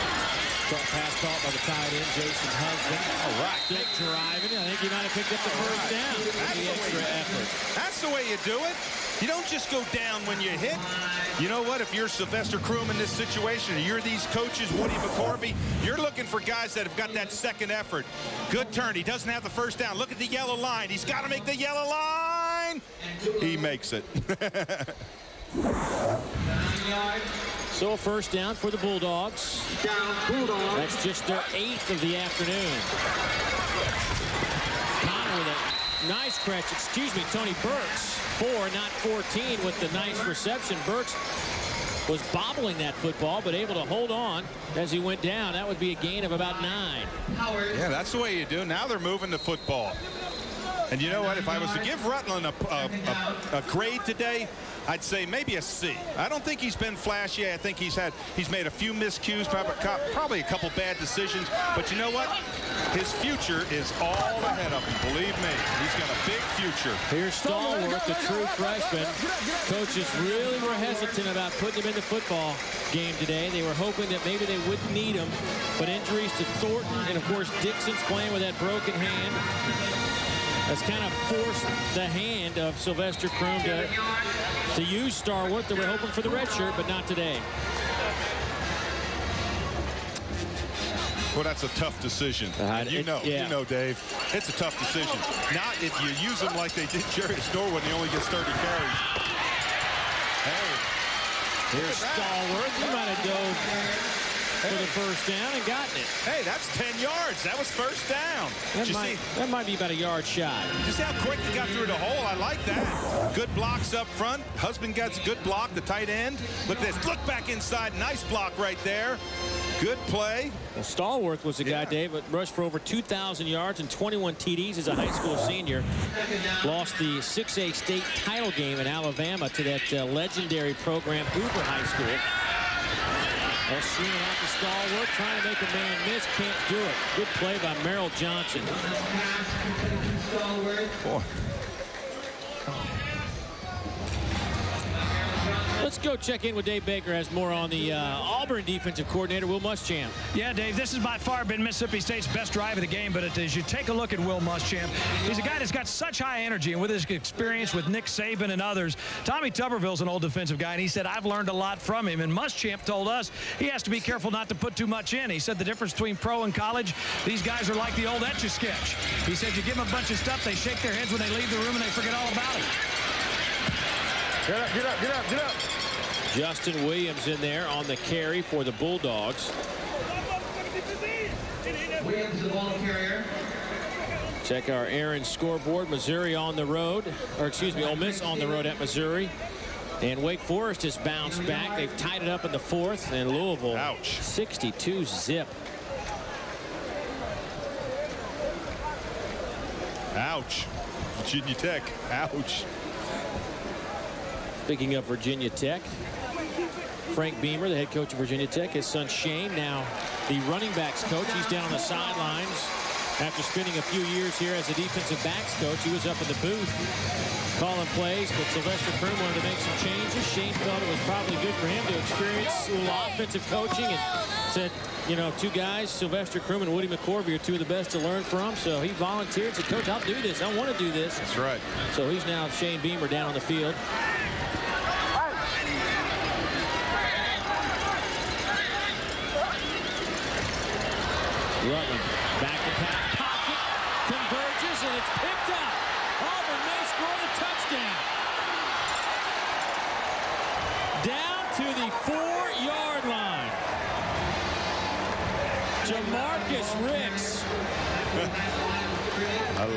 Pass caught by the tight end, Jason Husband. All right. Still driving. I think he might have picked up the first down. The extra effort. That's the way you do it. You don't just go down when you hit. You know what? If you're Sylvester Croom in this situation, or you're these coaches, Woody McCorvey, you're looking for guys that have got that second effort. Good turn. He doesn't have the first down. Look at the yellow line. He's got to make the yellow line. He makes it. So a first down for the Bulldogs. That's just their 8th of the afternoon. Connor with a nice catch. Excuse me, Tony Burks. 4, not 14 with the nice reception. Burks was bobbling that football, but able to hold on as he went down. That would be a gain of about 9. Yeah, that's the way you do. Now they're moving the football. And you know what? If I was to give Rutland a grade today, I'd say maybe a C. I don't think he's been flashy. I think he's made a few miscues, probably a couple bad decisions. But you know what? His future is all ahead of him. Believe me, he's got a big future. Here's Stallworth, the true freshman. Coaches really were hesitant about putting him in the football game today. They were hoping that maybe they wouldn't need him. But injuries to Thornton, and of course Dixon's playing with that broken hand. That's kind of forced the hand of Sylvester Croom to use Stallworth. They were hoping for the red shirt, but not today. Well, that's a tough decision. You know, Dave, it's a tough decision. Not if you use him like they did Jarius Norwood and he only gets 30 carries. Hey, here's Stallworth. He might have dove for the first down and gotten it. Hey, that's 10 yards. That was first down. That might be about a yard shy. You see how quick he got through the hole? I like that. Good blocks up front. Husband got a good block, the tight end. Look at this. Look back inside. Nice block right there. Good play. Well, Stallworth was the guy, Dave, that rushed for over 2,000 yards and 21 TDs as a high school senior. Lost the 6A state title game in Alabama to that legendary program, Hoover High School. They'll swing it out to Stallworth, trying to make a man miss, can't do it. Good play by Merrill Johnson. Boy. Let's go check in with Dave Baker. Has more on the Auburn defensive coordinator, Will Muschamp. Yeah, Dave, this has by far been Mississippi State's best drive of the game, but as you take a look at Will Muschamp, he's a guy that's got such high energy, and with his experience with Nick Saban and others, Tommy Tuberville's an old defensive guy, and he said, I've learned a lot from him, and Muschamp told us he has to be careful not to put too much in. He said the difference between pro and college, these guys are like the old Etch-a-Sketch. He said you give them a bunch of stuff, they shake their heads when they leave the room, and they forget all about it. Get up, get up, get up, get up. Justin Williams in there on the carry for the Bulldogs. Williams, the ball carrier. Check our Aaron scoreboard. Missouri on the road, or excuse me, Ole Miss on the road at Missouri. And Wake Forest has bounced back. They've tied it up in the 4th, and Louisville, 62-zip. Ouch. Virginia Tech. Ouch. Speaking of Virginia Tech, Frank Beamer, the head coach of Virginia Tech, his son Shane, now the running backs coach. He's down on the sidelines after spending a few years here as a defensive backs coach. He was up in the booth calling plays, but Sylvester Croom wanted to make some changes. Shane felt it was probably good for him to experience a little offensive coaching, and said, you know, two guys, Sylvester Croom and Woody McCorvey, are two of the best to learn from. So he volunteered, said, Coach, I'll do this. I want to do this. That's right. So he's now Shane Beamer down on the field. Rutland back to pass pocket, converges, and it's picked up. Auburn may score the touchdown. Down to the 4-yard line. Jamarcus Ricks.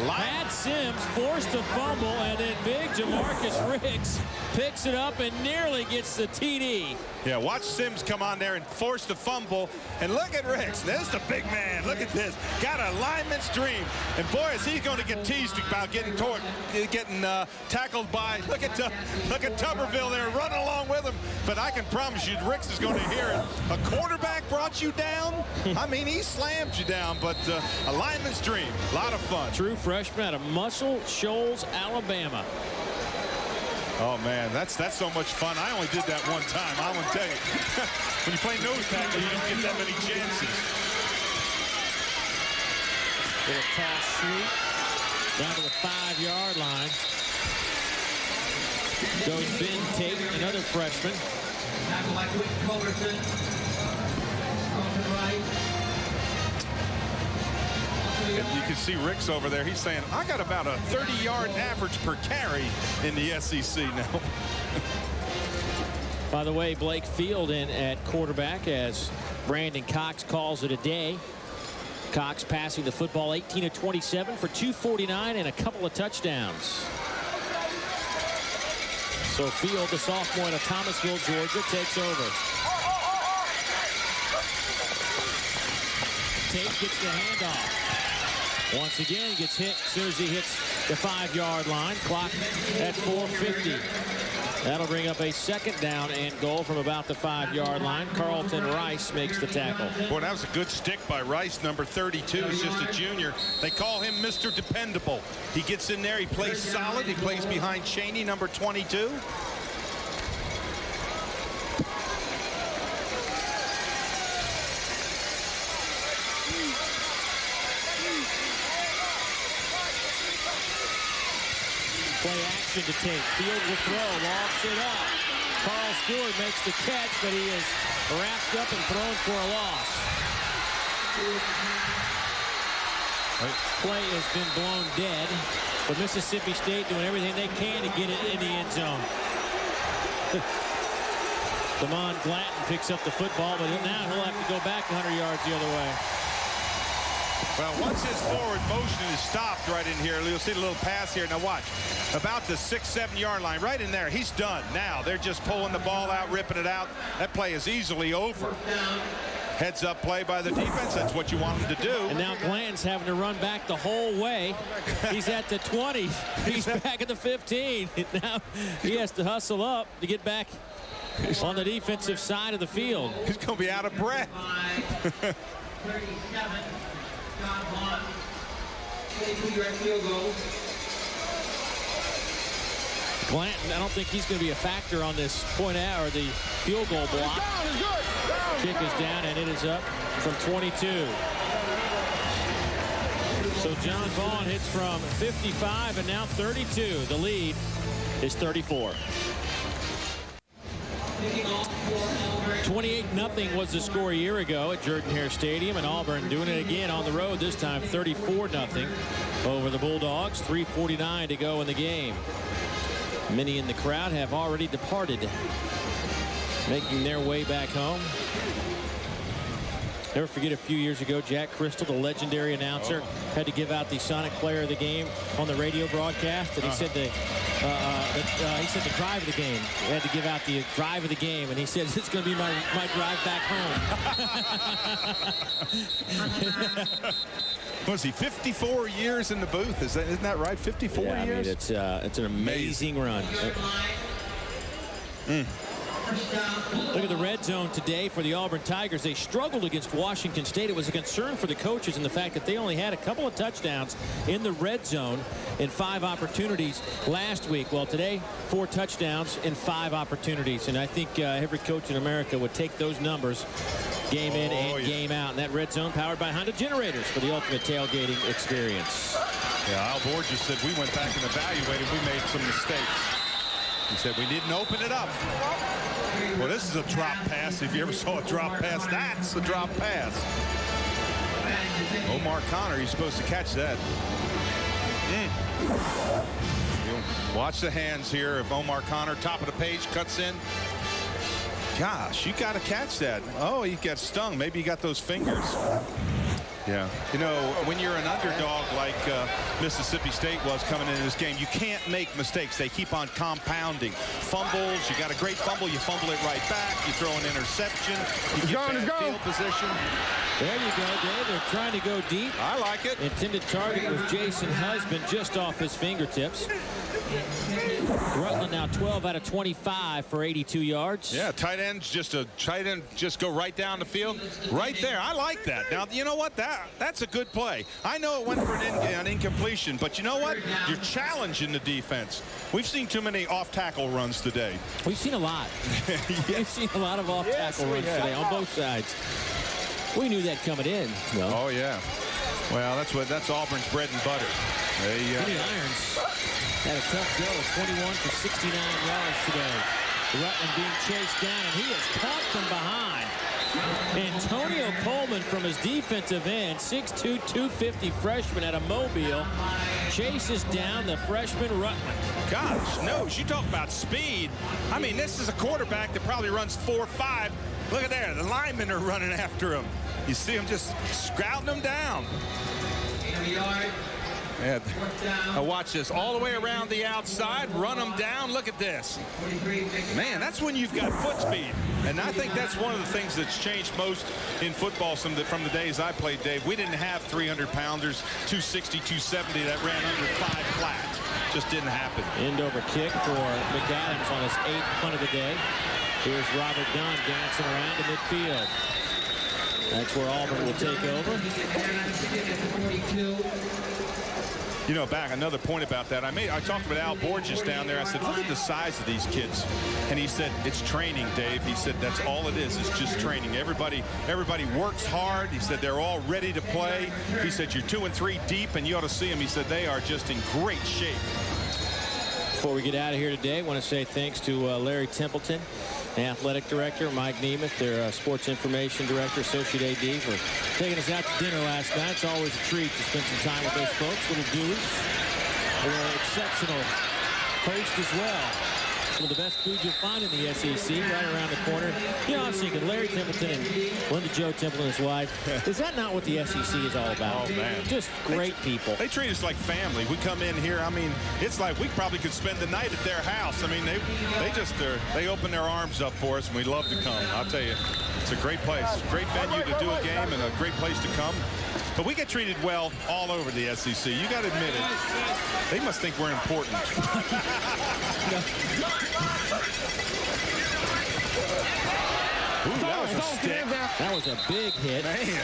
Matt Sims forced a fumble, and then big Jamarcus Ricks picks it up and nearly gets the TD. Yeah, watch Sims come on there and force the fumble. And look at Ricks. There's the big man. Look at this. Got a lineman's dream. And boy, is he going to get teased about getting tackled by. Look at Tuberville there running along with him. But I can promise you, Ricks is going to hear it. A quarterback brought you down. I mean, he slammed you down, but a lineman's dream. A lot of fun. True freshman out of Muscle Shoals, Alabama. Oh, man, that's so much fun. I only did that one time. I want to tell you. When you play nose tackle, you don't get that many chances. Little toss sweep down to the 5-yard line. Goes Ben Tate, another freshman. You can see Ricks over there. He's saying, I got about a 30-yard average per carry in the SEC now. By the way, Blake Field in at quarterback as Brandon Cox calls it a day. Cox passing the football 18 of 27 for 249 and a couple of touchdowns. So Field, the sophomore out of Thomasville, Georgia, takes over. Tate gets the handoff. Once again, gets hit as soon as he hits the 5-yard line. Clock at 4:50. That'll bring up a second down and goal from about the 5-yard line. Carlton Rice makes the tackle. Boy, that was a good stick by Rice, number 32. He's just a junior. They call him Mr. Dependable. He gets in there. He plays solid. He plays behind Cheney, number 22. Play action to take. Field will throw. Lofts it up. Carl Stewart makes the catch, but he is wrapped up and thrown for a loss. Play has been blown dead, but Mississippi State doing everything they can to get it in the end zone. Damon Glanton picks up the football, but now he'll have to go back 100 yards the other way. Well, once his forward motion is stopped right in here, you'll see the little pass here. Now watch, about the 6-7 yard line, right in there. He's done. Now they're just pulling the ball out, ripping it out. That play is easily over. Heads up play by the defense. That's what you want him to do. And now Glanton's having to run back the whole way. He's at the 20. He's back at the 15. Now he has to hustle up to get back on the defensive side of the field. He's going to be out of breath. 37. John Vaughn, 22-yard field goal. Glanton, I don't think he's going to be a factor on this point out or the field goal block. Kick is down and it is up from 22. So John Vaughn hits from 55 and now 32. The lead is 34. 28-0 was the score a year ago at Jordan-Hare Stadium, and Auburn doing it again on the road, this time 34-0 over the Bulldogs. 3:49 to go in the game. Many in the crowd have already departed, making their way back home. Never forget a few years ago, Jack Crystal, the legendary announcer, had to give out the Sonic Player of the Game on the radio broadcast, and he said the drive of the game. He had to give out the drive of the game, and he said, it's going to be my drive back home. Was he 54 years in the booth? Isn't that right? 54 years? I mean, it's an amazing run. Look at the red zone today for the Auburn Tigers. They struggled against Washington State. It was a concern for the coaches in the fact that they only had a couple of touchdowns in the red zone in 5 opportunities last week. Well, today, 4 touchdowns in 5 opportunities. And I think every coach in America would take those numbers game in and game out. And that red zone powered by Honda Generators for the ultimate tailgating experience. Yeah, Al Borges said we went back and evaluated. We made some mistakes. He said we didn't open it up. Well, this is a drop pass. If you ever saw a drop pass, that's a drop pass. Omar Connor, he's supposed to catch that. Watch the hands here of Omar Connor. Top of the page, cuts in. Gosh, you got to catch that. Oh, he got stung. Maybe he got those fingers. Yeah. You know, when you're an underdog like Mississippi State was coming into this game, you can't make mistakes. They keep on compounding. Fumbles, you got a great fumble, you fumble it right back. You throw an interception. You get bad field position. There you go, Dave. They're trying to go deep. I like it. Intended target was Jason Husband, just off his fingertips. Rutland now 12 out of 25 for 82 yards. Yeah, tight end just go right down the field. Right there. I like that. Now, you know what? That's a good play. I know it went for an incompletion, but you know what? You're challenging the defense. We've seen too many off-tackle runs today. We've seen a lot. We've seen a lot of off-tackle runs today on both sides. We knew that coming in. No. Oh, yeah. Well, that's Auburn's bread and butter. Kenny Irons had a tough go, 21 for 69 yards today. Rutland being chased down, and he is caught from behind. Antonio Coleman from his defensive end, 6'2", 250 freshman out of Mobile, chases down the freshman Rutland. Gosh, no, you talk about speed. I mean, this is a quarterback that probably runs 4.5. Look at there, the linemen are running after him. You see him just scouting them down. Yeah. Now watch this, all the way around the outside, run them down. Look at this. Man, that's when you've got foot speed. And I think that's one of the things that's changed most in football from the days I played, Dave. We didn't have 300-pounders, 260, 270 that ran under 5 flat. Just didn't happen. End over kick for McAdams on his 8th punt of the day. Here's Robert Dunn dancing around to midfield. That's where Auburn will take over. You know, back another point about that. I talked with Al Borges down there. I said, look at the size of these kids. And he said, it's training, Dave. He said, that's all it is. It's just training. Everybody works hard. He said, they're all ready to play. He said, you're 2 and 3 deep, and you ought to see them. He said, they are just in great shape. Before we get out of here today, I want to say thanks to Larry Templeton, athletic director, Mike Nemeth, their sports information director, associate AD, for taking us out to dinner last night. It's always a treat to spend some time with those folks. Little Dewey's, an exceptional host as well. Some of the best food you'll find in the SEC right around the corner. You know, I was thinking Larry Templeton and Linda Jo Templeton, his wife. Is that not what the SEC is all about? Oh, man. Just great people. They treat us like family. We come in here, I mean, it's like we probably could spend the night at their house. I mean, they open their arms up for us, and we love to come. I'll tell you, it's a great place. Great venue to do a game and a great place to come. But we get treated well all over the SEC. You got to admit it. They must think we're important. Ooh, that was a stick. That was a big hit. Man.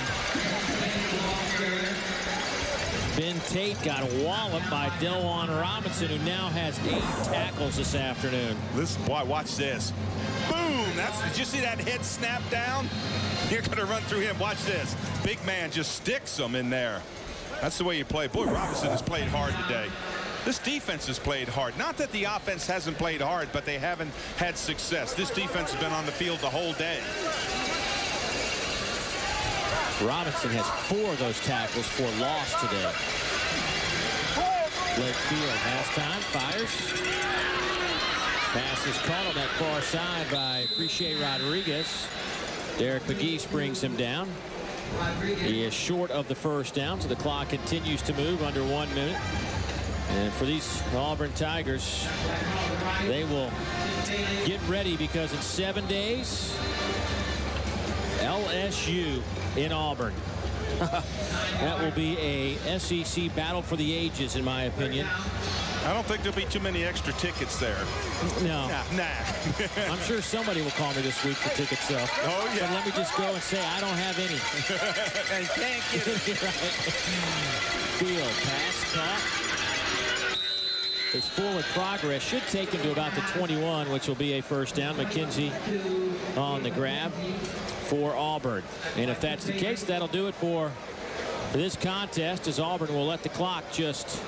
Ben Tate got walloped by Delwan Robinson, who now has 8 tackles this afternoon. Watch this. Boom! Did you see that head snap down? You're going to run through him. Watch this. Big man just sticks him in there. That's the way you play. Boy, Robinson has played hard today. This defense has played hard. Not that the offense hasn't played hard, but they haven't had success. This defense has been on the field the whole day. Robinson has 4 of those tackles for loss today. Left field, halftime, fires. Pass is caught on that far side by Appreciate Rodriguez. Derek McGee brings him down. He is short of the first down, so the clock continues to move under 1 minute. And for these Auburn Tigers, they will get ready because in 7 days, LSU in Auburn. That will be a SEC battle for the ages, in my opinion. I don't think there'll be too many extra tickets there. No. Nah. I'm sure somebody will call me this week for tickets, though. Oh, yeah. But let me just go and say I don't have any. And can't get it. Right. Field pass caught. It's forward progress. Should take him to about the 21, which will be a first down. McKenzie on the grab for Auburn. And if that's the case, that'll do it for this contest, as Auburn will let the clock just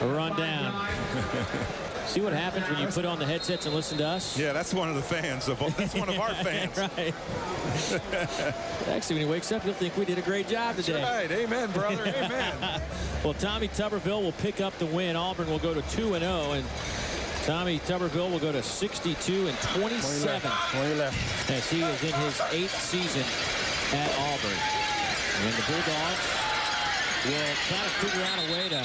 run down. See what happens when you put on the headsets and listen to us? Yeah, that's one of the fans. That's one of our fans. Right. Actually, when he wakes up, he'll think we did a great job today. That's right. Amen, brother. Amen. Well, Tommy Tuberville will pick up the win. Auburn will go to 2-0, and Tommy Tuberville will go to 62-27. 20 left. As he is in his 8th season at Auburn. And the Bulldogs will try to figure out a way to